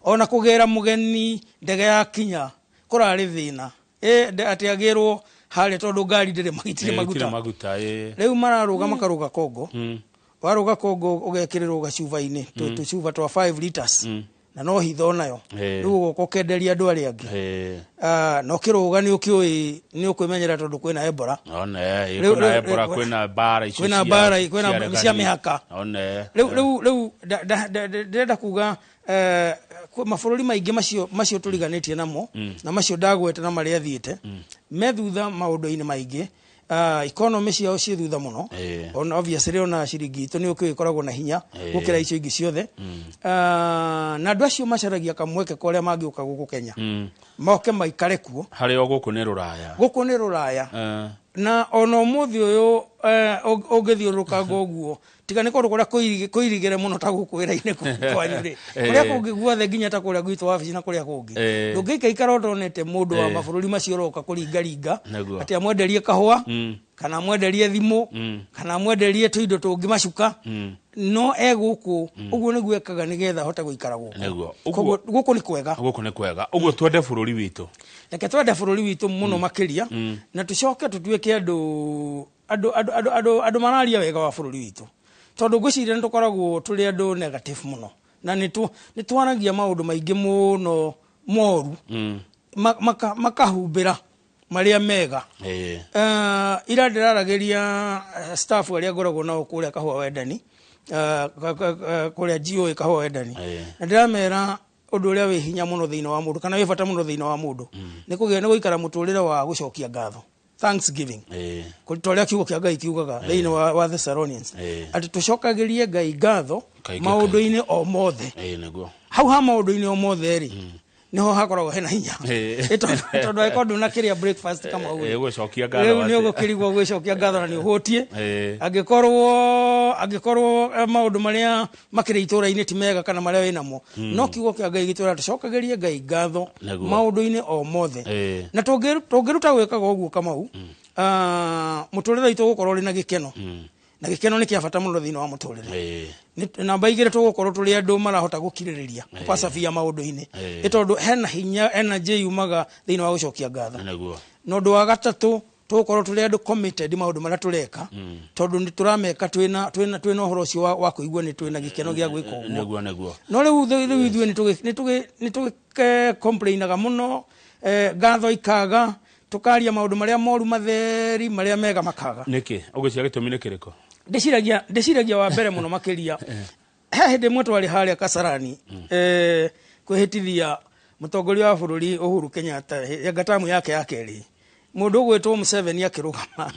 ona kugera mugeni ndege ya kinya kurari thina atiagirwo hali tondu ngari ndire magitire maguta riu mararuga makaruga Kongo waruga Kongo ugekirirwo gacuba-ini tucuba twa 5 liters na no hitho nayo riu gukokenderia andu ari angi no kiruga ni ukioi ni ukwimenyera tondu kwina Ebola kwina Ebola kwina bara icio kwina cia mihaka riu ndenda kuga mabũrũri maingi macio turiganitie namo na macio ndagwete na maria thiete methutha maundu-ini maingi economy ciao ci thutha muno ona obviously ona ciringi itu ni ukikoragwo na hinya gukira icio ingi ciothe na andu acio macaragia kamweke koria mangiuka guku Kenya moke maikare kuo hari o guku ni ruraya na ona umuthi uyu ungithiuruka ngoguo tiga ni kondu kuria kuirigire muno ta guku wira-ini kwanyu ri kuria kungi guothe nginya ta kuria gwitu wabici na kuria kungi ndungika ikara utonete mundu wa mabururi macio roka kuringaringa ati amwenderie kahua kana amwenderie thimu kana amwenderie tuindo tungi macuka no guku uguo ni gwekaga nigetha hote guikara guku guku ni kwega uguo twende bururi witu reke twende bururi witu muno makiria na tucoke tutuike andu mararia wega wa bururi witu tondu ngwiciria nitukoragwo turi andu negative muno na nitwaragia maundu maingi muno moru makahumbira maria mega ira ndiraragiria staff aria ngoragwo nao kuria kahua wendani kuria GOA kahua wendani na ndiramera undu uria wi hinya muno thiini wa mundu kana wi bata muno thiini wa mundu ni kugia ni guikara muturire wa gucokia ngatho Thanksgiving kutoria kiugo kia Ngai kiugaga thiini wa Thessalonians ati tucokagirie Ngai ngatho maundu-ini o mothe hau ha maundu-ini o mothe ri niho hakoragwo hena hinya tondu aikondu na kiria breakfast kama uwe gucokia ngatho ni ugukirigwo gucokia ngatho na ni uhutie angikorwo maundu maria makire itura-ini ti mega kana maria winamo no kiugo kia Ngai gitura tucokagirie Ngai ngatho maundu-ini o mothe na tungiruta gwikaga uguo kama u muturire itu gukorwo rina gikeno na gikeno ni kia bata muno thiini wa muturire namba igire tugukorwo turi andu marahota gukiririria kupasafia maundu-ini itondu hena hinya energy yumaga thiini wa gucokia ngatho no ndu wa gatatu tugukorwo turi andu committed maundu maria tureka tondu ni turameka twina uhoro ucio wa kuigua ni twina gikeno gia gwika uguo no riu ithuĩ ni complainaga muno ngatho ikaga tukaria maundu maria moru matheri maria mega makaga niki ugucia gitumi ni kiriko ndeciragia wa mbere muno makiria he hindi mwe twari haria Kasarani kwihitithia mutongoria wa bururi Uhuru Kenyatta ya gatamu yake ya keri mundu gwetwo Museveni akirugama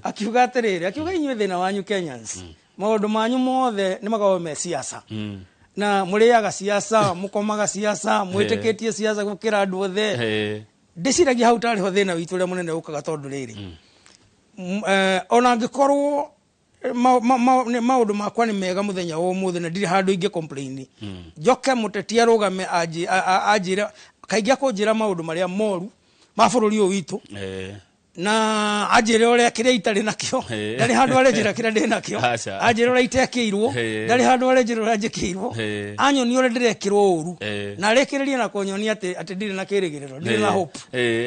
akiuga atiriri akiuga inyuĩ thina wanyu Kenyans maundu manyu mothe ni magawo me siasa na muriaga siasa mukomaga siasa mwitikitie siasa gukira andu othe ndeciragia hau tari ho thina witu ria munene ukaga tondu riri ona ngikorwo maundu makwa ni mega muthenya wo muthe na ndiri handu ingi complain njoke muteti arugame ajira kaingi akunjira maundu maria moru ma bururi uyu witu na ajire uria kiria itari nakio ndari handu arejira kiria ndi nakio ajire uria itekirwo ndari handu arejira uria njikirwo anyoni uria ndirekirwo uru na arekiriria na kunyonia ati ndiri na kirigiriro ndiri na hope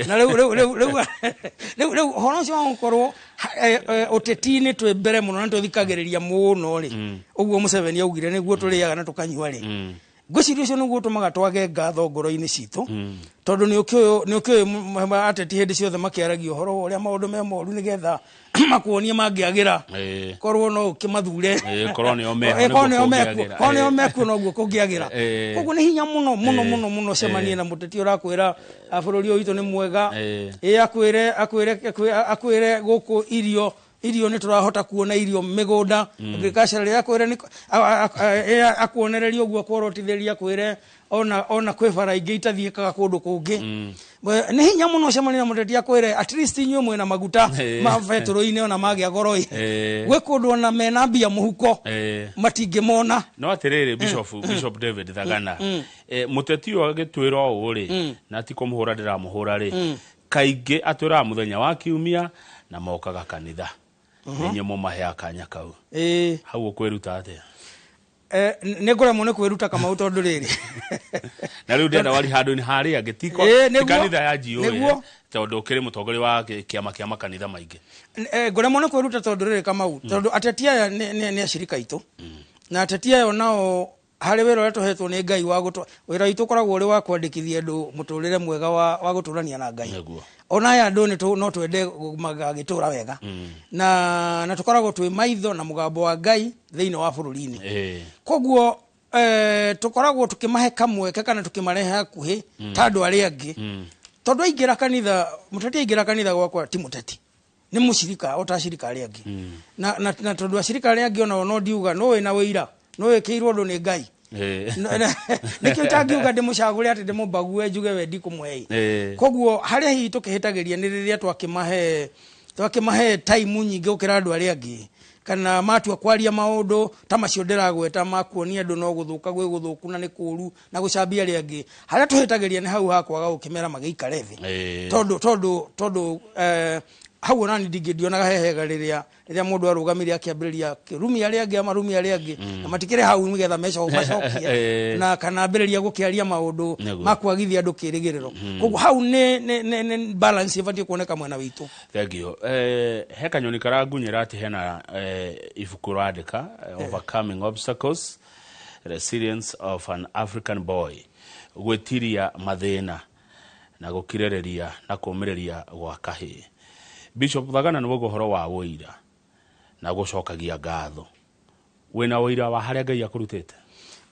na riu horo cio gukorwo uteti-ini twi mbere muno na tuthikagiriria muno ri uguo Museveni augire niguo turiaga na tukanyua ri ngwiciria ucio niguo tumaga twage ngatho ngoro-ini citu tondu ni ukio ateti hindi ciothe makiaragia uhoro uria maundu me moru nigetha makuonie mangiagira korwo no ukimathure korwo ni omeku no guo kungiagira koguo ni hinya muno cemanie na muteti urakwira bururi uyu witu ni mwega akwire guku irio ni turahota kuona irio migunda agriculture yakwire ni akuonereria uguo kworotithĩria kwire ona kwibara ingi itathiĩkaga kundu kungi ni hinya muno cemani na muteti akwire at least inyuĩ mwina maguta ma betũrũ-inĩ ona magĩa goro gwĩ kũndũ ona mena mbia mũhuko matingĩmona no atiriri Bishop David Thagana muteti ũyũ agĩtwĩra ũũ rĩ na ti kũmũhũra ndĩramũhũra rĩ kaingĩ atwĩraga mũthenya wa kiumia na mokaga kanitha nenye mumahe akanya kau hau ukwiruta atia ne ngoramo ne kwiruta kama utondu riri na riu ndenda wari handu ni hari agitiko kanitha ya GOA tondu ukiri mutongoria wa kiama kia makanitha maingi ngoramo ne kwiruta tondu riri kama u tondu atetia ni ashirika itu na atetia nao hari wira uria tuhetwo ni Ngai wa gutwa wira itu koragwo uri wa kwandikithia andu muturire mwega wa guturania na Ngai ona aya andu ni no twende magagitura wega na tukoragwo twi maitho na mugambo wa Ngai thiini wa bururi-ini koguo tukoragwo tukimahe kamweke kana tukimarehe hakuhi tandu ari angi tondu aingira kanitha muteti aingira kanitha gwakwa ti muteti ni mushirika otashirika ari angi na tondu ashirika ari angi ona no ndiuga no we na wira no we kiirwo ndo ni ngai nikio tangiuga ndimucagure ati ndimubague njuge we ndikumwei koguo haria hi tukihitagiria ni riria twakimahe time nyingi ukira andu ari angi kana matua kwaria maundu ta macio ndiragweta makuonia andu no guthuka gwe guthuku na ni kuru na gucambia ari angi haria tuhitagiria ni hau hakwaga ukimera magiikare thi tondu hau ona ni ndingidionaga hehega riria mundu arugamire akiambiriria rumi ari angi amarumi ari angi na matikire hau nigetha macokia na kana ambiriria gukiaria maundu makwagithia andu kirigiriro koguo hau ne balance ibatie kuoneka mwena witu. Thank you. He kanyoni karagunyira ati hena ibuku randika Overcoming Obstacles, Resilience of an African Boy, gwetiria mathina na gukirereria na kumireria gwa kahii. Bishop Thagana ni guhoro wa wira na gucokagia ngatho. Wina wira wa haria Ngai akurutite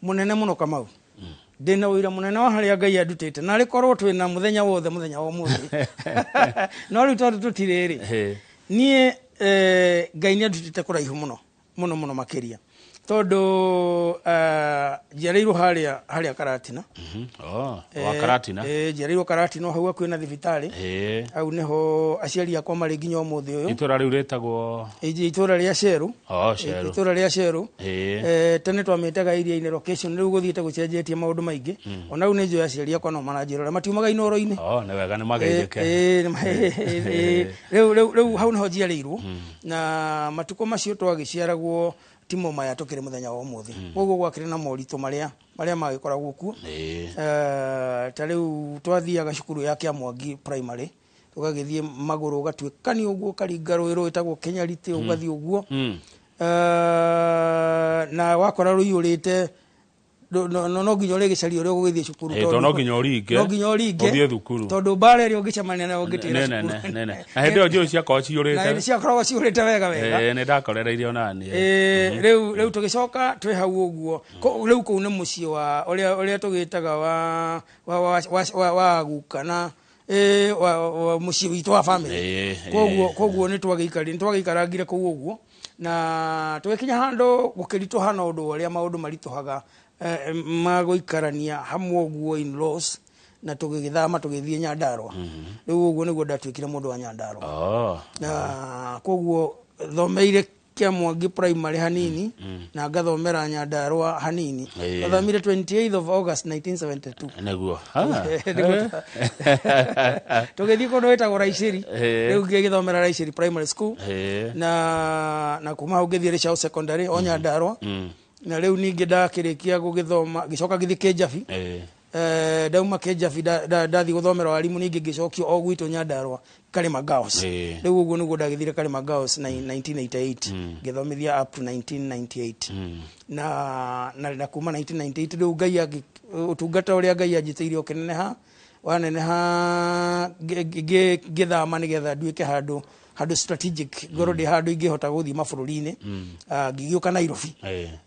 munene muno Kamau. Ndina wira munene wa haria Ngai adutite na rikorwo twina muthenya wothe muthenya wa muthi no ri tondu tutiriri nie Ngai ni adutite kuraihu muno makiria tondu jereirwo haria Karatina wa Karatina jereirwo Karatina hau akwina thibitari au neho aciari akwa mari nginya umuthi uyu itura riu retagwo itura ria Sheru Sheru itura ria Sheru tene twamitaga iria-ini location riu guthiite gucenjetie maundu maingi ona riu ni njoya aciari akwa no maranjirora matiumaga inoro-ini ne wega ni magaithike riu hau neho njiareirwo na matuko macio twagiciaragwo timo maya tukire muthenya wa umuthi koguo gwakire na morito maria magikoragwo ku ta riu twathiaga cukuru ya Kiamwangi primary tugagithie maguru ugatuikani uguo karinga rwiro itagwo Kenyarite ugathi uguo na wakora ruyurite no nginya uri gicari uri gugithie cukuru tondu no nginya uringe uthie thukuru tondu bare ri ugicamania na ugitira cukuru na hende ndio cia ko ciurite na cia koragwo ciurite wega ne ndakorereirio nani riu tugicoka twi hau uguo riu ku ni mucie wa uria tugitaga wa gukana wa mucie witu wa family koguo ni twagiikarangire ku uguo na tugikinya handu gukirituhana undu uria maundu marituhaga magoikarania hamwe uguo in-laws na tugigithama tugithie Nyandarua riu uguo niguo ndatwikire mundu wa Nyandarua na koguo thomeire Kiamwangi primary hanini na ngathomera Nyandarua hanini thamire 28th of August 1972 neguo tugithie kundu wetagwo Raiciri riu ngigithomera Raiciri primary school na kuma hau ngithie Rishau secondary o Nyandarua na riu ningi ndakirikia gugithoma gicoka githi Kijabi dauma Kijabi ndathi guthomera warimu ningi ngicokio o gwitu Nyandarua Karima Girls riu uguo niguo ndagithire Karima Girls 1988 ngithomithia up to 1998 na kuma 1998 riu Ngai utungata uria Ngai anjitiire ukineneha waneneha ngithama nigetha nduike handu strategic gorodi handu ingihota guthii mabururi-ini ngigiuka Nairobi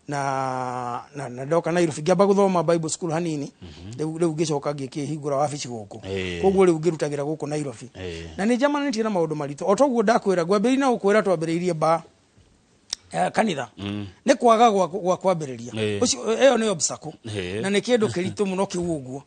na ndoka Nairobi ngamba guthoma Bible school hanini riu ngicoka ngikihingura wabici guku koguo riu ngirutagira guku Nairobi na ni jamanitie na maundu maritu otoguo ndakwira gwambiri na ukwira twambiriirie ba kanitha ni kwaga gwa kwambiriria ucio eyo ni obstacle na ni kindu kiritu muno kiuguo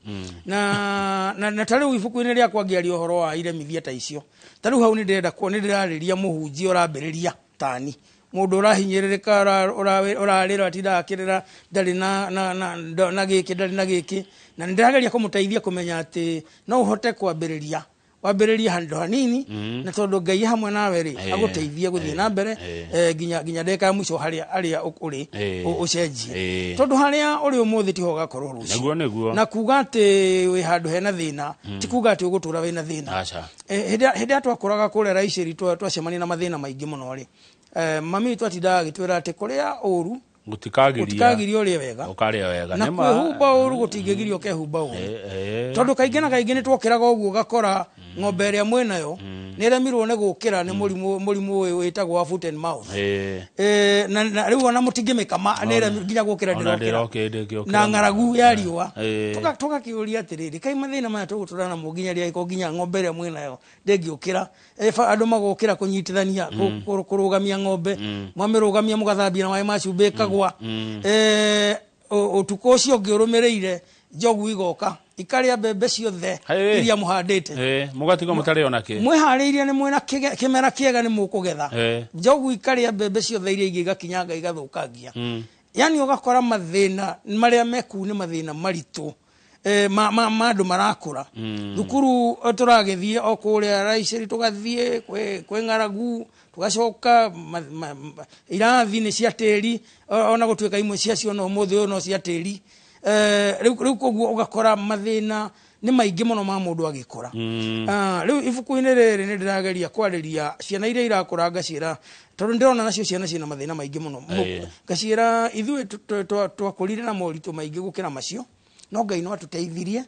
na tariu ibuku-ini ria kwangiaria uhoro wa iremithia ta icio tariu hau ni ndirenda kuona ndirariria muhunjia urambiriria tani mundu urahinyiririka urarira atinda akirira ndari na giki ndari na giki na ndirageria kumuteithia kumenya ati no uhote kwambiriria wambiriria handu hanini na tondu Ngai hamwe nawe ri aguteithia guthie na mbere ginya ndeka mwico haria uri ucenjie tondu haria uri umuthi ti hoga korwo rucio na kuga ati wi handu hena thina ti kuga ati ugutura wina thina hindi atwakuraga kure Raiciri twacemania na mathina maingi muno ri mami twatindaga gitwira ati kuria uru gutikagirio ri wega ukaria wega na kwihumba uru gutingigirio kehumba uru tondu kaingĩ na kaingĩ nĩ twokĩraga ũguo gakora ng'ombe ĩrĩa mwĩnayo nĩ remirwo nĩ gũkĩra nĩ mũrimũ ũyũ wĩtagwo wa foot and mouth na rĩu ona mũtingĩmĩkama nĩ nginya gũkĩra ndĩrokĩra na ng'aragu ya riũa tũgakĩũria atĩrĩrĩ kaĩ mathĩna maya tũgũtũra namo nginya rĩrĩa iko nginya ng'ombe ĩrĩa mwĩnayo ndĩngĩũkĩra andũ magũkĩra kũnyitithania kũrũgamia ng'ombe mwamĩrũgamia mũgathambia na maĩ ma cumbĩ ĩkagwa ũtukũ ũcio ũngĩ ũrũmĩrĩire njogu igoka ikarĩa mbembe ciothe iria mũhandĩte mũgatiga mũtarĩ ona kĩ mwĩharĩirie nĩ mwĩna kĩmera kĩega nĩ mũkũgetha njogu ikarĩa mbembe ciothe iria ingĩ igakinyanga igathũkangia yani ũgakora mathĩna marĩa meku nĩ mathĩna maritũ ma andũ marakũra thukuru tũragĩthiĩ o kũrĩa Raiceri tũgathiĩ kwĩ ng'aragu tugacoka irathi nĩ cia tĩri ona gũtuĩka imwe ciacio no ũmũthĩ ũyũ no cia tĩri rĩu koguo ũgakora mathĩna nĩ maingĩ mũno ma mũndũ agĩkũra rĩu ibuku-inĩ rĩrĩ nĩ ndĩrageria kwarĩria ciana iria irakũra ngaciĩra tondũ ndĩrona nacio ciana ciĩna mathĩna maingĩ mũno ngaciĩra ithuĩ twakũrire na moritũ maingĩ gũkĩra macio no Ngai no atũteithirie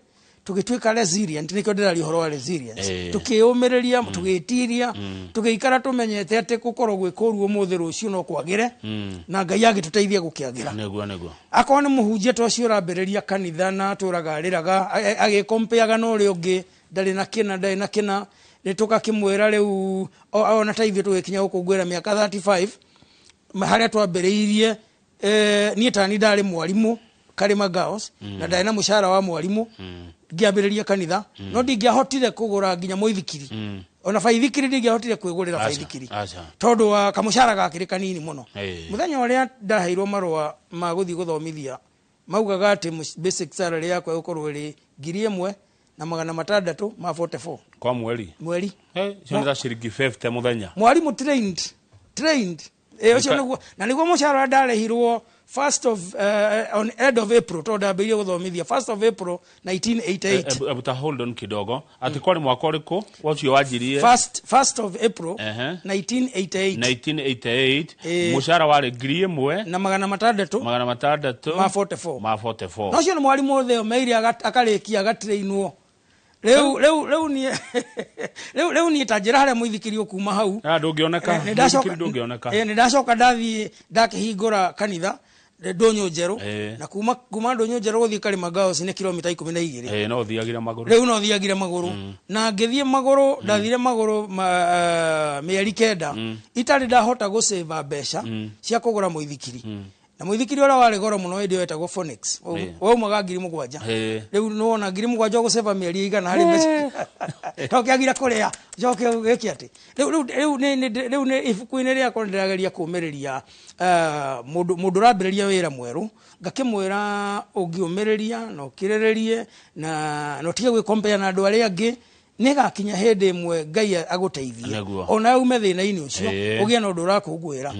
tugĩtuĩka resilient nĩkĩo ndĩraria ũhoro wa resilience tukĩũmĩrĩria tugĩtiria tũgĩikara tũmenyete atĩ gũkorwo gwĩkũruo mũthĩ rũciũ no kwagĩre na Ngai agĩtũteithia gũkĩagĩra nĩguo akorwo nĩ mũhunjia ta ũcio ũrambĩrĩria kanitha na tũraga arĩraga agĩkompeaga na ũrĩa ũngĩ ndarĩ na kĩna nĩ tũgakĩmwĩra rĩu ona ta ithuĩ tũgĩkinya gũkũngũĩra mĩaka 35 harĩa twambĩrĩirie niĩ tani ndarĩ mwarimũ Karima Girls na ndarĩ na mũcara wa mwarimũ ngĩambĩrĩria kanitha no ndingĩahotire kũgũra nginya mũithikiri ona baithikiri ndingĩahotire kwĩgũrĩra baithikiri tondũ wa kamũcara gakĩrĩ kanini mũno mũthenya ũrĩa ndaheirwo marũa ma gũthiĩ gũthomithia maugaga atĩ basic salary yakwa gũkorwo ĩrĩ 1,644 kwa mweri cio nĩ ciringi 50 mũthenya mwarimũ trained ũcio nĩguo na nĩguo mũcara ndarehirwo first of on end of April to ndambĩrĩrie gũthomithia 1st of April 1988 but hold on kidogo ati kwari mwaka ũrĩkũ ũcio wanjirie 1st of April 1988 mũcara warĩ 1,600 na 644 ma 44 no cio nĩ mwarimũ ũtheo meire akarĩkia agatrainwo rĩu niĩ ta njĩra harĩa mũithikiri ũkuma hau ndũngĩoneka nĩ ndacoka ndathiĩ ndakĩhingũra kanitha Ndonyo Njerũ na kuma Ndonyo Njerũ gũthiĩ Karima Girls nĩ kilomita 12 no thiagire magũrũ rĩu no thiagire magũrũ na ngĩthiĩ magũrũ ndathire magũrũ mĩeri 9 itarĩ ndahota gũsave mbeca cia kũgũra mũithikiri na mũithikiri ũrĩa warĩ goro mũno hĩndĩ ĩyo wetagwo Phonics waumaga 7,000 rĩu nĩwona 7,000 gũsave mĩeri 100 harĩ mbeca tokĩagire kũrĩa njoke gĩkĩ atĩ rĩu nĩ ibuku-inĩ rĩakwa ndĩrageria kũũmĩrĩria mũndũ ũrambĩrĩria wĩra mwerũ ngakĩmwĩra ũngĩũmĩrĩria na ũkirĩrĩrie na ũtige gwĩkompea na andũ arĩa angĩ nĩgakinya hĩndĩ ĩmwe Ngai agũteithie ona ume thĩna-inĩ ũcio ũgĩe na ũndũ ũrakũngũĩra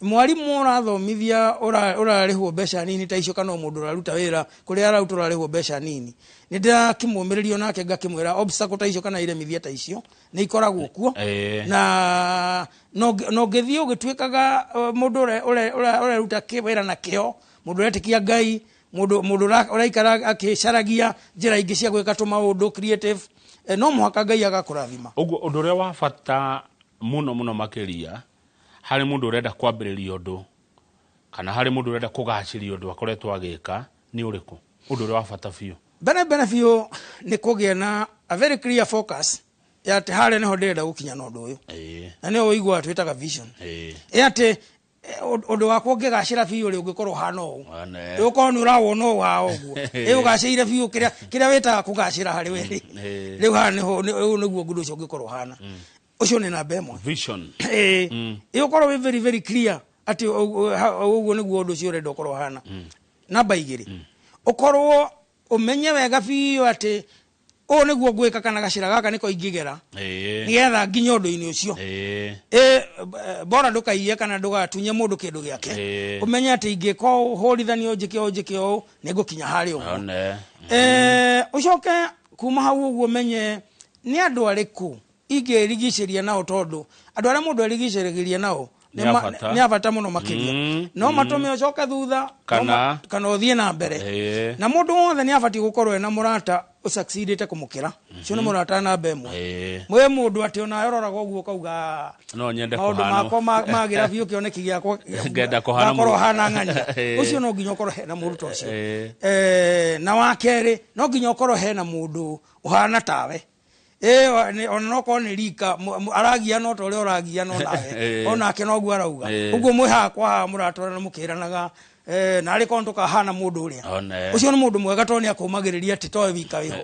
mwarimũ ũrathomithia ũrarĩhwo mbeca nini ta icio kana mũndũ ũraruta wĩra kũrĩa araruta ũrarĩhwo mbeca nini nĩ ndĩrakĩmũmĩrĩria onake ngakĩmwĩra obstacle ta icio kana iremithia ta icio nĩ ikoragwo kuo na no ngĩthiĩ ũgĩtuĩkaga mũndũ ũraruta wĩra na kĩo mũndũ ũretĩkia Ngai mũndũ ũraikara akĩcaragia njĩra ingĩ cia gwĩka tũmaũndũ creative no mũhaka Ngai agakũrathima ũguo ũndũ ũrĩa wa bata mũno makĩria harĩ mũndũ ũrenda kwambĩrĩria ũndũ kana harĩ mũndũ ũrenda kũgacĩria ũndũ akoretwo agĩka nĩ ũrĩkũ ũndũ ũrĩa wa bata biũ mbere biũ nĩ kũgĩa na a very clear focus ya atĩ harĩa nĩho ndĩrenda gũkinya na ũndũ ũyũ na nĩho ũiguaga twĩtaga vision atĩ ũndũ wakwa ũngĩgacĩra biũ rĩ ũngĩkorwo hana ũũ ũkorwo nĩ ũrawona ũũ wa ũguo ũgacĩire biũ kĩrĩa wĩtaga kũgacĩra harĩ we rĩu haha nĩguo ũndũ ũcio ũngĩkorwo hana ũcio nĩ namba ĩmwe vision ũkorwo wĩ very very clear atĩ ũguo nĩguo ũndũ ũcio ũrenda ũkorwo hana namba 2 ũkorwo ũmenye wega biũ atĩ ũũ nĩguo ngwĩka kana gacĩra gaka nĩko ingĩgera nĩgetha nginya ũndũ-inĩ ũcio bora ndũkaiye kana ndũgatunye mũndũ kĩndũ gĩake ũmenye atĩ ingĩka ũhũrithanio njĩke ũũ nĩngũkinya harĩa ũguo ũcoke kuma hau ũguo menye nĩ andũ arĩkũ ingĩrigicĩria nao tondũ andũ arĩa mũndũ arigicĩrĩria nao ni abata muno makiria no matume ucoke thutha kana uthie na mbere na mundu wothe ni abati gukorwo ena murata usucceedite kumukira cio ni murata na mbemwe mwe mundu ati ona yororaga uguo kauga no nyende kuhana mako magira biu kioneki giakwa ngenda kuhana mukorwo hana ng'ania ucio no nginya ukorwo hena mundu tocio na wakeri no nginya ukorwo hena mundu uhana tawe ona no ko ni rika aragia no tole oragia no nawe ona ke no gu arauga uguo mwe hakwa muratora na mukiranaga na ari konto kahana mundu uria ucio ni mundu mwega to ni akumagiriria ati towe wika wiho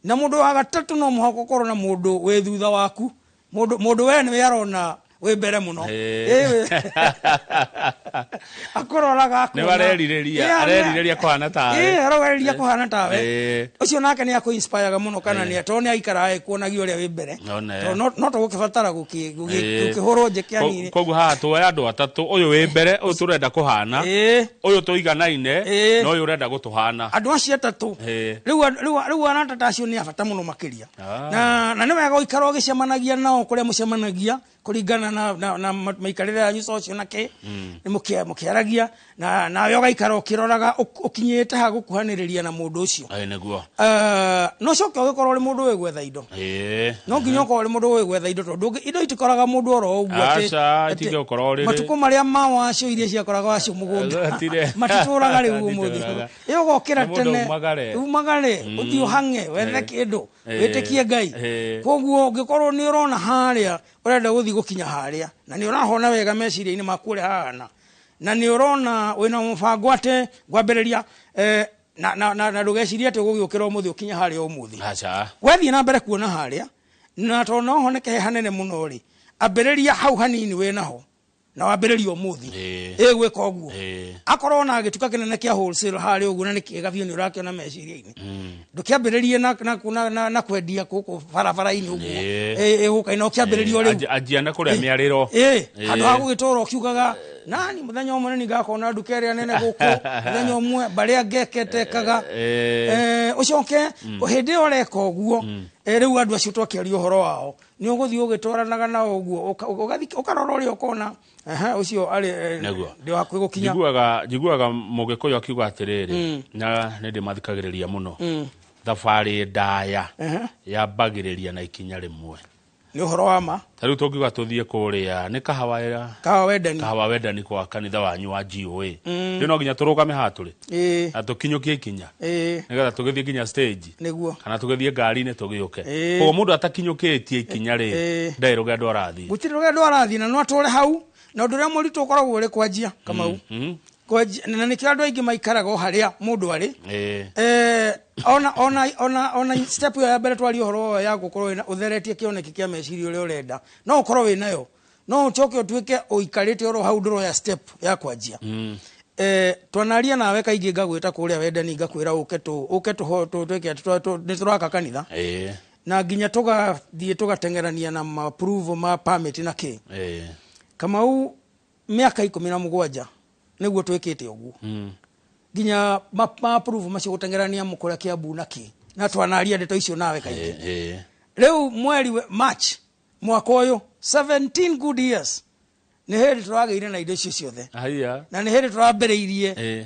na mundu wa gatatu no muhako korwo na mundu we thutha waku mundu we ni yarona we mbere muno akororaga ne barerireria kuhana tawe arorireria kuhana tawe ucio nake ni akuinspire muno kana ni atone aikara kuonagio uria we mbere no to gukibatara gukihoro njeke anini kogu ha to andu atatu uyu we mbere uyu turenda kuhana uyu tuiganaine no uyu urenda gutuhana andu acio atatu riu anatata acio ni abata muno makiria na ni wega uikara ugicemanagia nao kuria mucemanagia kuringana na maikarire yanyu socio nake ni mukiaragia na yo gaikara ukiroraga ukinyete ha gukuhaniriria na mundu ucio neguo no coke ugikorwo ri mundu we gwetha indo no nginya ukorwo ri mundu we gwetha indo tondu indo itikoraga mundu oro uguo ati matuko maria mawacio iria ciakoraga wacio mugunda matituraga riu umuthi iyo gokira tene umagare uthio hange wethe kindu witikie Ngai koguo ngikorwo ni urona haria urenda guthi gukinya haria na ni urahona wega meciria-ini makure hana na ni urona wina mubango ate gwambiriria na ndugeciria ati gugiukira umuthi ukinya haria umuthi wethi na mbere kuona haria na to no honeke hanene muno ri ambiriria hau hanini winaho na wambiriria umuthi gwika uguo akorwo na gituka kinene kia wholesale haria uguo na ni kiega biu ni urakiona meciria-ini ndukiambiririe na kwendia guku barabara-ini uguo ukaina ukiambiriria riu ajiana kuria miariro andu ha gugitura ukiugaga nani muthenya umwe ni ngakona nduka iria nene guku muthenya umwe baria ngeketekaga ucoke uhinde ureka uguo riu andu acio twakiaria uhoro wao ni uguthi ugitwaranaga na uguo ukarora uria ukona ucio ari ndi wakwe gukinya jiguaga mugikuyu akiuga atiriri na ndi mathikagiriria muno thabari ndaya yambagiriria na ikinya rimwe ni uhoro wa ma tariu tungiuga tuthie kuria ni kahawa wedani kwa kanitha wanyu wa GOA ndi no nginya turugame haturi na tukinyukie ikinya nigetha tugithie nginya stage niguo kana tugithie ngari-ini tugiuke ko mundu atakinyukitie ikinya ri ndai rugendo arathi gutiri rugendo arathi na no atore hau na nduria muritu ukoragwo uri kwanjia kamau na nikio andu aingi maikaraga haria mundu ari ona step ya mbere twari uhoro ya gukorwo utheretie kioneki kia meciria uria urenda no ukorwo winayo no ucoke utuike uikarite oro hau ndoro ya step ya kwanjia twanaria nawe kaingi ngagwita kuria wendani ngakwira uke tu twike ni turaka kanitha na nginya tugathie tugatengerania na approve ma permit na ki Kamau miaka 17 niguo twikite uguo nginya approve macio gutengerania mukura Kiambu naki na twanaria ndeto icio nawe kaingi riu mweri March mwaka uyu 17 good years ni hindi turageire na indo icio ciothe na ni hindi turambiriirie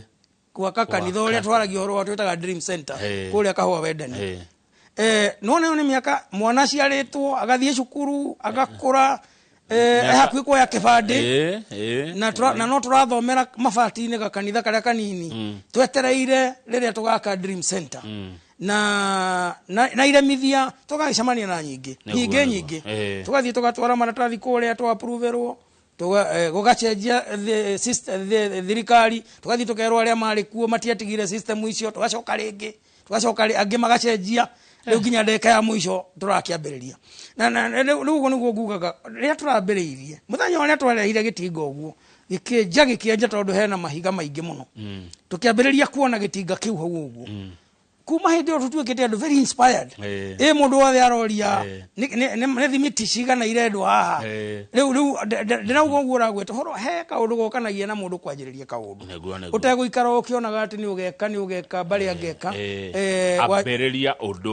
gwaka kanitha uria twaragia horo twitaga Dream Center kuria kahua wendani none ni miaka mwana ciaritwo agathie cukuru agakura hakwi kwa kibande na no turathomera mabati-ini ga kanitha karia kanini twetereire riria tugaka Dream Center na iremithia tugacemania na nyingi tugathie tugatwara maratathi kuria twa approverwo gugachenjia thirikari tugathie tukerwo aria mari kuo matiatigire system icio tugacoka ringi angi magachenjia riu nginya ndeka ya mwisho turakiambiriria na riu niguo ngugaga riria turambiriirie muthenya uria twarehire gitinga uguo gikienja tondu hena mahiga maingi muno tukiambiriria kuona gitinga kiu hau uguo kuma hindi o tutuikite andu very inspired mundu wothe aroria ne thimiti cigana irendu haha riu ndirauga uguo uragweta horo he kaundu gokanagia na mundu kwanjiriria kaundu uteguikara ukionaga ati ni ugeka bari angeka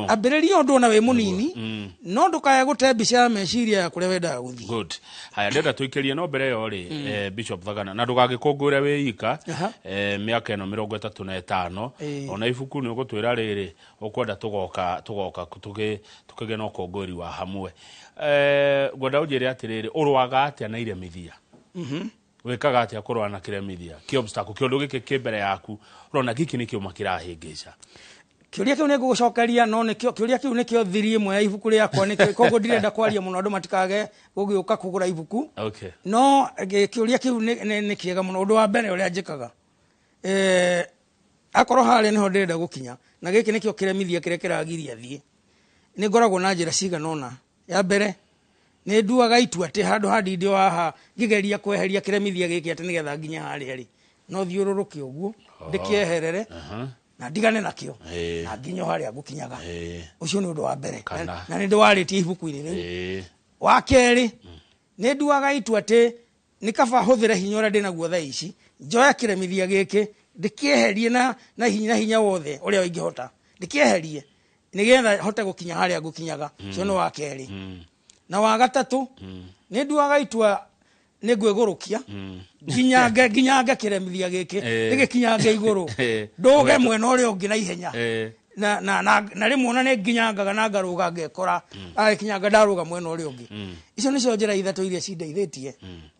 ambiriria undu na we munini no ndukaya gute mbica ya meciria ya kuria wendaga guthi. Good. Haya ndenda tuikerie no mbere yo ri Bishop Thagana na ndugagikungure wika miaka eno 35 ona ibuku ni ugutwira riri ukwenda tugoka tukige no kongori wa hamwe gwenda ujire atiriri urwaga atia na iremithia wekaga atia kurwa na kiremithia ki obstacle kiondu giki kimbere yaku urona giki nikio makirahingica kiuria kiu nigucokeria no nikio kiuria kiu nikio thiri imwe ya ibuku riakwa nikio kogo ndirenda kwaria muno andu matikage gugiuka kugura ibuku no kiuria kiu ni kiega muno undu wa mbere uria njikaga akoro hale niho ndirenda gukinya na giki nikio kiremithia kire kiragiria thie ni ngoragwo na njira ciganona ya mbere ni nduaga itua ati handu handi ndio haha ngigeria kweheria kiremithia giki ati nigetha nginya hali ari no thiururuke uguo ndikieherere na ndigane nakio na nginyo haria gukinyaga ucio ni undu wa mbere na ni ndwaritie ibuku-ini riu wa keri ni nduaga itua ati nikaba huthire hinya uria ndinaguo thaa ici njoya kiremithia giki ndikieherie na hinya wothe uria ingihota ndikieherie nigetha hote gukinya haria gukinyaga cio ni wa keri na wa gatatu ni nduaga itua ni gwigurukia nginyanga kiremithia giki nigikinyange iguru nduge mwena uria ungi na ihenya na rimwe ona ni nginyangaga na ngaruga ngekora agikinyanga ndaruga mwena uria ungi icio nicio njira ithatu iria cindeithitie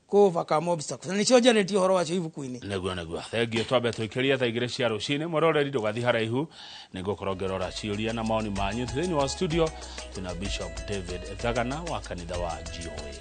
overcome obstacles na nicio njeretie horo wacio ibuku-ini neguo thengie twambe tuikiria tha igire cia rucini mororeri ndugathi haraihu nigukorwo ngirora ciuria na maoni manyu thiini wa studio tuna Bishop David Thagana wa kanitha wa GOA.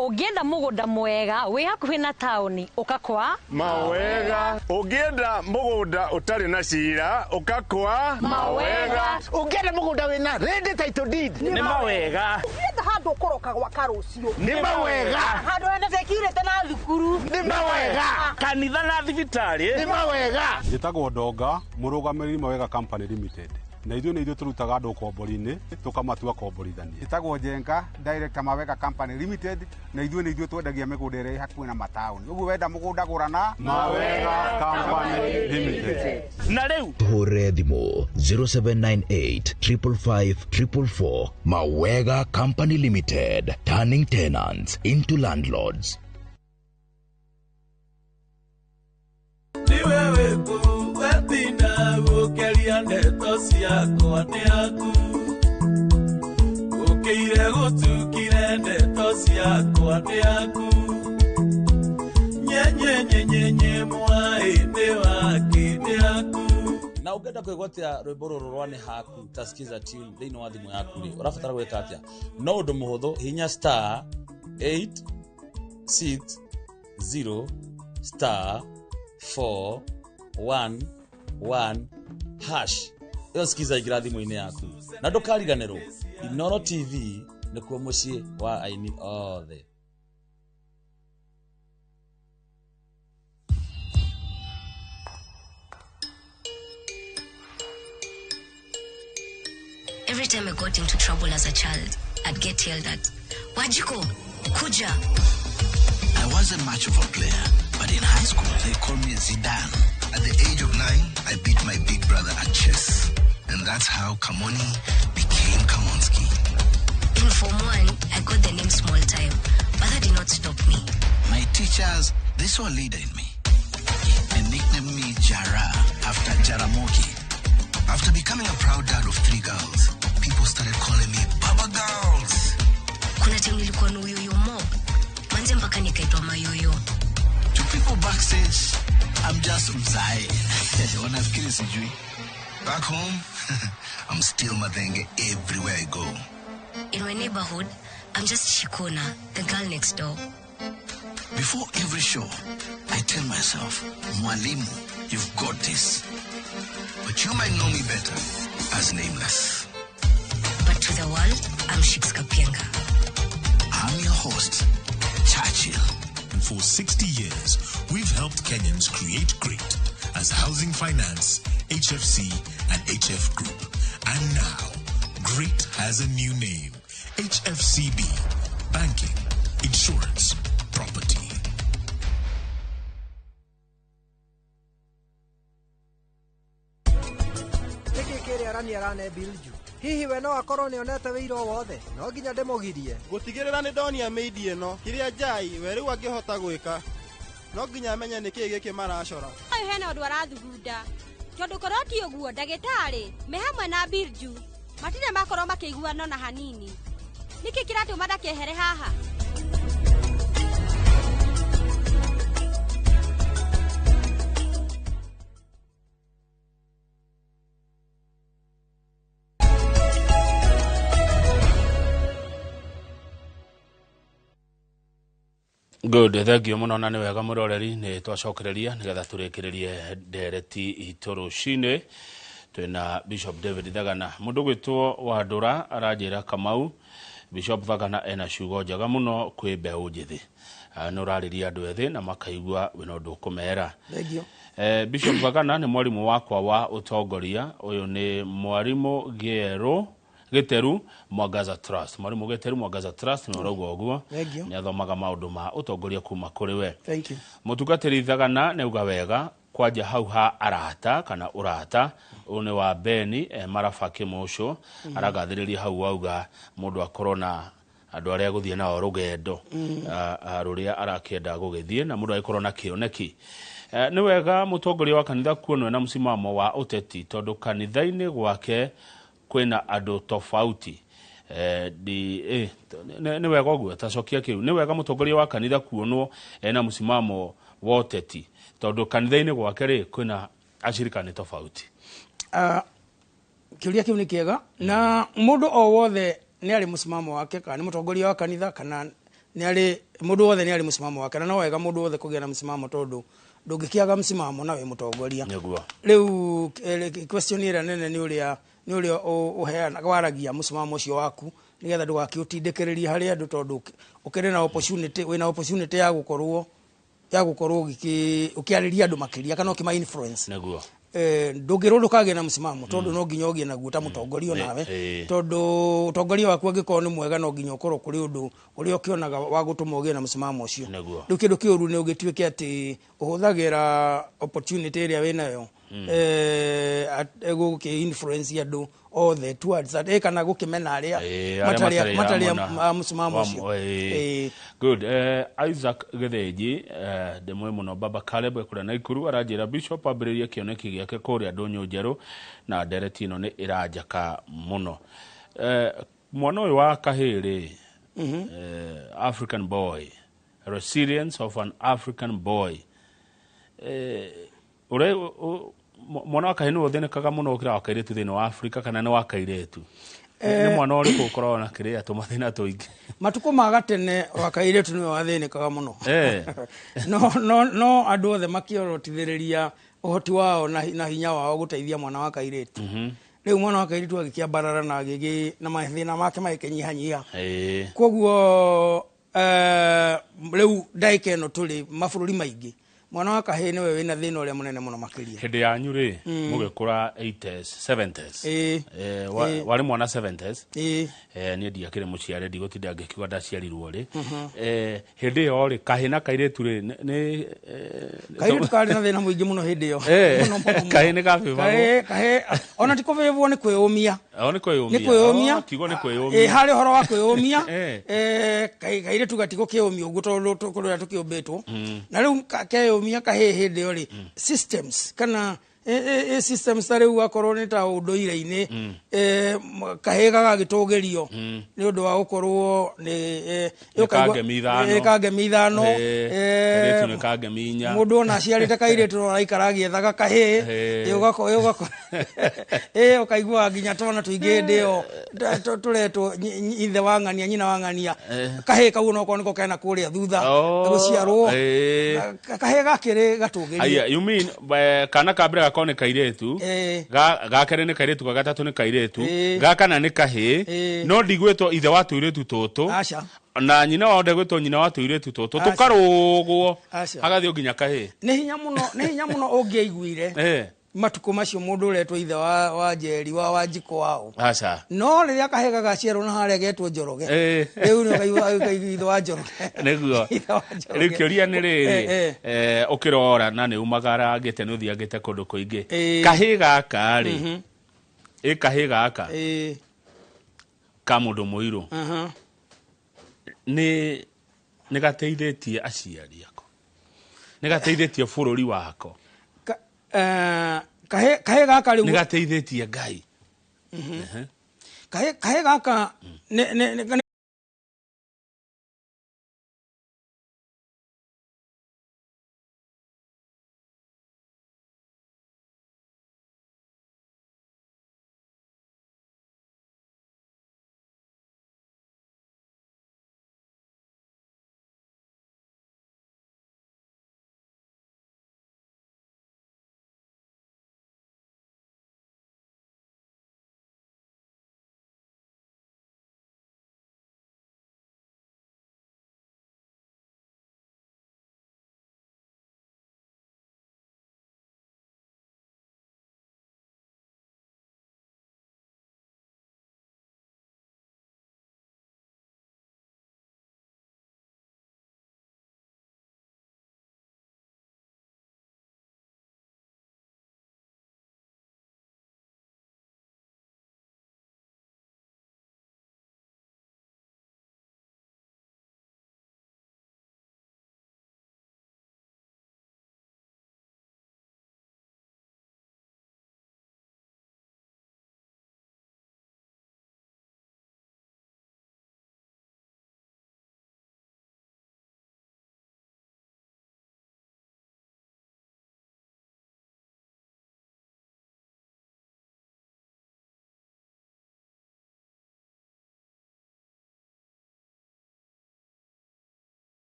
Ugienda mugunda mwega wi hakuhi na tauni ukakwa Mawega. Ugienda mugunda utari na cira ukakwa Mawega. Ugienda mugunda wina ready title deed ni Mawega. Ugienda handu ukoroka gwa karucio ni Mawega. Handu ene sekirete na thukuru ni Mawega. Kanitha na thibitari ni Mawega. Njitagwo Ndonga murugamiri Mawega Company Limited na ithuĩ nĩ ithuĩ tũrutaga andũ kombori-inĩ tũkamatua komborithania. Njĩtagwo Njenga director Mawega Company Limited na ithuĩ nĩ ithuĩ twendagia mĩgũnda ĩrĩa hakuhĩ na mataũni. Ũguo wenda mũgũnda gũra na Mawega Company Limited. Na rĩu tũhũrĩre thimũ 0798 555 444. Mawega Company Limited, turning tenants into landlords. Ni wewe ku wetina gukeria ndeto ciakwa ni aku ukeire gutukire ndeto ciakwa ni aku nyenye mwainde wake ni aku na ungenda kwigwatia rwimbo ruru rwa ni haku tasikiza tune thiini wa thimu yaku ri urabatara gwika atia no undu muhuthu hinya *860*411# iyo sikiza igira thimu-ini yaku na ndukariganirwo Inoro TV nikuo mucii wa aini othe. Every time I got into trouble as a child, I'd get yelled at. Wajiko, Kuja. I wasn't much of a player, but in high school they called me Zidane. At the age of 9, I beat my big brother at chess. And that's how Kamoni became Kamonski. In Form 1, I got the name Small Time, but that did not stop me. My teachers, they saw a leader in me. They nicknamed me Jara after Jaramogi. After becoming a proud dad of 3 girls, people started calling me Baba Girls. Kuna time nilikuwa na uyoyo mob. Manze mpaka nikaitwa mayoyo. To people backstage, I'm just Mzai. Wanafikiri sijui. Back home, I'm still Madenge everywhere I go. In my neighborhood, I'm just Shikona, the girl next door. Before every show, I tell myself, Mwalimu, you've got this. But you might know me better as Nameless. But to the world. I'm Ships Kapienga. I'm your host, Churchill. And for 60 years, we've helped Kenyans create great as Housing Finance, HFC, and HF Group. And now, great has a new name, HFCB, Banking, Insurance, Property. Hihi we no akorwo ni onete wĩira wothe no nginya ndĩmũgirie gutigirira ni ndonia meidi ino kiria njai we riu angihota gwika no nginya amenye niki giki maracora ayo hena undu arathugunda tondu korwo ti uguo ndagitari me hamwe na Birju matire makorwo makiguana na hanini niki kiratuma ndakehere haha Good, thank you muno na ni wega muroreri ni twacokereria nigetha turekererie ndereti itoro cine twina Bishop David Thagana mundu gwitwo Wandura aranjira Kamau Bishop Thagana ena ciugo njega muno kwi mbeũ njithi no rariria andu ethi na makaigua wina undu kumera. Thank you. Bishop Thagana ni mwarimu wakwa wa utongoria uyu ni mwarimu Giteru Mwangaza Trust. Mwarimu Giteru Mwangaza Trust no rogo oguo. Ni athomaga maundu ma utongoria kuma kuri we. Thank you. Mutungatiri Thagana ne uga wega kwaja hau ha arata kana urata une wa Beni Marafa Kimosho aragathiriria hau auga mundu akorona andu aria guthie nao rugendo ruria arakienda gugithie na mundu akorwo na kioneki. Ni wega mutongoria wa kanitha kuonwa na msimamo wa uteti tondu kanitha-ini gwake kwena ado tofauti ni wega oguo tacokia kiu ni wega mutongoria wa kanitha kuonwo na msimamo wa uteti tondu kanitha-ini gwake ri kwena ashirika ni tofauti. Kiuria kiu ni kiega na mundu o wothe ni ari msimamo wake kana mutongoria wa kanitha kana ni ari mundu wothe ni ari msimamo wake na no wega mundu wothe kugia na msimamo tondu ndungikiaga msimamo nawe mutongoria. Riu question ira nene ni uria uheana waragia msimamo ucio waku nigetha ndugakiutindikiriria hari andu tondu ukiri na opportunity wina opportunity ya gukorwo ukiariria andu makiria kana ukima influence naguo ndungirundukagia na msimamo tondu no nginya ogie naguo ta mutongoria nawe tondu utongoria waku angikorwo ni mwega no nginya ukorwo kuri undu uria ukionaga wa gutuma ogie na msimamo ucio riu kindu kiuru ni ugituike ati uhuthagira opportunity iria winayo guki influence andu othe towards that kana gukimena aria mataria msimamo ucio. Good. Isaac Getheji demwe muno Baba Caleb kura Naikuru aranjira Bishop abiriria kioneki giake kuria Ndonyo Njeru na ndereti ino ni iranjaka muno. Mwana uyu wa kahiri African boy, resilience of an African boy. Mwana wakahinu uthenekaga muno ukira wakairetu thini wa Afrika kana ni wakairetu ni mwana uriku ukorwo na kiria tumathina tuingi matuko magatene wakairetu ni wathenekaga muno no andu othe makiorotithiriria uhoti wao na hinya wao guteithia mwana wakairetu riu mwana wakairetu agikiambarara na agigi na mathina make magikinyihanyiha koguo riu ndaike no tuli mabururi maingi mwana wa kahene we wina thina uria munene muno makiria hindi yanyu ri mugikura 80s 70s wari mwana 70s ni ndiakire muciare ndigutinda ngikiuga ndaciarirwo ri hindi yo ri kahina kairetu ri ni kairetu kari na thina muingi muno hindi yo kahine gabiva kahe ona tikuvivwo ni kwiyumia tigo ni kwiyumia hari horo wa kwiyumia kairetu gatigo kiyumia uguo tondu tukuria tukiumbitwo na riu umia kahe hindi ori systems kana systems tare ugakorwo ni ta unduire-ini kahega gagitugerio ni undu wa gukorwo ni kagemithano karetu kageminya mundu ona ciarite kairetu araikara giethaga kahe ugako ukaigua nginya tona tuingi ndio turetwo ithe wangania nyina wangania kahe kau no niko kana kuria thutha guciarwo kahe gakire gatugerio you mean kana kabira kone kairetu gakere nä kairetu gagatatu nä kairetu gakana nä kahä no ndigwätwo ithe wa tũirĩtu tũtũ na nyina wao ndegwĩtwo nyina wa tũirĩtu tũtũ tũkarũgwo hagathiĩ nginya kahĩ nĩ hinya mũno ũngĩaiguire matukũ macio mũndũ ũretwo ithe wa Njeri wa Wanjikũ wao no rĩrĩa kahĩ gagaciarwo na harĩa getwo Njoroge rĩu nĩ ithe wa Njoroge nĩguo rĩu kĩũria nĩ rĩrĩ ũkĩrora na nĩ umagarangĩte nĩ ũthiangĩte kũndũ kũingĩ kahĩ gaka rĩ kahĩ gaka ka mũndũ mũirũ nĩ gateithĩtie aciari ako nĩ gateithĩtie bũrũri wako kahĩ gaka rĩu nĩ gateithĩtie Ngai kahĩ gaka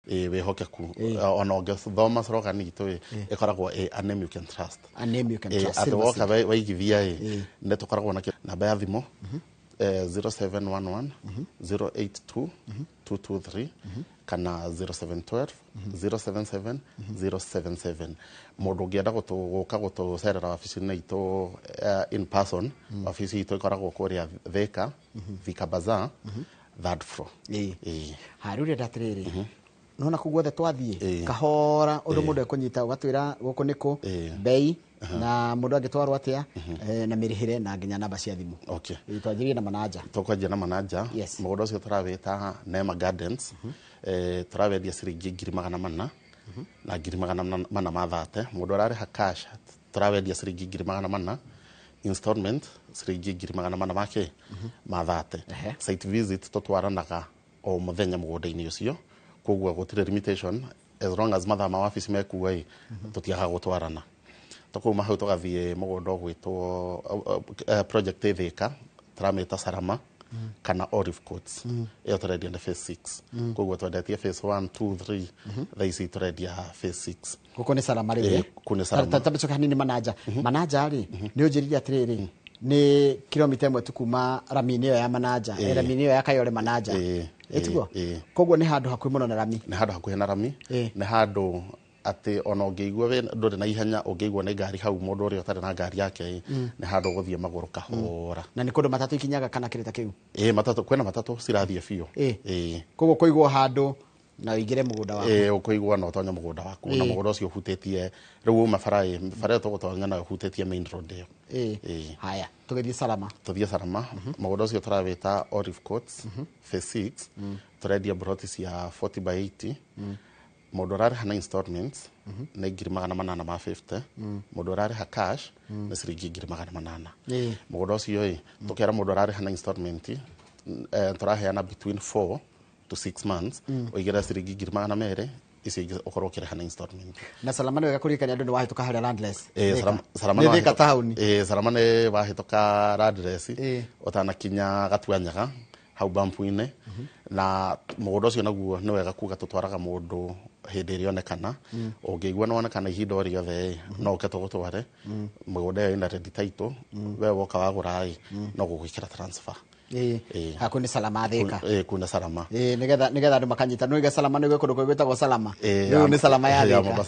wehokeku ona ũngĩthoma slogan itũ ĩkoragwo a name you can trust. A name you can trust. Atĩ woka waigithia nĩ tũkoragwo na namba ya thimũ 0711 082 223 kana 0712 077 077. Mũndũ ũngĩenda gũka gũtũcerera wabici-inĩ itũ in person, wabici itũ ĩkoragwo kũrĩa Thika Bazaar, third floor. Rĩu rĩenda atĩrĩrĩ, nona kũ guothe twathiĩ kahora ũndũ mũndũ ekũnyita ũgatwĩra gũkũ nĩkũ bei na mũndũ angĩtwarwo atĩa na mĩrĩhĩre na nginya namba cia thimũ. Okay. Twanjĩrie na manager. Tũkwanjia na manager. Mũgũnda ũcio tũrawĩta Neema Gardens. Tũrawendia ciringi 400 na 400 mathate. Mũndũ ararĩha cash tũrawendia ciringi 400, installment ciringi 400 make mathate. Site visit tũtwaranaga o mũthenya mũgũnda-inĩ ũcio, koguo gũtirĩ limitation as long as mathaa ma wabici mekuo tũtiaga gũtwarana. Tũkauma hau tũgathiĩ mũgũnda ũgwĩtwo project Thika, tũramĩta Sarama kana Olive Courts. Ĩyo tũrendia na phase 6. Koguo twendetie phase 1, 2, 3, thaa ici tũrendia phase 6. Gũkũ nĩ Sarama rĩu. Kũnĩ Sarama. Tabicoka hanini manager. Manager rĩ, nĩ ũnjĩrĩria atĩrĩrĩ, nĩ kilomita ĩmwe tu kuma rami-inĩ ĩyo ya manager, rami-inĩ ĩyo ya Kayole manager. Etiguo? Koguo nĩ handũ hakuhĩ mũno na rami. Nĩ handũ hakuhĩ na rami. Nĩ handũ atĩ ona ũngĩigua ndũrĩ na ihenya, ũngĩigua nĩ ngari hau, mũndũ ũrĩa ũtarĩ na ngari yake nĩ handũ ũgũthiĩ magũrũ kahora. Na nĩ kũndũ matatũ ikinyaga kana kĩrĩta kĩu? Matatũ, kwĩna matatũ cirathiĩ biũ. Koguo kũigwo handũ na ũingĩre mũgũnda waku. Ũkũigua na ũtonye mũgũnda waku, na mũgũnda ũcio ũhutĩtie rĩu uma bara tũgũtonya na ũhutĩtie main road ĩyo. Haya, tũgĩthiĩ Sarama. Tũthiĩ Sarama, mũgũnda ũcio tũrawĩta Olive Courts phase 6. Tũrendia broti cia 40 by 80. Mũndũ ũrarĩha na installments nĩ 850. Mũndũ ũrarĩha cash nĩ ciringi 800. Mũgũnda ũcio tũkĩra mũndũ ũrarĩha na installment tũraheana between 4 to 6 months, ũigĩre ciringi 200 icio ingĩ ũkorwo ũkĩrĩha na installment. Na Sarama nĩ wega kũririkania andũ nĩ wahĩtũka harĩa Landless. Sarama nĩ Thika town. Sarama nĩ wahĩtũka Landless ũtanakinya Gatuanyaga hau bump-inĩ. Na mũgũnda ũcio naguo nĩ wega kuga tũtwaraga mũndũ hĩndĩ ĩrĩa onekana. Ũngĩigua nĩ wonekana ihinda o rĩothe no ũke tũgũtware. Mũgũnda ĩyo ĩna ready title, we woka wagũra no gũgwĩkĩra transfer. Hakuhĩ nĩ Sarama Thika. Kuna Sarama. Nĩgetha andũ makanyita nĩuge Sarama nĩguo kũndũ gwĩtagwo Sarama. Rĩu nĩ Sarama ya Thika.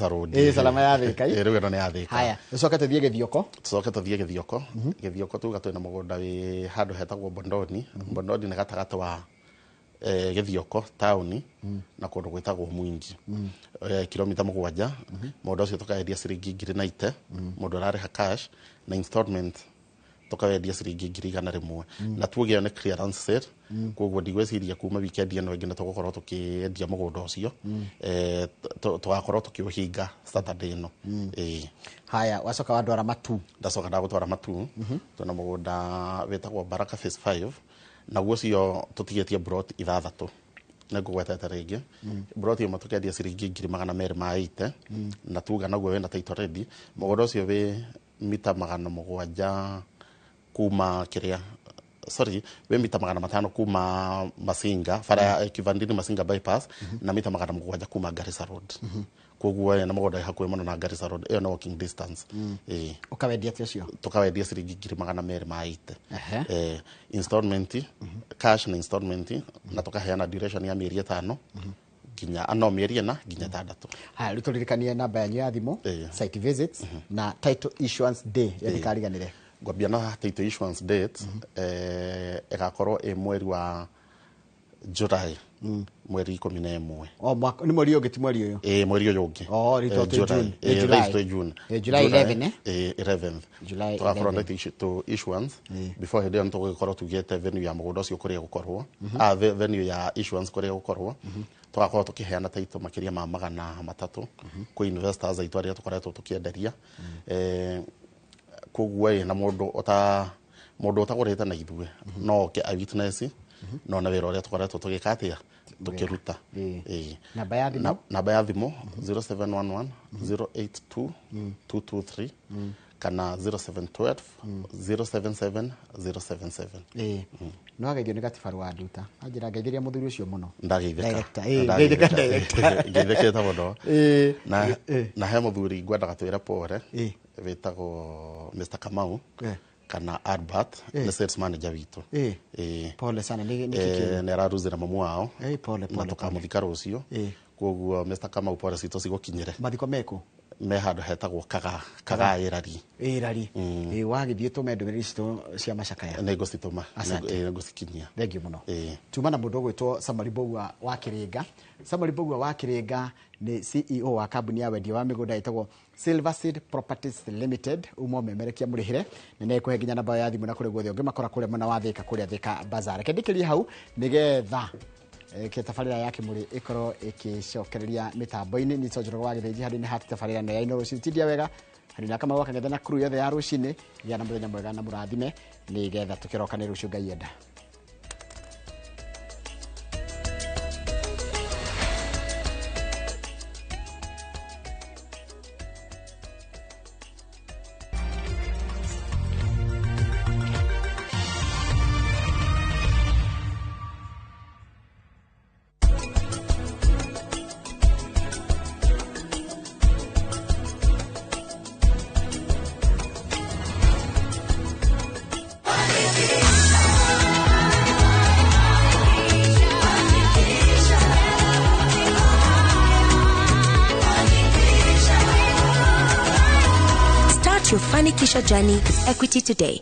Sarama ya Thika. Rĩu ĩno nĩ ya Thika. Haya, tũcoke tũthiĩ Gĩthioko. Tũcoke tũthiĩ Gĩthioko. Gĩthioko tuga twĩna mũgũnda wĩ handũ hetagwo Bondoni. Bondoni nĩ gatagatĩ wa Gĩthioko taũni na kũndũ gwĩtagwo Mwingi. Kilomita 7. Mũgũnda ũcio tũkaendia ciringi 90. Mũndũ ararĩha cash na installment tũkawendia ciringi 100. Na tuge nĩ clearance sale, koguo ndigwĩciria kuma weekend ĩno ĩngĩ nĩ tũgũkorwo tũkĩendia mũgũnda ũcio. Tũgakorwo tũkĩũhinga Saturday ĩno. Haya, wacoka watwara Matu. Ndacoka ndagũtwara Matu. Twĩna mũgũnda wĩtagwo Baraka phase 5. Naguo ũcio tũtigĩtie brot 6. Nĩngũgwetete rĩngĩ. Brot ĩmwe tũkendia ciringi 280. Na tuga naguo wĩna title ready. Mũgũnda ũcio wĩ mita 700 kuma kĩrĩa, wĩ mita 500 kuma Masinga, bara Kivandini Masinga bypass, na mita 700 kuma Garissa Road. Koguo na mũgũnda hakuhĩ mũno na Garissa Road, ĩyo no walking distance. Ũkawendia ũcio? Tũkawendia ciringi 280. Installment, cash na installment, na tũkaheana duration ya mĩeri 5 nginya mĩeri 4 nginya 6. Haya, rĩu tũririkanie namba yanyu ya thimũ, site visits na title issuance day ya ndikariganĩre. Ngwambia na title issuance date ĩgakorwo ĩ mweri wa July, mweri 11. Nĩ mweri ũngĩ ti mweri ũyũ? Mweri ũyũ ũngĩ. June. July 11. 11th. Tũgakorwo na title issuance. Before hĩndĩ ĩyo tũgũkorwo tugĩte venue ya mũgũnda ũcio kũrĩa gũkorwo. Venue ya issuance kũrĩa gũkorwo. Tũgakorwo tũkĩheana title makĩria ma 300 kwĩ investors aitũ arĩa tũkoretwo tũkĩenderia. Koguo na mũndũ ũtagũrĩte na ithuĩ no oke a witness no na wĩra ũrĩa tũkoretwo tũgĩka atĩa tũkĩruta. Namba ya thimũ 0711 082 223 kana 0712 077 077. No ageithio nĩ gatibaru wa nduta anjĩra ngeithiria mũthuri ũcio mũno ndageithĩka mũno na he mũthuri ngwendaga twĩre pore wĩtagwo Mr. Kamau kana Albert nĩ sales manager witũ pole sana nĩ araruzĩra mamu wao na tũkamũthika rũciũ koguo Mr. Kamau pore citũ cigũkinyĩre mathiko meko me handũ hetagwo kaga irari wagithie tũme ndũmĩrĩri citũ cia macakaya nĩngũcitũma nĩngũcikinyia thengiũ mũno tuma na mũndũ ũgwĩtwo Samari Mbogua wa Kĩrĩnga. Samari Mbogua wa Kĩrĩnga nĩ CEO wa kambuni ya wendia wa mĩgũnda ĩtagwo Silverseed Properties Limited. Umo memerekia mũrĩhĩre nĩ nĩkũhe nginya namba ya thimũ na kũrĩ guothe ũngĩmakora kũrĩa mwena wa Thĩka kũrĩa Thĩka Bazaar. Kendĩkĩria hau nĩgetha tabarĩra yake mũrĩ ĩkorwo ĩkĩcokereria mĩtambo-inĩ nĩ Tonjoro wa Gĩthĩnji harĩ nĩ hati tabarĩra na yaino rũcinĩ tindia wega harĩ na kama wakangetha na crew yothe ya rũcinĩ gĩa na mũthenya mwega na mũrathime nĩgetha tũkĩroka nĩ rũciũ Ngai enda. Your fanikisha journey with Equity today.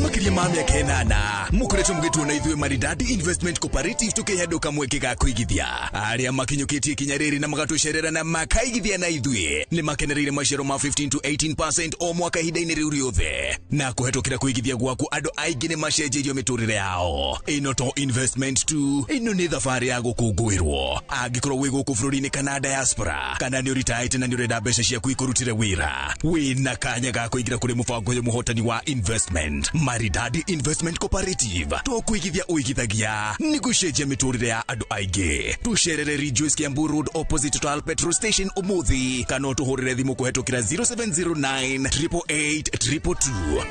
Makiria ma mĩaka 8 mukoretwo mugĩtwo na ithuĩ Maridadi Investment Cooperative tukĩheandũ kamweke ga kũigithia. Arĩa makinyũkĩtie kinya rĩrĩ na magatũcerera na makaigithia na ithuĩ nĩ makenereire maciaro ma 15 to 18% o mwaka ihinda-inĩ rĩu rĩothe. Na kũhetũkĩra kũigithia gwaku andũ aingĩ nĩ macenjerio mĩtũrĩre yao. Ĩno to investment tu, ĩno nĩ thabarĩ ya gũkũngũĩrwo. Angĩkorwo wĩ gũkũ bũrũri-inĩ kana diaspora kana nĩ ũritaĩte na nĩ ũrenda mbeca ciaku ikũrutĩre wĩra, wĩna kanya ga kũingĩra kũrĩ mũbango ũyũ mũhotani wa investment Maridadi Investment Cooperative. Tũkũigithia ũigithagia nĩ gũcenjia mĩtũrĩre ya andũ aingĩ. Tũcerere Rejoice Kiambu Road opposite Total Petrol Station ũmũthĩ kana ũtũhũrĩre thimũ kũhetũkĩra 0709 888 222.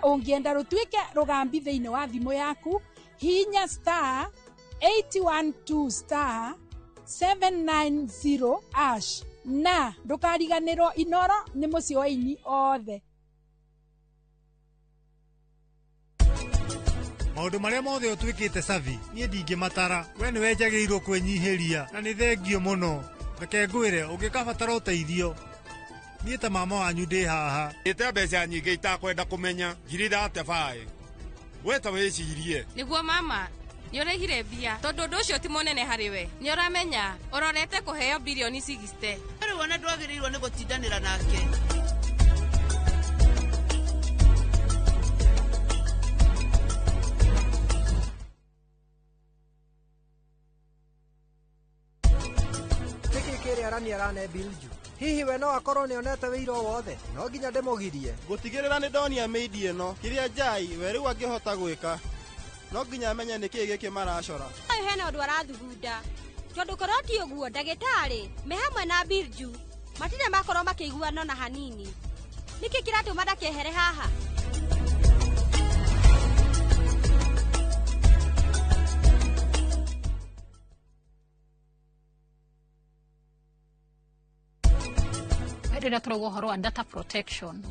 Ungienda rutwike rugambi thĩinĩ wa thimũ yaku hinya star 812 star 790 ash na ndũkariganĩrwo Inoro nĩ mũciĩ wa aini othe. Maũndũ marĩa mothe ũtwĩkĩte savi niĩ ndingĩmatara, we nĩ wenjagĩrĩirwo kwĩnyihĩria na nĩ thengio mũno. Reke ngwĩre ũngĩkabatara ũteithio niĩ ta mama wanyu ndĩ haha. Ĩte mbeca nyingĩ itakwenda kũmenya ngirira tebaĩ weta wĩcirie nĩguo mama nĩ ũrĩhire mbia tondũ ũndũ ũcio ti mũnene harĩ we. Nĩ ũramenya ũrorete kũheo bilioni 60. Rĩu ona ndwagĩrĩirwo nĩ gũtindanĩra nake. Nĩkĩ kĩrĩa arani arane Bilju? Hihi we no akorwo nĩ onete wĩira wothe no nginya ndĩmũgirie. Gũtigĩrĩra nĩ ndonia meidi ĩno kĩrĩa njai we rĩu angĩhota gwĩka no nginya amenye nĩkĩ gĩkĩ maracora. Ũyũ hena ũndũ arathugunda tondũ korwo ti ũguo ndagĩtarĩ me hamwe na Bilju matirĩ makorwo makĩiguana na hanini. Nĩkĩ kĩratũma ndakehere haha? Rĩrĩa tũrauga ũhoro wa data protection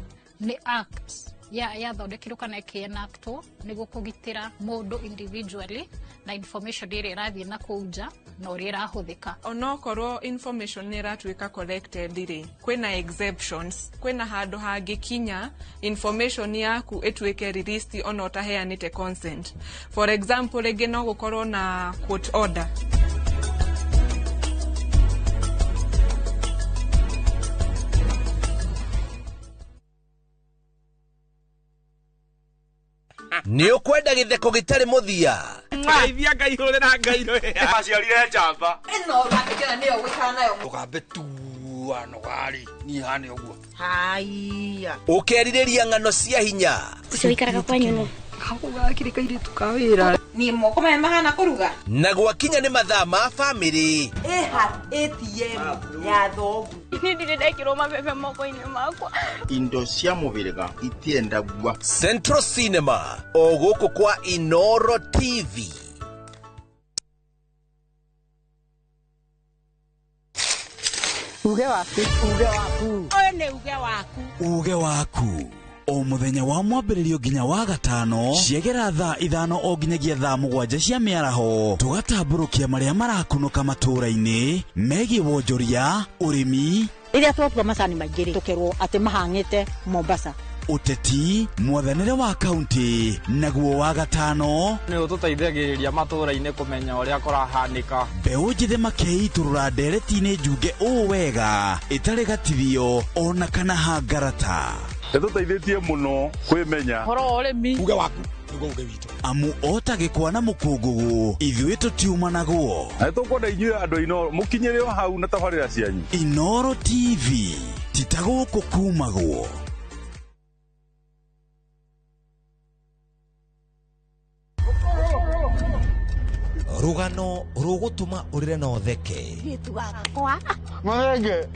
nĩ act yathondekirwo kana ĩkĩenactwo nĩguo kũgitĩra mũndũ individually na information ĩrĩa ĩrathiĩ na kũu nja na ũrĩa ĩrahũthĩka. Onokorwo information nĩ ĩratuĩka collected rĩ, kwĩna exceptions, kwĩna handũ hangĩkinya information yaku ĩtuĩke released ona ũtaheanĩte consent. For example, rĩngĩ no gũkorwo na court order. Ni ukwenda githeko gitari muthia. Ngeithia ngaihurira ngairo ya. Maciarire njamba. Eno ratikira niyo gwikara nayo. Ugambe tu ano gari ni hane uguo. Haiya. Ukeririria ngano cia hinya. Ucio ikaraga kwanyu no. Hakuga kirika iri tukawira. Ni moko me mahana kuruga. Na gwakinya ni mathaa ma family. ATM ya thogu. Ni ndekirwo mabebe moko-ini makwa. Indo cia mubiriga itienda gwa. Central Cinema oguku kwa Inoro TV. Uge waku. Oyo ni uge waku. Uge waku. O muthenya wa mwambĩrĩrio nginya wa gatano ciegera thaa 5 o nginyagia thaa 7 cia mĩaraho tugatambũrũkia marĩa marakunũka matũũra-inĩ megiĩ wonjoria ũrĩmi rĩrĩa twatua macani maingĩ tũkerwo atĩ mahang'ĩte Mombasa ũteti mwathanĩre wa kaunti naguo wa gatano nĩ ũtũteithagĩrĩria matũũra-inĩ kũmenya ũrĩa kũrahanĩka mbeũ njĩthĩ makeitũrũra ndereti-inĩ njunge ũũ wega ĩtarĩ gatithio ona kana hangarata Nĩtũteithĩtie mũno kwĩmenya horo ũrĩmi uge waku nĩguo uge witũ amu otagĩkwa na mũkũngũgũ ithuĩ tũtiuma naguo na tũkwenda inyuĩ andũ Inoro mũkinyĩre o hau na tabarĩra cianyu Inoro TV titagũkũ kumagwo rugano rugutuma urire no theke gitu gakwa marenge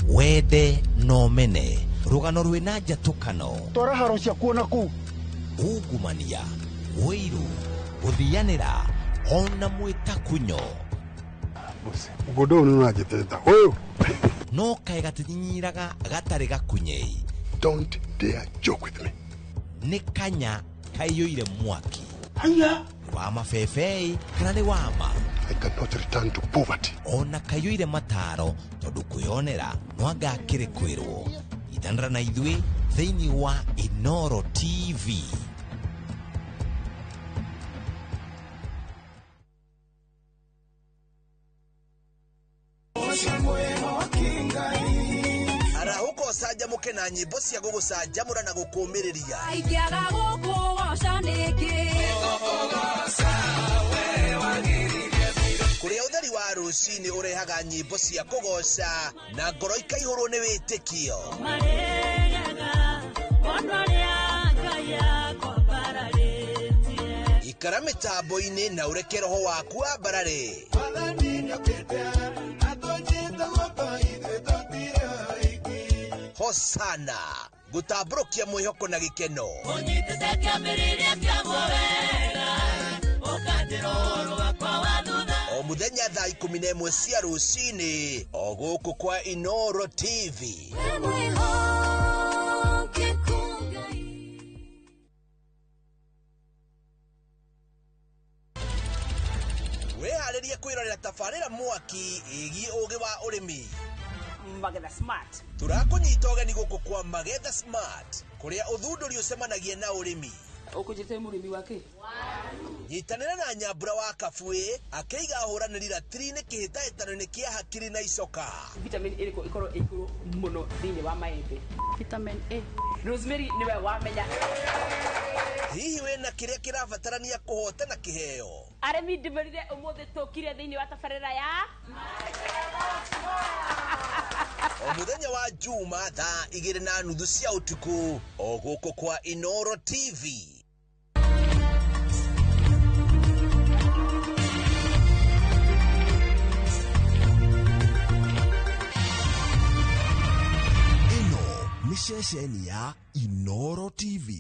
wende no mene rugano rwina njatukano twara haro cia kuona ku ungumania wiru guthianira ona mwita kunyo ugodo ni unajiteta oyo no kae gatinyiraga gatari gakunyei don't dare joke with me ni kanya kaiyũire mwaki haya wa mabebei kana nĩ wama I cannot return to poverty ona kaiyũire mataro tondu kwĩonera no anga kĩrĩ kwĩrwo ithanĩra na ithuĩ thĩinĩ wa Inoro TV ara huko saja muke na nyimbo cia gugucanjamũra na gũkũmĩrĩria aikiaga gũkũgoca nĩkĩ kũrĩa ũtheri wa rũcinĩ ũrehaga nyimbo cia kũgoca na ngoro ikaihũrwo nĩ wĩtĩkio ikara mĩtambo-inĩ na ũreke roho waku wambarare hosana gũtambũrũkia mwĩhoko na gĩkeno o muthenya thaa 11 cia rũcinĩ o gũkũ kwa Inoro TV wĩharĩrie kwĩrorera tabarĩra mwaki ĩgiĩ ũgĩ wa ũrĩmi Magetha Smart turakũnyita ũgeni gũkũ kwa Magetha Smart kũrĩa ũthundũri ũcemanagia na ũrĩmi ũkũnjĩte mũrĩmi wake nyitanĩra na Nyambura wa Kabuĩ akĩiga ahũranĩri ratiri-inĩ kĩhĩtahĩtano-inĩ kĩa hakiri na icoka vitamin ĩrĩkũ ikorwo ĩkũrũ mũno thĩinĩ wa maembe vitamin A Rosemary niwe wamenya hihi wĩna kĩrĩa kĩrabatarania kũhotana kĩheo arĩmi ndĩmerire ũmũthĩ tũkire thĩinĩ wa tabarĩra ya o muthenya wa Juma thaa 2:30 cia ũtukũ o gũkũ kwa Inoro TV ĩno nĩ ceceni ya Inoro TV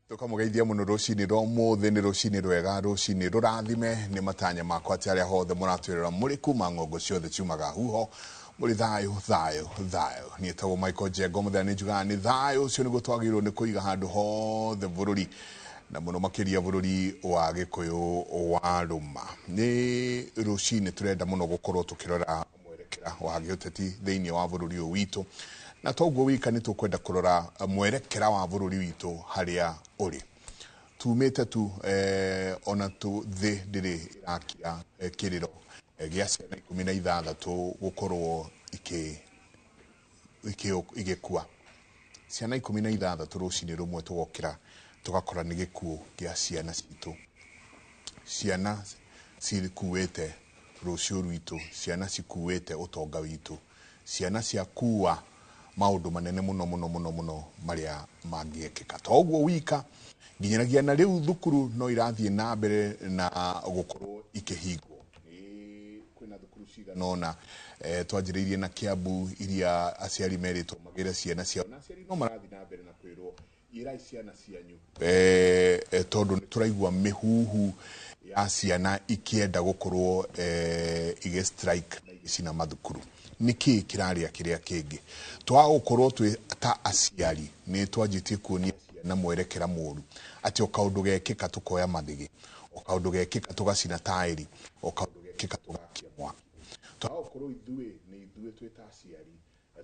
tukamugeithia muno rucini rwa muthi ni rucini rwega rucini rurathime ni matanya makwa ati aria hothe muratwirira muri kuma ng'ongo ciothe ciumaga huho muri thayo ni tawo Michael Jengo muthani njuga ni thayo ucio ni gutwagirwo ni kuiga handu hothe bururi na muno makiria bururi wa Gikuyu wa Ruma ni rucini turenda muno gukorwo tukirora mwerekera wa gioteti thiini wa bururi uyu witu na toguo wika ni tukwenda kurora mwerekera wa bururi witu haria uri tumite tu ona tu thi ndiri irakia kiriro gia ciana 16 gukorwo igikua ciana 16 rucini rumwe tugokira tugakora ni gikuo gia ciana citu ciana cikuite rucio rwitu ciana cikuite utonga witu ciana ciakua maundu manene muno maria mangiekeka toguo wika nginyanagia na riu thukuru no irathie na mbere na gukorwo ikihingwo kwina thukuru ciganona twanjiriirie na Kiambu iria aciari meritwo magire ciana ciao na aciari no marathi na mbere na kwirwo irai ciana cianyu tondu turaigua mihuhu ya ciana ikienda gukorwo ige strike na igicina mathukuru niki kiraria kiria kingi twa gukorwo twi ta aciari ni twanjitie kuonia na mwerekera muru ati o kaundu gekika tukoya mathigi o kaundu gekika tugacina tairi o kaundu gekika tugakia mwaki twa gukorwo ithuĩ twi ta aciari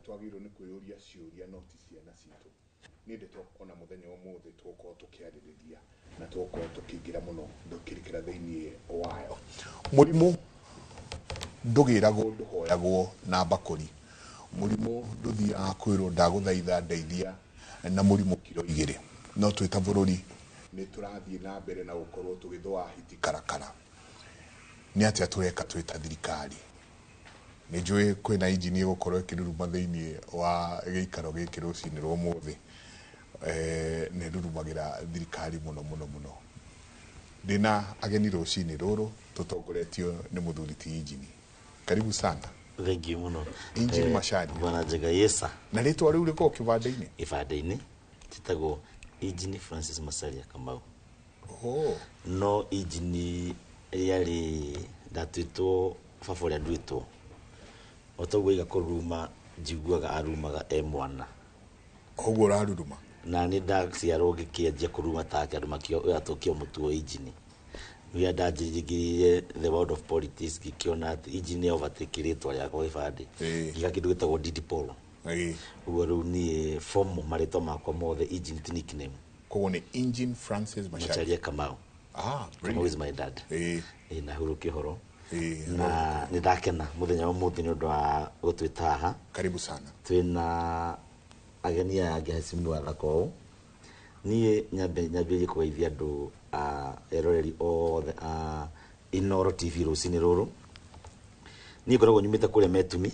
twagirwo ni kwiyuria ciuria noti ciana citu ni ndeto ona muthenya umuthi tukorwo tukiaririria na tukorwo tukiingira muno ndukirikira thiini wayo murimu ndugiragwo nduhoyagwo na bakuri murimu nduthiaga kwirwo ndaguthaitha ndeithia na murimu kiro 2 no twita bururi ni turathie na mbere na gukorwo tugithwa hiti karakara ni atia tureka twita thirikari ni njui kwina injini gukorwo ikiruruma thiini wa giikaro giki rucini rwa muthi ne rurumagira thirikari muno ndina ageni rucini ruru tutongoretio ni muthuri ti injini karibu sana. Thank you muno. Injini Mashari. Bwana Njega Yesa. Na ritwa riu riko kibanda-ini? Ibanda-ini. Titagwo Injini Francis Masalia Kamau. Oh. No injini yari ndatwitwo faforia ndwitwo. Otogwo igakoruma jiguaga arumaga mwana. Ogwo raruruma. Na ni ndaciarwo gikiendia kuruma take andu makio atokio mutuo injini. Wia ndajirigirie the world of politics gikiona ati injini overtake ritwa yakwa ibandi giga kindu gitagwo Didi Polo ugo riu ni form maritwa makwa mothe injini ti nickname koguo ni Injini Francis Macharia Kamau. Kamau is my dad na huru kihoro na nidakena muthenya wa muthi ni undu wa gutwita haha karibu sana twina ageni yange hasimu athako ni nyambe kugeithia andu eroreri othe Inoro TV rucini ruru ni ngoragwo nyumite kuria Metumi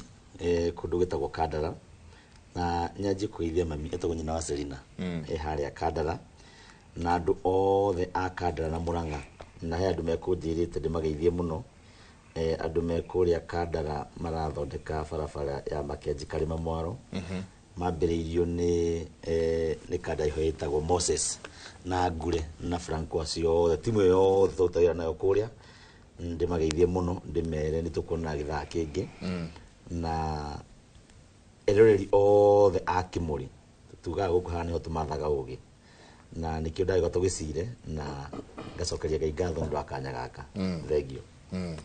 kundu gitagwo Kandara na nyanji kuithia mami etagwo nyina wa Selina haria Kandara na andu othe a Kandara na Muranga na he andu mekunjirite ndimageithie muno andu mekuria Kandara marathondeka barabara ya Makenji Karima Mwaro mambiriirio ni kada ihoetagwo Moses na Ngure na Franco acio timu yo thotaya nayo kuria ndimageithie muno ndimere nitukona githaa kingi na eroreri othe akimuri tugaga gukuhana ho tumathaga ugi na nikio ndaiga tugicire na ngacokeria Ngai ngatho ndu akanya gaka thank you.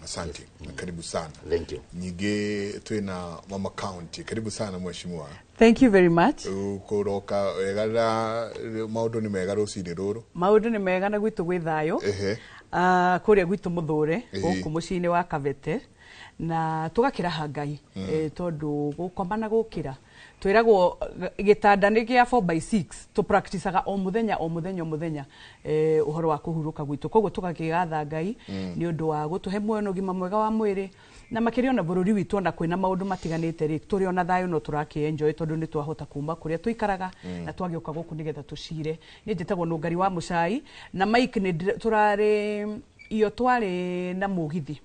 Asante. Karibu sana. Thank you. Nyige twina Mama County. Karibu sana mheshimiwa. Thank you very much. Kuroka wegara maundu ni mega rucini ruru. Maundu ni mega na gwitu gwi thayo. Kuria gwitu Muthure guku mucini wa Kavete na tugakira Ngai tondu gukoma na gukira twiragwo gitanda ni gia 4x6 to practiceaga o muthenya uhoro wa kuhuruka gwitu koguo tugakigatha Ngai ni undu wa gutuhe muoyo ngima mwega wa mwiri na makirio na bururi witu na kwina maundu matiganite ri turi ona thayo no turaki enjoy tondu ni twahota kuma kuria tuikaraga na twagiuka guku nigetha tucire ni njitagwo Nungari wa Mucai na Mike ni turari iyo twari na mugithi